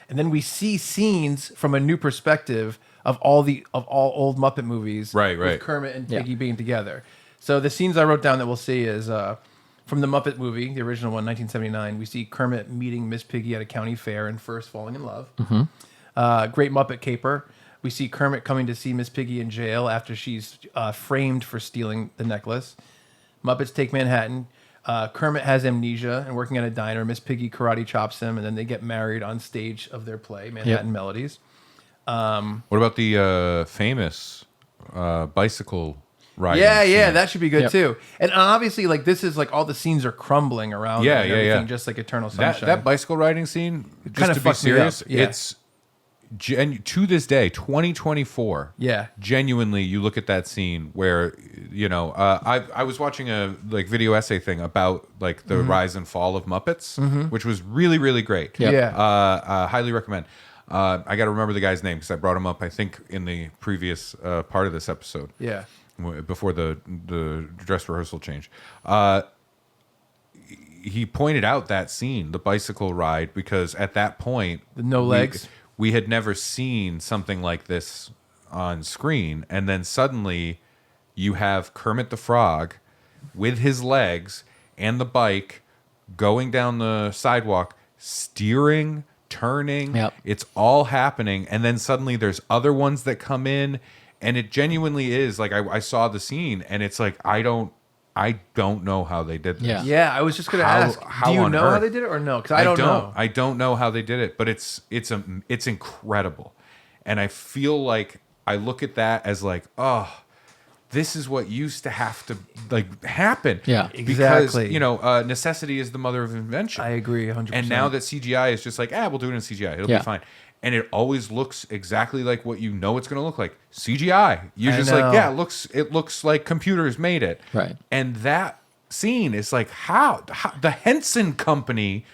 And then we see scenes from a new perspective of all old Muppet movies, Right. with Kermit and Piggy being together. So the scenes I wrote down that we'll see is from the Muppet movie, the original one, 1979. We see Kermit meeting Miss Piggy at a county fair and first falling in love. Great Muppet Caper. We see Kermit coming to see Miss Piggy in jail after she's framed for stealing the necklace. Muppets Take Manhattan. Kermit has amnesia and working at a diner. Miss Piggy karate chops him, and then they get married on stage of their play, Manhattan Melodies. What about the famous bicycle ride? Yeah, that should be good too. And obviously, like this is like all the scenes are crumbling around. Yeah, and everything, just like Eternal Sunshine. That bicycle riding scene, Kinda just to be fucked me up. serious, Yeah. it's to this day, 2024. Yeah. Genuinely, you look at that scene where, I was watching a video essay thing about like the rise and fall of Muppets, which was really, really great. Yeah. Highly recommend. I got to remember the guy's name because I brought him up, I think, in the previous part of this episode. Yeah. Before the dress rehearsal change. He pointed out that scene, the bicycle ride, because at that point, No legs. We had never seen something like this on screen, and then suddenly you have Kermit the Frog with his legs and the bike going down the sidewalk, steering, turning. Yep. It's all happening, and then suddenly there's other ones that come in, and it genuinely is like I saw the scene, and it's like I don't know how they did this. Yeah. Yeah, I was just going to ask. how Do you on know how earth? they did it or no? Because I don't know. I don't know how they did it, but it's incredible, and I feel like I look at that as like, oh, this is what used to have to like happen. Yeah, exactly. Because necessity is the mother of invention. I agree 100%. And now that CGI is just like, we'll do it in CGI. It'll be fine. And it always looks exactly like what you know it's going to look like. CGI. You're just like, it looks like computers made it. Right. And that scene is like, how the Henson company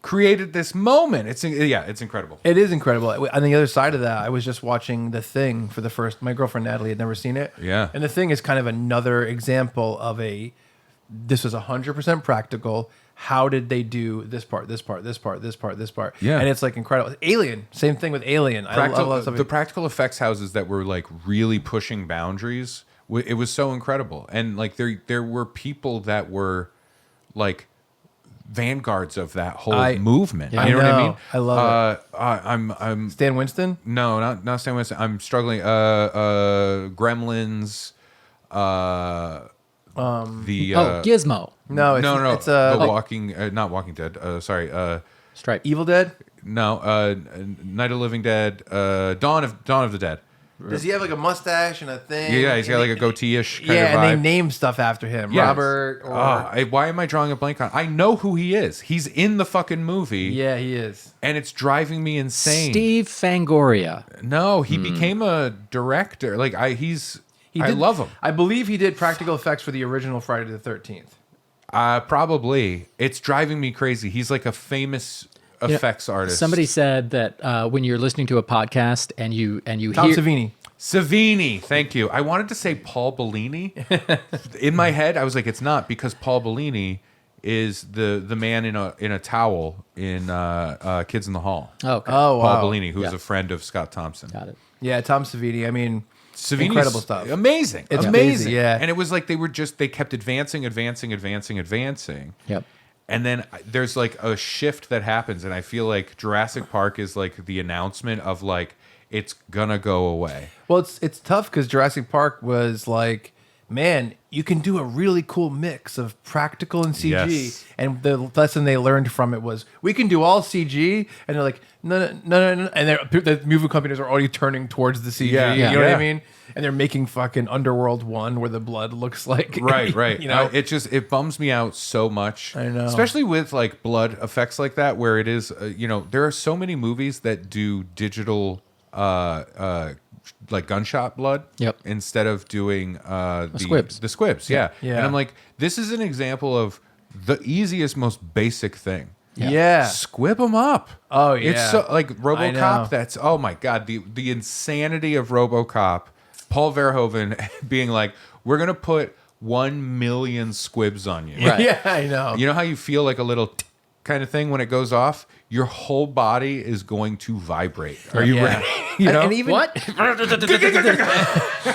created this moment. It's incredible. It is incredible. On the other side of that, I was just watching The Thing for the first. My girlfriend Natalie had never seen it. Yeah. And The Thing is kind of another example of this was 100% practical. how did they do this part, this part, this part, this part, this part? Yeah. And it's like incredible. Alien, same thing with Alien. I love The practical effects houses that were like really pushing boundaries, it was so incredible. And like there were people that were like vanguards of that whole movement. Yeah, you know what I mean? I love it. I'm Stan Winston? No, not Stan Winston. I'm struggling. Gremlins. Gizmo. No, It's the Walking, not Walking Dead. Sorry, Stripe. Evil Dead? no, Night of the Living Dead. Dawn of the Dead. Does he have like a mustache and a thing? Yeah, he's got like a goatee-ish kind of Yeah, vibe. and they name stuff after him. Yes. Robert or... why am I drawing a blank on? I know who he is. He's in the fucking movie. Yeah, he is. And it's driving me insane. Steve Fangoria. No, he became a director. Like I love him. I believe he did practical effects for the original Friday the 13th. Probably. It's driving me crazy. He's like a famous effects artist. Somebody said that when you're listening to a podcast and you Tom hear Savini. Savini, thank you. I wanted to say Paul Bellini. In my head, I was like, it's not, because Paul Bellini is the man in a towel in Kids in the Hall. Oh, okay. Oh, wow. Paul Bellini, who is a friend of Scott Thompson. Got it. Yeah, Tom Savini. I mean, Savini's incredible stuff. Amazing. It's amazing. crazy, yeah. And it was like they kept advancing. Yep. And then there's like a shift that happens, and I feel like Jurassic Park is like the announcement of like it's gonna go away. Well, it's tough because Jurassic Park was like, man, you can do a really cool mix of practical and CG. Yes. And the lesson they learned from it was, we can do all CG. And they're like, no. And the movie companies are already turning towards the CG. Yeah. You know what Yeah. I mean? And they're making fucking Underworld 1 where the blood looks like... Right. You know? It bums me out so much. I know. Especially with like blood effects like that, where it is, there are so many movies that do digital... like gunshot blood. Yep. Instead of doing the squibs. The squibs, yeah. Yeah. And I'm like, this is an example of the easiest, most basic thing. Yeah. Squib them up. Oh, yeah. It's so like I know. RoboCop. That's, oh my god, the insanity of RoboCop. Paul Verhoeven being like, we're gonna put 1 million squibs on you. Right. Yeah, I know. You know how you feel like a little kind of thing when it goes off? Your whole body is going to vibrate. Are you ready? You know? And even, What?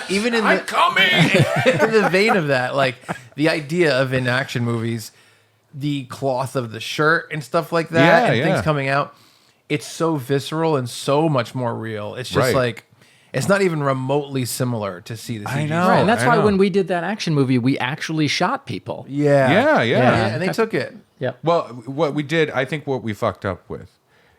even in I'm coming. in the vein of that, like the idea of in action movies, the cloth of the shirt and stuff like that, Yeah, and yeah. things coming out, it's so visceral and so much more real. It's just Right. like, it's not even remotely similar to see the CG. I know. Right, and that's I why know. when we did that action movie, we actually shot people. Yeah. Yeah. And they took it. Yep. Well, what we did, I think what we fucked up with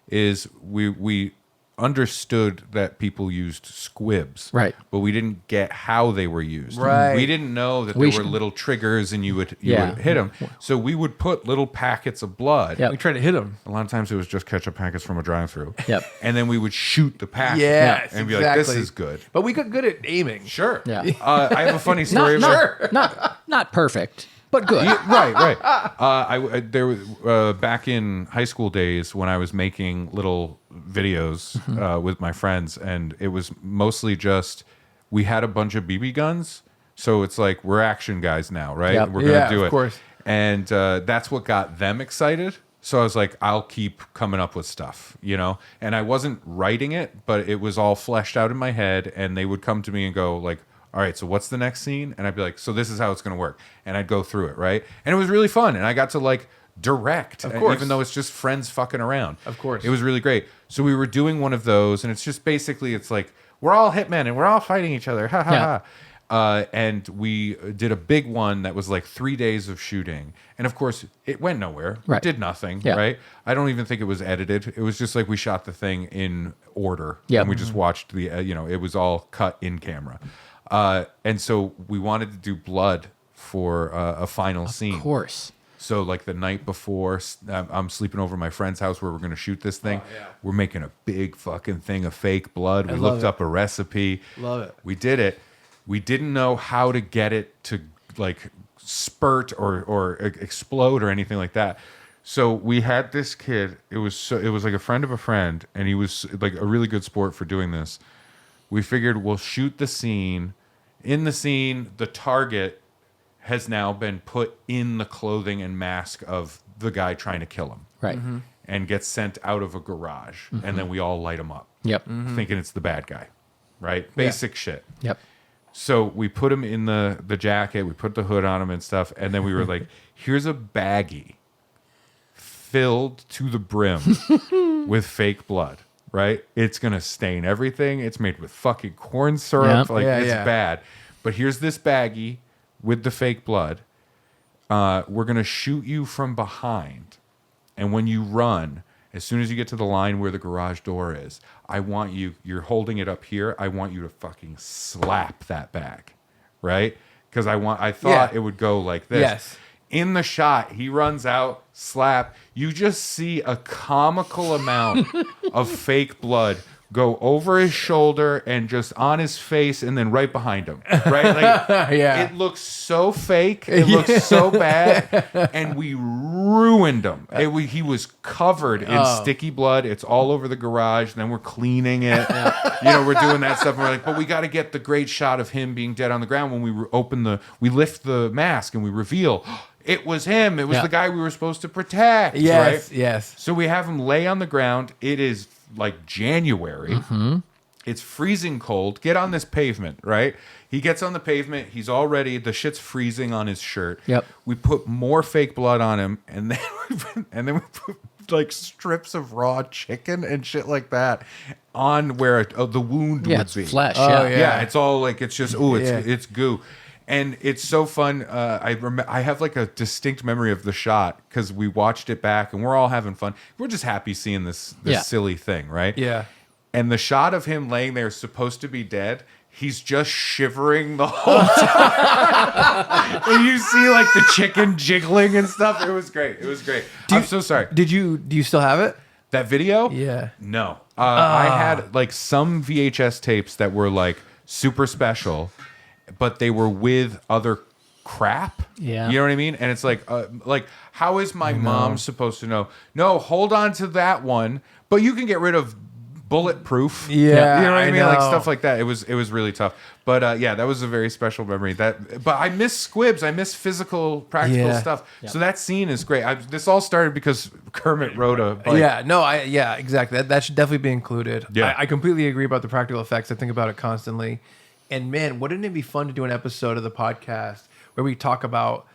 is we understood that people used squibs. Right. But we didn't get how they were used. Right. We didn't know that We there were should- little triggers and you would Yeah. hit them. So we would put little packets of blood. Yep. We tried to hit him. A lot of times it was just ketchup packets from a drive-through. Yep. And then we would shoot the packet. Yes, And be like, this exactly. is good. But we got good at aiming. Sure. Yeah. I have a funny story. Not perfect, but good. Right. There was back in high school days when I was making little videos with my friends, and it was mostly just we had a bunch of BB guns, so it's like we're action guys now, right? Yep. We're gonna Yeah, do of it, course. and that's what got them excited. So I was like, I'll keep coming up with stuff, And I wasn't writing it, but it was all fleshed out in my head, and they would come to me and go like, all right, so what's the next scene? And I'd be like, so this is how it's going to work. And I'd go through it, right? And it was really fun. And I got to like direct, Of course. even though it's just friends fucking around. Of course. It was really great. So we were doing one of those, and it's just basically, it's like, we're all hitmen and we're all fighting each other. Ha ha Yeah. ha. And we did a big one that was like 3 days of shooting. And of course, it went nowhere. Right. It did nothing, Yeah. right? I don't even think it was edited. It was just like we shot the thing in order. Yep. And we just watched it was all cut in camera. And so we wanted to do blood for a final scene. Of course. So like the night before, I'm sleeping over at my friend's house where we're going to shoot this thing. yeah. We're making a big fucking thing of fake blood. We love looked it. up a recipe. Love it. We did it. We didn't know how to get it to like spurt or explode or anything like that. So we had this kid. It was like a friend of a friend, and he was like a really good sport for doing this. We figured we'll shoot the scene. In the scene, the target has now been put in the clothing and mask of the guy trying to kill him. Right. And gets sent out of a garage. And then we all light him up. Yep. Thinking it's the bad guy. Right? Basic shit. Yep. So we put him in the jacket. We put the hood on him and stuff. And then we were like, here's a baggie filled to the brim with fake blood. Right? It's going to stain everything. It's made with fucking corn syrup. Yep. It's bad. But here's this baggie with the fake blood. We're going to shoot you from behind. And when you run, as soon as you get to the line where the garage door is, I want you're holding it up here. I want you to fucking slap that bag. Right? Because I thought it would go like this. Yes. In the shot, he runs out, slap. You just see a comical amount of fake blood go over his shoulder and just on his face and then right behind him. Right? Like, it looks so fake. It looks so bad. And we ruined him. He was covered in sticky blood. It's all over the garage. And then we're cleaning it. We're doing that stuff. And we're like, but we got to get the great shot of him being dead on the ground when we lift the mask and we reveal it was him. It was the guy we were supposed to protect. Yes, right? yes. So we have him lay on the ground. It is like January. It's freezing cold. Get on this pavement, right? He gets on the pavement. He's already, the shit's freezing on his shirt. Yep. We put more fake blood on him, and then we put like strips of raw chicken and shit like that on where the wound would be. It's flesh. Yeah, it's all like, it's just, it's goo. And it's so fun. I have like a distinct memory of the shot because we watched it back and we're all having fun. We're just happy seeing this silly thing, right? Yeah. And the shot of him laying there supposed to be dead. He's just shivering the whole time. And you see like the chicken jiggling and stuff. It was great. I'm so sorry. Do you still have it? That video? Yeah. No. I had like some VHS tapes that were like super special, but they were with other crap. Yeah. You know what I mean? And it's like how is my mom supposed to know? No, hold on to that one, but you can get rid of Bulletproof. Yeah, you know what I mean? know. Like stuff like that. It was really tough. But that was a very special memory. But I miss squibs. I miss physical, practical stuff. Yep. So that scene is great. This all started because Kermit wrote a exactly. That should definitely be included. Yeah. I completely agree about the practical effects. I think about it constantly. And man, wouldn't it be fun to do an episode of the podcast where we talk about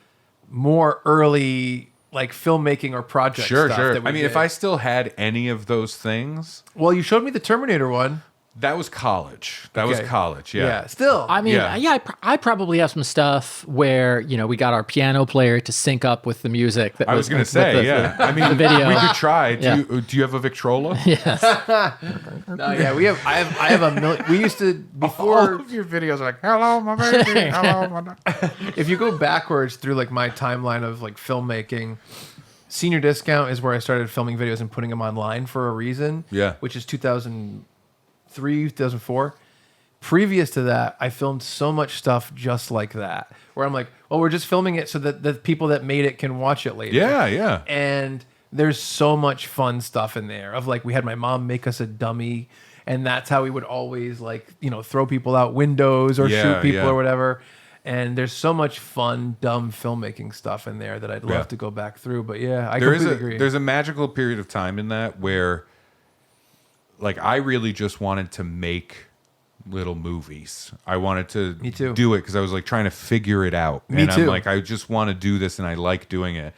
more early like filmmaking or project stuff? Sure. I mean, if I still had any of those things. Well, you showed me the Terminator one. That was college. Yeah. Still. I mean, I probably have some stuff where, we got our piano player to sync up with the music. I was going to say, I mean, the video. We could try. Do you have a Victrola? Yes. I have a million. We used to, before. All of your videos are like, hello, my baby. Hello, my. If you go backwards through like my timeline of like filmmaking, Senior Discount is where I started filming videos and putting them online for a reason. Yeah. Which is 2003, 2004. Previous to that, I filmed so much stuff just like that, where I'm like, well, we're just filming it so that the people that made it can watch it later. Yeah. And there's so much fun stuff in there of like, we had my mom make us a dummy, and that's how we would always like, throw people out windows or shoot people or whatever. And there's so much fun, dumb filmmaking stuff in there that I'd love to go back through. But I completely agree. There's a magical period of time in that where like I really just wanted to make little movies. I wanted to do it because I was like trying to figure it out. I'm like, I just want to do this and I like doing it.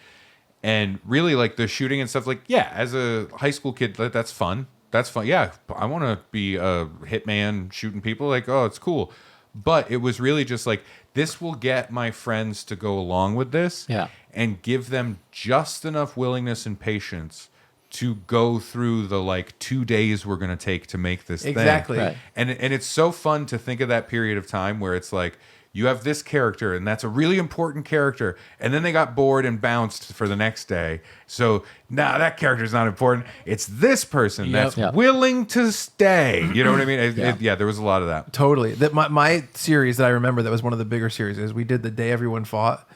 And really like the shooting and stuff, like, as a high school kid, that's fun. That's fun. Yeah, I want to be a hitman shooting people. Like, oh, it's cool. But it was really just like, this will get my friends to go along with this and give them just enough willingness and patience to go through the like 2 days we're going to take to make this thing. Right. And it's so fun to think of that period of time where it's like, you have this character and that's a really important character. And then they got bored and bounced for the next day. So now that character's not important. It's this person that's willing to stay. You know what I mean? There was a lot of that. Totally. My series that I remember that was one of the bigger series is we did The Day Everyone Fought.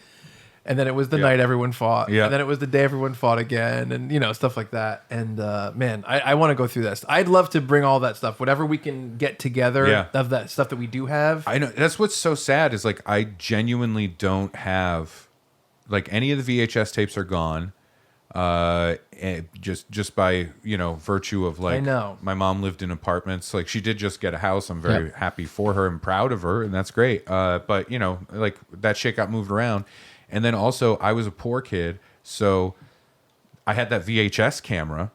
And then it was the night everyone fought. Yeah. And then it was the day everyone fought again. And, stuff like that. And, man, I want to go through this. I'd love to bring all that stuff. Whatever we can get together of that stuff that we do have. I know. That's what's so sad is, like, I genuinely don't have... Like, any of the VHS tapes are gone. And just by virtue of like, I know. my mom lived in apartments. Like, she did just get a house. I'm very happy for her and proud of her, and that's great. But like, that shit got moved around. And then also, I was a poor kid, so I had that VHS camera,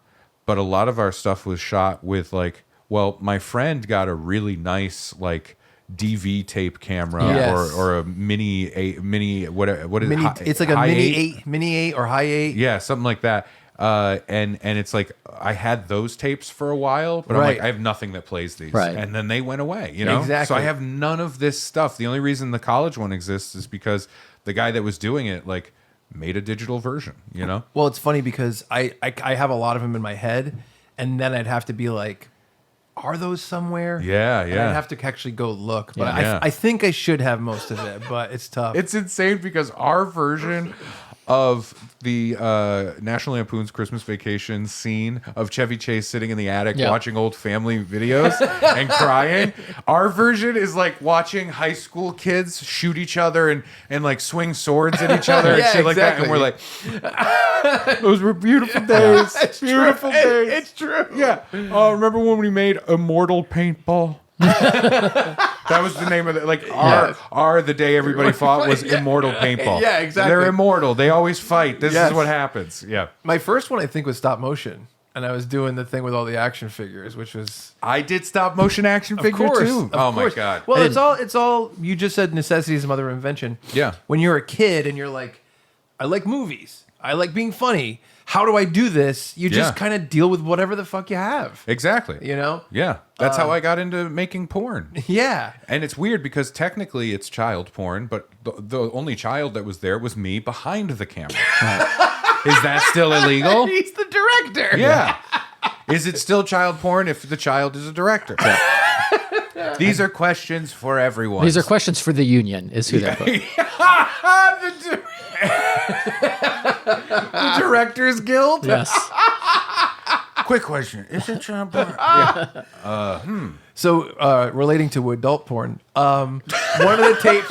but a lot of our stuff was shot with like, well, my friend got a really nice like DV tape camera or a mini what is Mini, it? it's like a mini 8 or high 8. Yeah, something like that. And it's like, I had those tapes for a while, but I'm like, I have nothing that plays these. Right. And then they went away, Exactly. So I have none of this stuff. The only reason the college one exists is because the guy that was doing it like made a digital version, Well, it's funny because I have a lot of them in my head, and then I'd have to be like, are those somewhere? Yeah. And I'd have to actually go look. But I think I should have most of it, but it's tough. It's insane because our version of the National Lampoon's Christmas Vacation scene of Chevy Chase sitting in the attic watching old family videos and crying. Our version is like watching high school kids shoot each other and like swing swords at each other and shit like that. And we're like, those were beautiful days. Beautiful days. It's true. Yeah. Oh, remember when we made Immortal Paintball? That was the name of it. Like the day everybody fought was Immortal Paintball. Yeah, exactly. They're immortal. They always fight. This is what happens. Yeah. My first one, I think, was stop motion. And I was doing the thing with all the action figures, which was... I did stop motion action figure too. Oh my God. Well, it's all, you just said necessity is the mother of invention. Yeah. When you're a kid and you're like, I like movies. I like being funny. How do I do this? You just kind of deal with whatever the fuck you have. Exactly. Yeah. That's how I got into making porn. Yeah. And it's weird because technically it's child porn, but the only child that was there was me behind the camera. Is that still illegal? He's the director. Yeah. Is it still child porn if the child is a director? These are questions for everyone. These are questions for the union, is who they put. The Directors Guild? Yes. Quick question. Is it child porn? So, relating to adult porn, one of the tapes...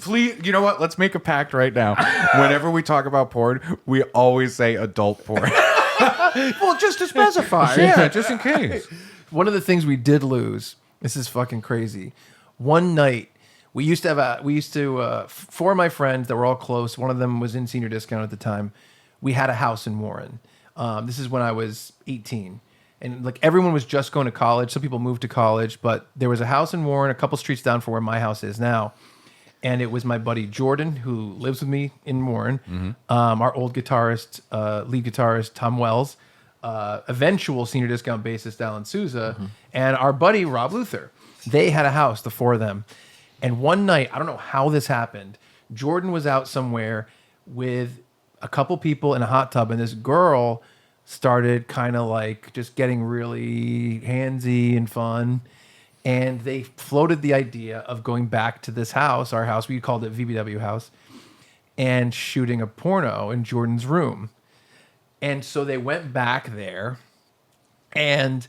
Please, you know what? Let's make a pact right now. Whenever we talk about porn, we always say adult porn. Well, just to specify. Yeah, just in case. One of the things we did lose, this is fucking crazy. One night, we used to, four of my friends that were all close, one of them was in senior discount at the time. We had a house in Warren. This is when I was 18. And like everyone was just going to college. Some people moved to college, but there was a house in Warren, a couple streets down from where my house is now. And it was my buddy Jordan, who lives with me in Warren, our old guitarist, lead guitarist, Tom Wells, eventual senior discount bassist, Alan Souza, and our buddy Rob Luther. They had a house, the four of them. And one night, I don't know how this happened, Jordan was out somewhere with a couple people in a hot tub, and this girl started kind of like just getting really handsy and fun. And they floated the idea of going back to this house, our house, we called it VBW house, and shooting a porno in Jordan's room. And so they went back there, and...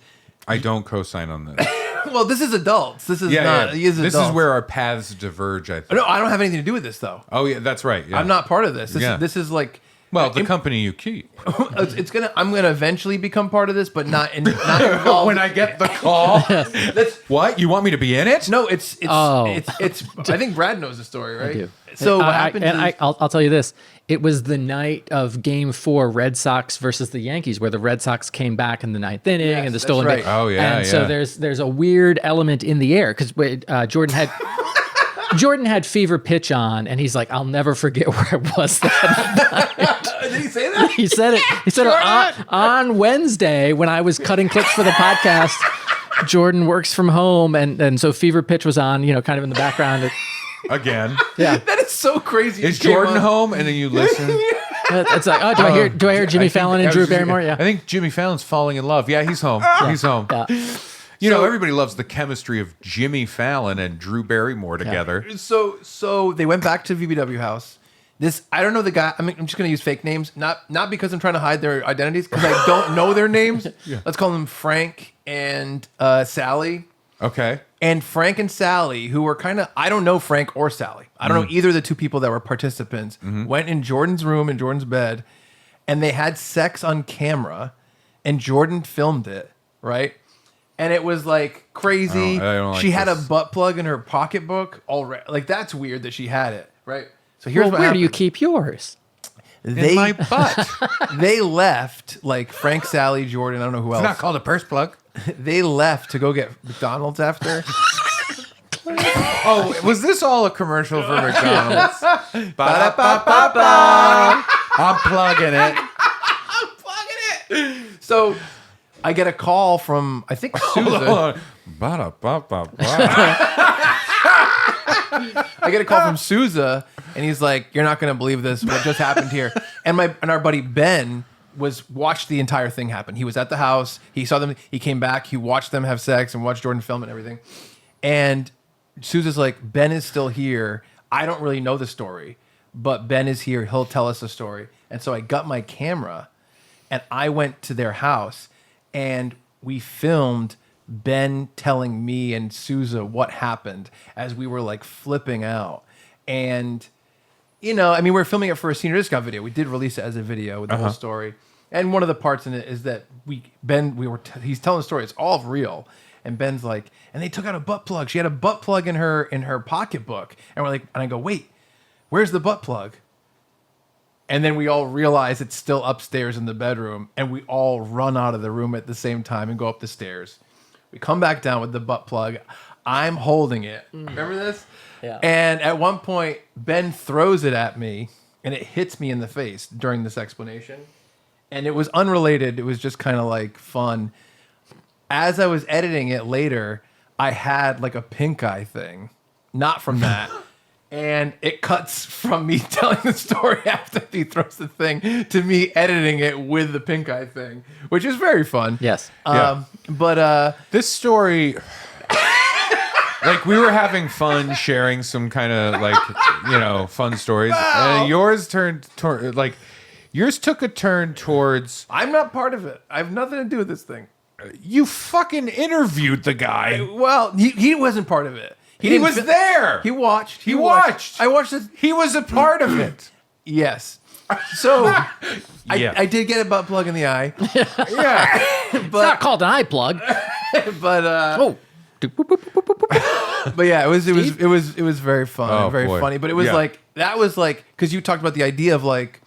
I don't co-sign on this. Well, this is adults. This is not... Yeah. This is where our paths diverge, I think. No, I don't have anything to do with this, though. Oh, yeah, that's right. Yeah. I'm not part of this. This is like... Well, the company you keep. I'm gonna eventually become part of this, but not involved. When I get the call, what? You want me to be in it? No, it's. I think Brad knows the story, right? I do. So what happened? I'll tell you this: it was the night of Game 4, Red Sox versus the Yankees, where the Red Sox came back in the ninth inning and the stolen base. Oh yeah, and so there's a weird element in the air because Jordan had. Jordan had fever pitch on, and he's like, "I'll never forget where I was that night." Did he say that? He said it. He said it on Wednesday when I was cutting clips for the podcast. Jordan works from home, and so fever pitch was on, kind of in the background. Again. Yeah, that is so crazy. Is Jordan home? And then you listen. It's like, oh, do I hear Jimmy Fallon and Drew Barrymore? Yeah, I think Jimmy Fallon's falling in love. Yeah, he's home. He's home. Yeah. Everybody loves the chemistry of Jimmy Fallon and Drew Barrymore together. So they went back to VBW house. I don't know the guy. I'm just going to use fake names, not because I'm trying to hide their identities, because I don't know their names. Let's call them Frank and Sally. Okay. And Frank and Sally, who were kind of, I don't know Frank or Sally. I don't know either of the two people that were participants, went in Jordan's room, in Jordan's bed, and they had sex on camera, and Jordan filmed it, right? And it was like crazy. I don't like she had a this. butt plug in her pocketbook already. Like that's weird that she had it, right? So here's what where happened. do you keep yours? In my butt. They left, like Frank, Sally, Jordan, I don't know who else. It's not called a purse plug. They left to go get McDonald's after. Oh, was this all a commercial for McDonald's? Ba-da-ba-ba-ba. I'm plugging it. So I get a call from, I think, Susan. Ba-da-ba-ba-ba. I get a call from Sousa, and he's like, "You're not going to believe this. What just happened here?" And our buddy Ben watched the entire thing happen. He was at the house. He saw them. He came back. He watched them have sex and watched Jordan film and everything. And Sousa's like, "Ben is still here. I don't really know the story, but Ben is here. He'll tell us the story." And so I got my camera, and I went to their house, and we filmed Ben telling me and Sousa what happened as we were like flipping out. And, you know, I mean, we're filming it for a senior discount video. We did release it as a video with the whole story. And one of the parts in it is that he's telling the story. It's all real. And Ben's like, and they took out a butt plug. She had a butt plug in her pocketbook. And we're like, and I go, wait, where's the butt plug? And then we all realize it's still upstairs in the bedroom. And we all run out of the room at the same time and go up the stairs. We come back down with the butt plug. I'm holding it. Remember this? Yeah. And at one point, Ben throws it at me, and it hits me in the face during this explanation. And it was unrelated. It was just kind of like fun. As I was editing it later, I had like a pink eye thing. Not from that. And it cuts from me telling the story after he throws the thing to me editing it with the pink eye thing, which is very fun. Yes. But This story, like we were having fun sharing some kind of like, you know, fun stories. Yours turned toward like, yours took a turn towards. I'm not part of it. I have nothing to do with this thing. You fucking interviewed the guy. Well, he wasn't part of it. He was there. He watched. He watched. I watched it. He was a part of it. Yes. So Yeah. I did get a butt plug in the eye. Yeah. It's not called an eye plug. But Oh. but yeah, it was very fun, Oh, very boy. funny. But it was Yeah. like that was like because you talked about the idea of like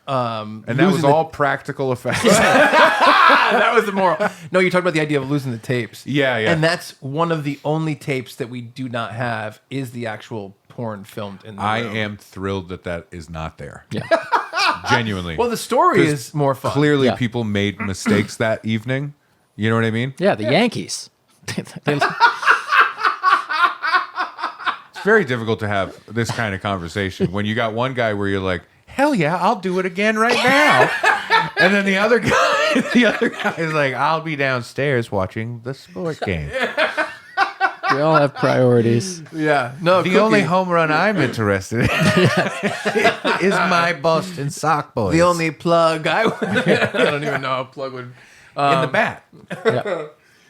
And that was all practical effects. that was the moral. No, you talked about the idea of losing the tapes. Yeah, yeah. And that's one of the only tapes that we do not have is the actual porn filmed in the I room. am thrilled that is not there. Yeah. Genuinely. Well, the story 'Cause is more fun. Clearly, Yeah. people made mistakes that evening. You know what I mean? Yeah, the Yankees. It's very difficult to have this kind of conversation when you got one guy where you're like, hell yeah, I'll do it again right now. And then the other guy is like, I'll be downstairs watching the sport game. We all have priorities. Yeah. No, The only home run I'm interested in is my Boston Sock Boys. the only plug I don't even know how a plug would. in the bat.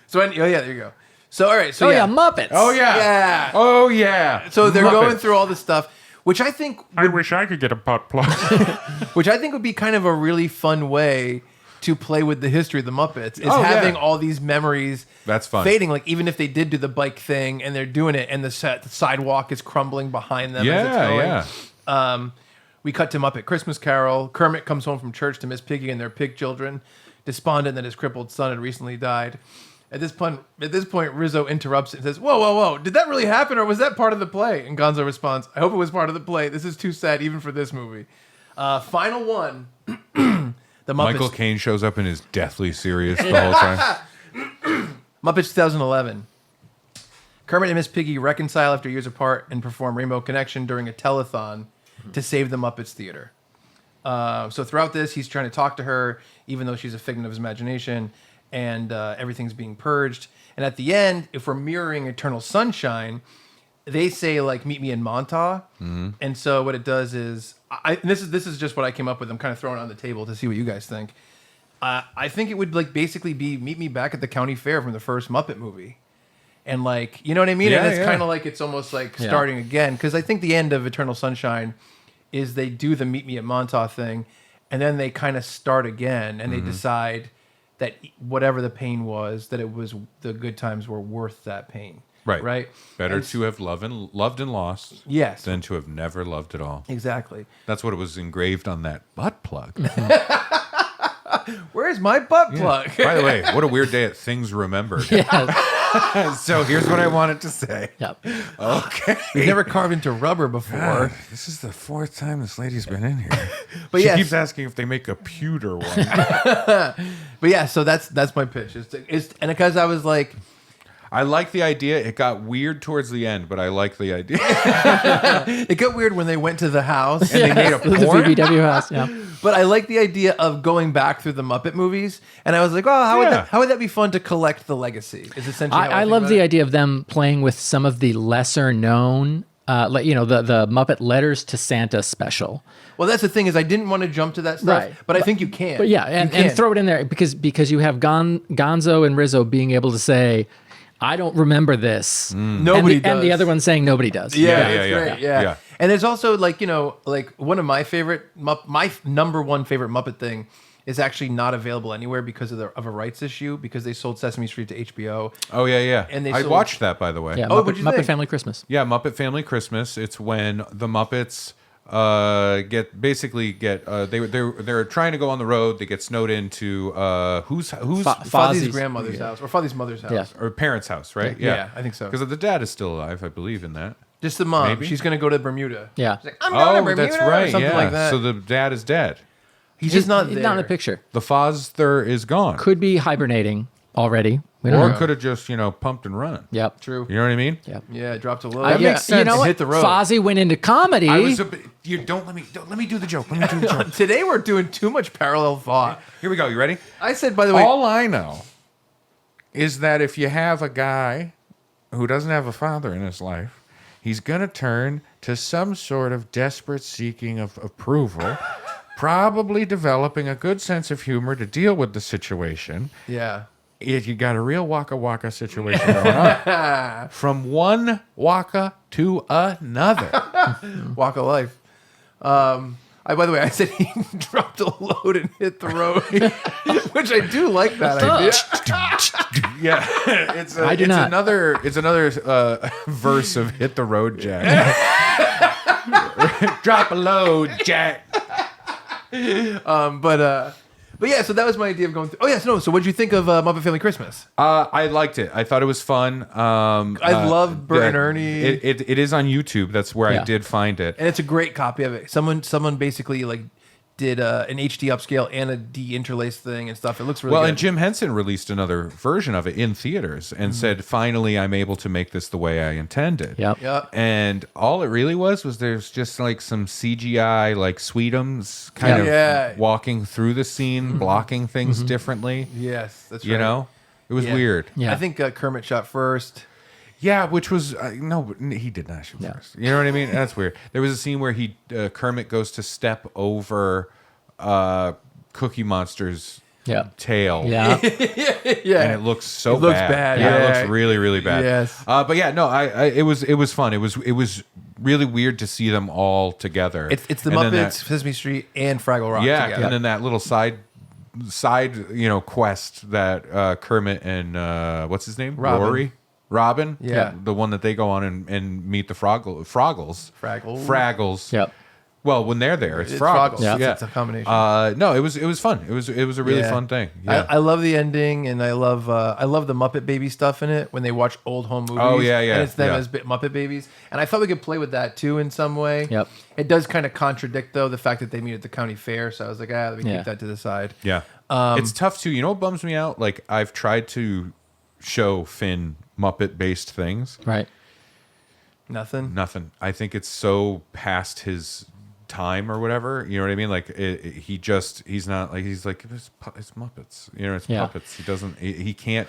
So yeah, there you go. So all right. So Oh yeah, Muppets. Oh yeah. Yeah. Oh yeah. So they're Muppets. going through all this stuff, which I think wish I could get a butt plug. would be kind of a really fun way to play with the history of the Muppets. Is Oh, yeah. having all these memories That's fun. fading. Like even if they did do the bike thing and they're doing it, and the sidewalk is crumbling behind them. as it's going. Yeah. We cut to Muppet Christmas Carol. Kermit comes home from church to Miss Piggy and their pig children, despondent that his crippled son had recently died. At this point, Rizzo interrupts it and says, "Whoa, whoa, whoa! Did that really happen, or was that part of the play?" And Gonzo responds, "I hope it was part of the play. This is too sad, even for this movie." Final one. The Muppets. Michael Caine shows up and is deathly serious the whole time. Muppets 2011. Kermit and Miss Piggy reconcile after years apart and perform Rainbow Connection during a telethon to save the Muppets Theater. So throughout this, he's trying to talk to her, even though she's a figment of his imagination, and everything's being purged. And at the end, if we're mirroring Eternal Sunshine, they say like, "Meet me in Montauk." Mm-hmm. And so what it does is, and this is just what I came up with. I'm kind of throwing it on the table to see what you guys think. I think it would like basically be "Meet me back at the county fair" from the first Muppet movie. And like, you know what I mean? Yeah, And it's yeah. kind of like it's almost like starting again. Because I think the end of Eternal Sunshine is they do the "Meet me at Montauk" thing. and then they kind of start again, and they decide that whatever the pain was, that it was the good times were worth that pain. Right. Better to have loved and lost than to have never loved at all. Exactly. That's what it was engraved on that butt plug. Where's my butt plug? By the way, what a weird day at Things Remembered. So here's what I wanted to say. Yep. Okay. We've never carved into rubber before. This is the 4th time this lady's been in here. But she keeps asking if they make a pewter one. But yeah, so that's my pitch. And because I was like, I like the idea. It got weird towards the end, but I like the idea. it got weird when they went to the house and they made a The porn. VBW house, yeah. But I like the idea of going back through the Muppet movies, and I was like, oh, how would that be fun to collect the legacy? Is essentially how I love the idea of them playing with some of the lesser known, the Muppet Letters to Santa special. Well, that's the thing is I didn't want to jump to that stuff, but I think you can. But yeah, and throw it in there because you have Gonzo and Rizzo being able to say, I don't remember this. Nobody does. And the other one saying nobody does. Yeah. And there's also like one of my favorite, my number one favorite Muppet thing is actually not available anywhere because of a rights issue because they sold Sesame Street to HBO. Oh yeah. And I watched that, by the way. Yeah, Muppet Family Christmas. Yeah, Muppet Family Christmas. It's when the Muppets they're trying to go on the road. They get snowed into who's Fozzie's grandmother's house or Fozzie's mother's house. Yeah. or parents' house, right? Yeah, I think so. Because the dad is still alive, I believe in that. Just the mom. Maybe? She's going to go to Bermuda. Yeah. She's like, I'm going to Bermuda. That's right. Something yeah. like that. So the dad is dead. He's just not He's there. not in the picture. The father is gone. Could be hibernating already. We don't Or know. could have just pumped and run. Yep. True. You know what I mean? Yep. Yeah, dropped a little. That makes sense. You know what? Hit the road. Fozzie went into comedy. You don't let me do the joke. Let me do the joke. Today we're doing too much parallel thought. Here we go. You ready? I said, by the way, All I know is that if you have a guy who doesn't have a father in his life, he's going to turn to some sort of desperate seeking of approval, probably developing a good sense of humor to deal with the situation. yeah. You got a real Waka Waka situation going on. From one Waka to another. Walk of life. By the way, I said he dropped a load and hit the road, which I do like that idea. Yeah, it's another verse of "Hit the Road, Jack." Drop a load, Jack. But yeah, so that was my idea of going through. Oh yes, no. So what did you think of Muppet Family Christmas? I liked it. I thought it was fun. I love Bert and Ernie. It is on YouTube. That's where Yeah. I did find it. And it's a great copy of it. Someone basically like did an HD upscale and a de-interlaced thing and stuff. It looks really good. And Jim Henson released another version of it in theaters and said, finally, I'm able to make this the way I intended. Yep. And all it really was there's just like some CGI, like Sweetums kind of walking through the scene, blocking things differently. Yes, that's right. You know? It was weird. Yeah. I think Kermit shot first. Yeah, which was no, but he did not shoot first. You know what I mean? That's weird. There was a scene where Kermit goes to step over Cookie Monster's tail. Yeah. Yeah, and it looks so It looks bad. bad, Yeah, yeah. it looks really, really bad. Yes. But yeah, no, it was fun. It was really weird to see them all together. it's the And then Muppets, Sesame Street, and Fraggle Rock. yeah, together. and then that little side quest that Kermit and what's his name? Robin, Yeah. the one that they go on and meet the Fraggles. Fraggles. Yep. Well, when they're there, it's It's Fraggles. Fraggles. Yeah. It's a combination. No, it was fun. It was a really Yeah. fun thing. Yeah. I love the ending, and I love the Muppet Baby stuff in it when they watch old home movies. Oh, yeah, yeah, and it's them yeah. as Muppet babies, and I thought we could play with that too in some way. Yep. It does kind of contradict though the fact that they meet at the county fair, so I was like, let me keep that to the side. Yeah. It's tough too. You know what bums me out? Like I've tried to show Finn Muppet-based things. Right. Nothing. I think it's so past his time or whatever. You know what I mean? Like he's not like it's Muppets. You know, it's puppets. He can't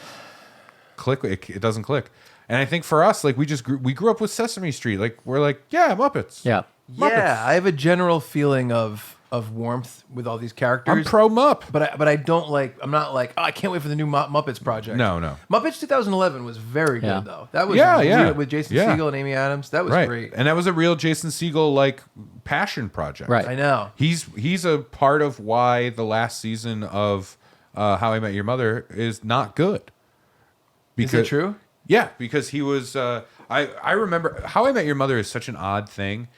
click. It doesn't click. And I think for us, like we grew up with Sesame Street. Like we're like, yeah, Muppets. Yeah. Yeah, I have a general feeling of of warmth with all these characters. I'm pro Mupp. But I don't like. I'm not like. Oh, I can't wait for the new Muppets project. No. Muppets 2011 was very good though. That was with Jason Segel and Amy Adams. That was great. And that was a real Jason Segel like passion project. Right. I know. He's a part of why the last season of How I Met Your Mother is not good. Is it true? Yeah, because he was. I remember How I Met Your Mother is such an odd thing.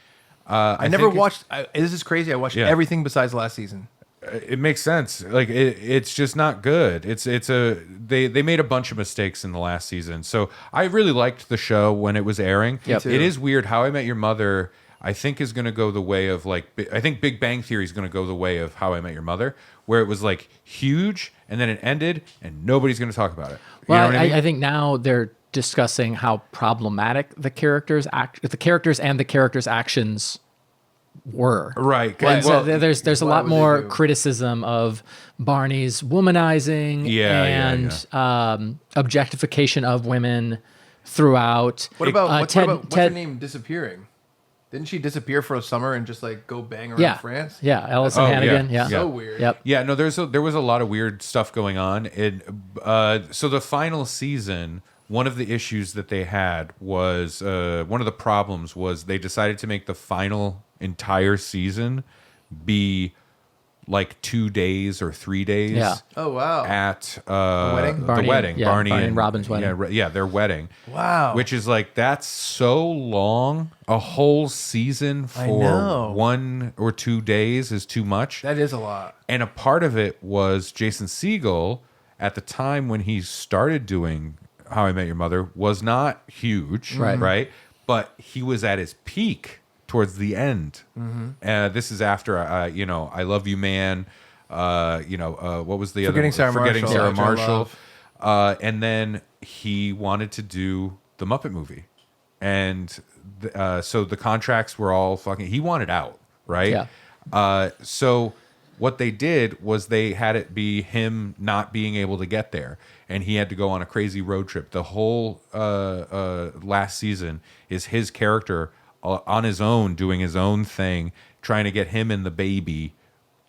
I never watched. This is crazy. I watched everything besides last season. It makes sense. Like it's just not good. They made a bunch of mistakes in the last season. So I really liked the show when it was airing. Yep. It is weird. How I Met Your Mother, I think, is going to go the way of I think Big Bang Theory is going to go the way of How I Met Your Mother, where it was like huge and then it ended and nobody's going to talk about it. Well, you know what I mean? I think now they're discussing how problematic the characters and the characters' actions were. Right. And so there's a lot more criticism of Barney's womanizing and objectification of women throughout. What about what's her name disappearing? Didn't she disappear for a summer and just like go bang around France? Yeah, Allison Hannigan. Yeah. So weird. Yep. Yeah, no, there was a lot of weird stuff going on. So the final season, one of the issues that they had was one of the problems was they decided to make the final entire season be like 2 days or 3 days. Yeah. Oh wow. At wedding? the wedding, yeah, Barney and Robin's wedding. Yeah, their wedding. Wow. Which is like that's so long. A whole season for 1 or 2 days is too much. That is a lot. And a part of it was Jason Segel at the time when he started doing How I Met Your Mother was not huge, right? But he was at his peak towards the end. This is after I Love You Man. What was the Forgetting Sarah Marshall. And then he wanted to do the Muppet movie, and so the contracts were all fucking. He wanted out, right? Yeah. So what they did was they had it be him not being able to get there, and he had to go on a crazy road trip. The whole last season is his character on his own, doing his own thing, trying to get him and the baby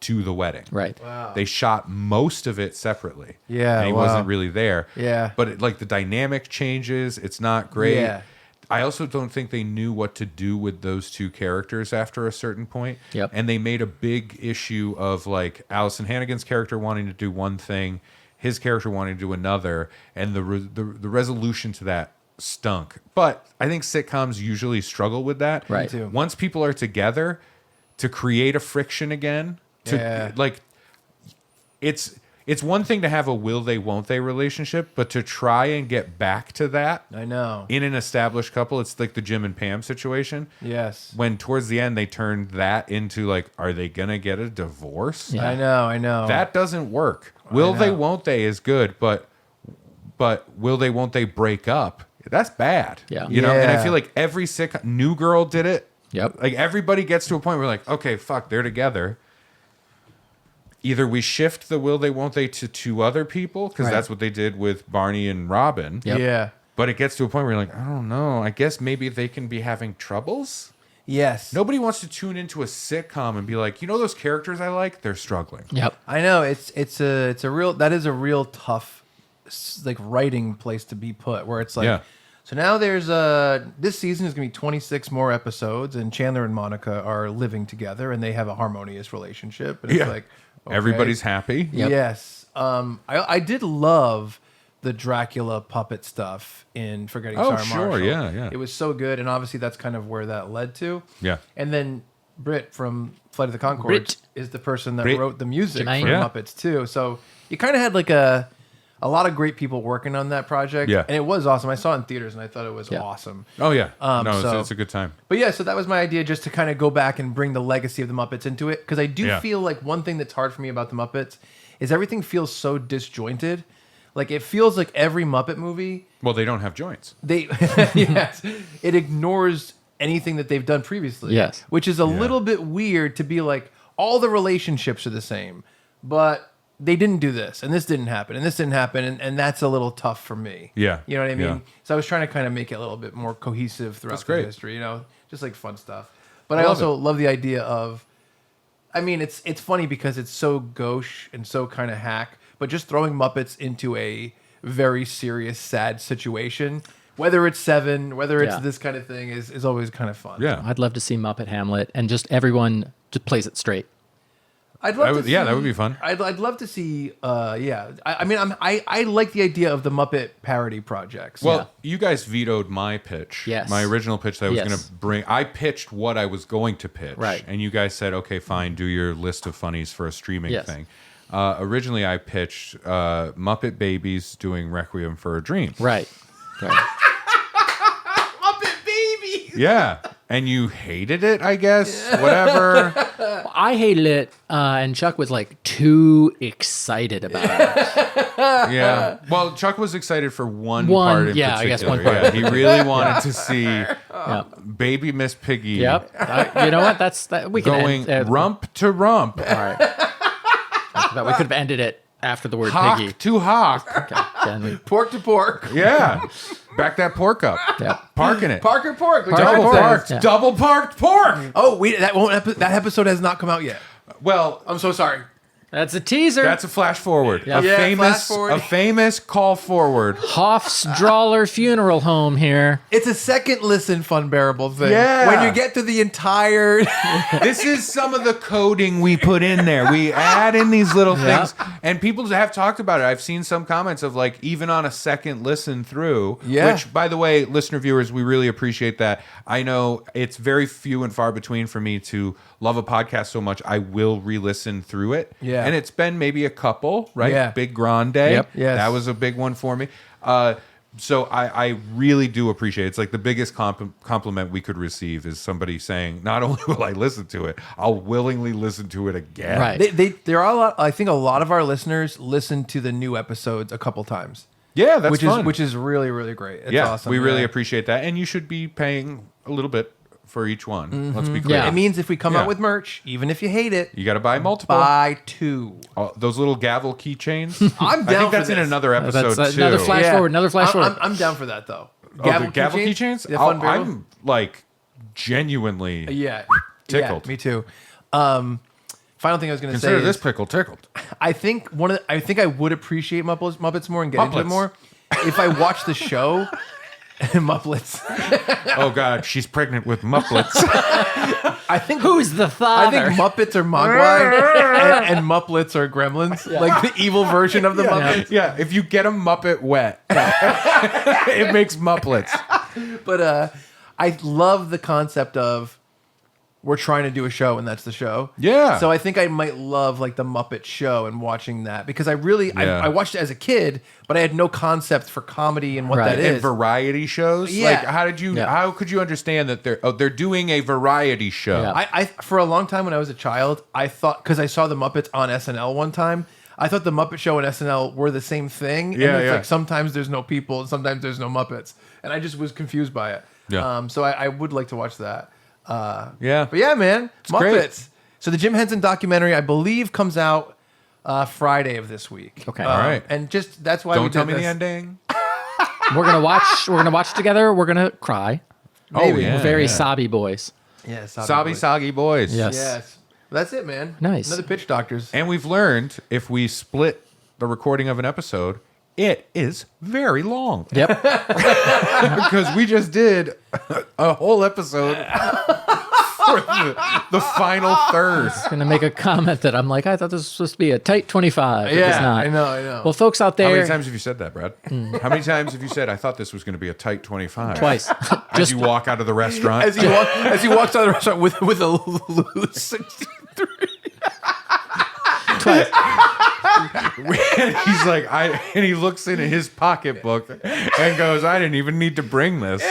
to the wedding. Right. Wow. They shot most of it separately. Yeah, and he wasn't really there. Yeah. But like the dynamic changes. It's not great. Yeah. I also don't think they knew what to do with those two characters after a certain point. Yep. And they made a big issue of like Allison Hannigan's character wanting to do one thing, his character wanting to do another, and the resolution to that stunk. But I think sitcoms usually struggle with that. Right. Me too. Once people are together, to create a friction again, it's one thing to have a will they won't they relationship, but to try and get back to that, I know. in an established couple, it's like the Jim and Pam situation. Yes. When towards the end they turned that into like, are they gonna get a divorce? Yeah. I know. That doesn't work. Will they won't they is good, but will they won't they break up? That's bad. Yeah. You know, and I Yeah. feel like every New Girl did it. Yep. Like everybody gets to a point where like, okay, fuck, they're together. Either we shift the will they won't they to two other people, because that's what they did with Barney and Robin. Yep. Yeah. But it gets to a point where you're like, I don't know. I guess maybe they can be having troubles. Yes. Nobody wants to tune into a sitcom and be like, you know, those characters I like, they're struggling. Yep. I know it's a real tough like writing place to be put, where it's like, so now there's this season is gonna be 26 more episodes, and Chandler and Monica are living together and they have a harmonious relationship, and it's like, okay. Everybody's happy. Yep. Yes. I did love the Dracula puppet stuff in Forgetting Sarah Marshall. Yeah. It was so good, and obviously that's kind of where that led to. Yeah. And then Britt from Flight of the Conchords Britt. is the person that Britt. wrote the music Janine. for Yeah. Muppets too. So you kind of had like a lot of great people working on that project. Yeah. And it was awesome. I saw it in theaters and I thought it was Yeah. awesome. Oh, yeah. So- it's a good time. But yeah, so that was my idea, just to kind of go back and bring the legacy of the Muppets into it. Because I do Yeah. feel like one thing that's hard for me about the Muppets is everything feels so disjointed. Like it feels like every Muppet movie, Well, they don't have joints. they yes, it ignores anything that they've done previously. Yes. Which is a little bit weird to be like, all the relationships are the same, but they didn't do this, and this didn't happen, and this didn't happen, and that's a little tough for me. Yeah. You know what I mean? Yeah. So I was trying to kind of make it a little bit more cohesive throughout That's the great. history, you know, just like fun stuff. But I I love also it. love the idea of I mean, it's funny because it's so gauche and so kind of hack, but just throwing Muppets into a very serious, sad situation, whether it's Seven, whether it's this kind of thing, is always kind of fun. Yeah. I'd love to see Muppet Hamlet, and just everyone just plays it straight. I'd love to see, that would be fun. I'd love to see. I mean, I like the idea of the Muppet parody projects. Well, you guys vetoed my pitch. Yes. My original pitch that I was going to bring. I pitched what I was going to pitch. Right. And you guys said, okay, fine, do your list of funnies for a streaming thing. Originally, I pitched Muppet Babies doing Requiem for a Dream. Right. Muppet Babies. Yeah. And you hated it, I guess. Whatever. I hated it, and Chuck was like too excited about it. Yeah. Well, Chuck was excited for one part in particular. I guess one part. Yeah, he really wanted to see Baby Miss Piggy. Yep. You know what? We can going rump to rump. All right. But we could have ended it after the word Hawk piggy. to hawk. Okay. Then we, Pork to pork. Yeah. Back that pork up. Parking it. Parker pork. Double pork. parked. Yeah. Double parked pork. Oh, that episode has not come out yet. Well, I'm so sorry. that's a teaser. that's a flash forward. Yeah. Flash forward. A famous call forward. Hoff's Drawler Funeral Home here. It's a second listen Funbearable thing. Yeah. When you get to the entire This is some of the coding we put in there. We add in these little things, and people have talked about it. I've seen some comments of like, even on a second listen through, which, by the way, listener viewers, we really appreciate that. I know it's very few and far between for me to love a podcast so much. I will re-listen through it. Yeah. And it's been maybe a couple, right? Yeah. Big Grande. Yep. Yes. That was a big one for me. So I really do appreciate it. It's like the biggest compliment we could receive is somebody saying, not only will I listen to it, I'll willingly listen to it again. Right. there are a lot. I think a lot of our listeners listen to the new episodes a couple times. Yeah, that's fun. Which is really, really great. It's awesome. We really appreciate that. And you should be paying a little bit for each one. Let's be clear. Yeah. It means if we come out with merch, even if you hate it, You got to buy multiple. buy two. Those little gavel keychains. I'm down I think for that's in this. another episode That's too. another flash forward. Another flash forward. I'm down for that though. The gavel keychains? The Funbearable? I'm like genuinely tickled. Yeah, me too. Final thing I was going to say Consider is this pickle tickled. I think I would appreciate Muppets more and get into it Muppets. more if I watched the show. Muppets. Oh God, she's pregnant with Muppets. I think Who's the father? I think Muppets are Mogwai and Mupplets are Gremlins, like the evil version of the Muppets. Yeah, if you get a Muppet wet, it makes Mupplets. But I love the concept of we're trying to do a show and that's the show. Yeah. So I think I might love like the Muppet Show and watching that because I watched it as a kid, but I had no concept for comedy and what that And is. variety shows. Yeah. Like, how could you understand that they're doing a variety show? Yeah. I for a long time when I was a child, I thought because I saw the Muppets on SNL one time, I thought the Muppet Show and SNL were the same thing. Yeah, and it's yeah. like sometimes there's no people and sometimes there's no Muppets, and I just was confused by it. Yeah. So I would like to watch that. Yeah. But yeah, man, Muppets. great. So the Jim Henson documentary, I believe, comes out Friday of this week. Okay. All right. And just that's why we Don't tell did me this. the ending. We're gonna watch together. We're gonna cry. Oh, yeah. We're very sobby boys. Yeah, Sobby Soggy Boys. Yes. Yes. Well, that's it, man. Nice. Another pitch doctors. And we've learned if we split the recording of an episode, it is very long. Yep. Because we just did a whole episode for the final third. Gonna make a comment that I'm like, I thought this was supposed to be a tight 25. It's not. I know. Well, folks out How there, many times have you said that, Brad? How many times have you said, I thought this was going to be a tight 25? twice. As you walk out of the restaurant. as he walks out of the restaurant with a loose 63. Twice. And he's like, and he looks in his pocketbook and goes, I didn't even need to bring this.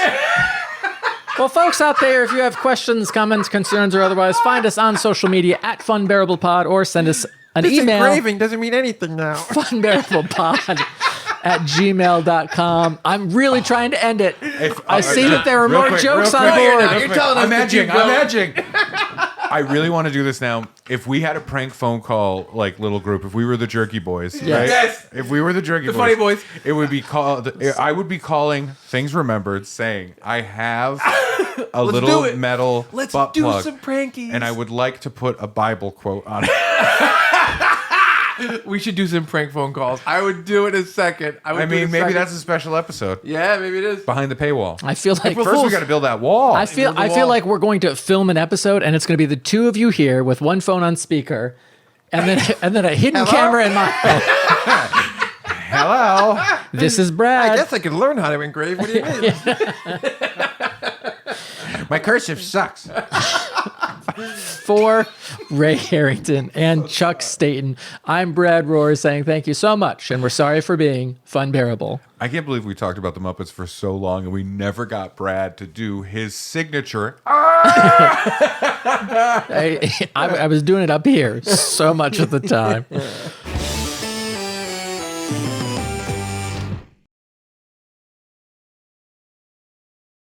Well, folks out there, if you have questions, comments, concerns, or otherwise, find us on social media at FunbearablePod or send us an email. Engraving doesn't mean anything now. Funbearablepod@gmail.com. I'm really trying to end it. I see that there are Real more quick, jokes real on quick. board. You're telling us I'm to edging. keep going. I'm edging. I really want to do this now. If we had a prank phone call, like little group, if we were the Jerky Boys, right? Yes. If we were the Jerky Boys, Funny Boys. it would be called. I would be calling Things Remembered, saying, "I have a little metal Let's butt do plug. some prankies. And I would like to put a Bible quote on it. We should do some prank phone calls. I would do it in a second. Maybe that's a special episode. Yeah, maybe it is. Behind the paywall. I feel like First, we got to build that wall. I feel like we're going to film an episode, and it's going to be the two of you here with one phone on speaker, and then a hidden camera in my. Hello. This is Brad. I guess I could learn how to engrave. What do you mean? My cursive sucks. For Ray Harrington and Chuck Staten, I'm Brad Rohr saying thank you so much, and we're sorry for being Funbearable. I can't believe we talked about the Muppets for so long, and we never got Brad to do his signature. I was doing it up here so much of the time.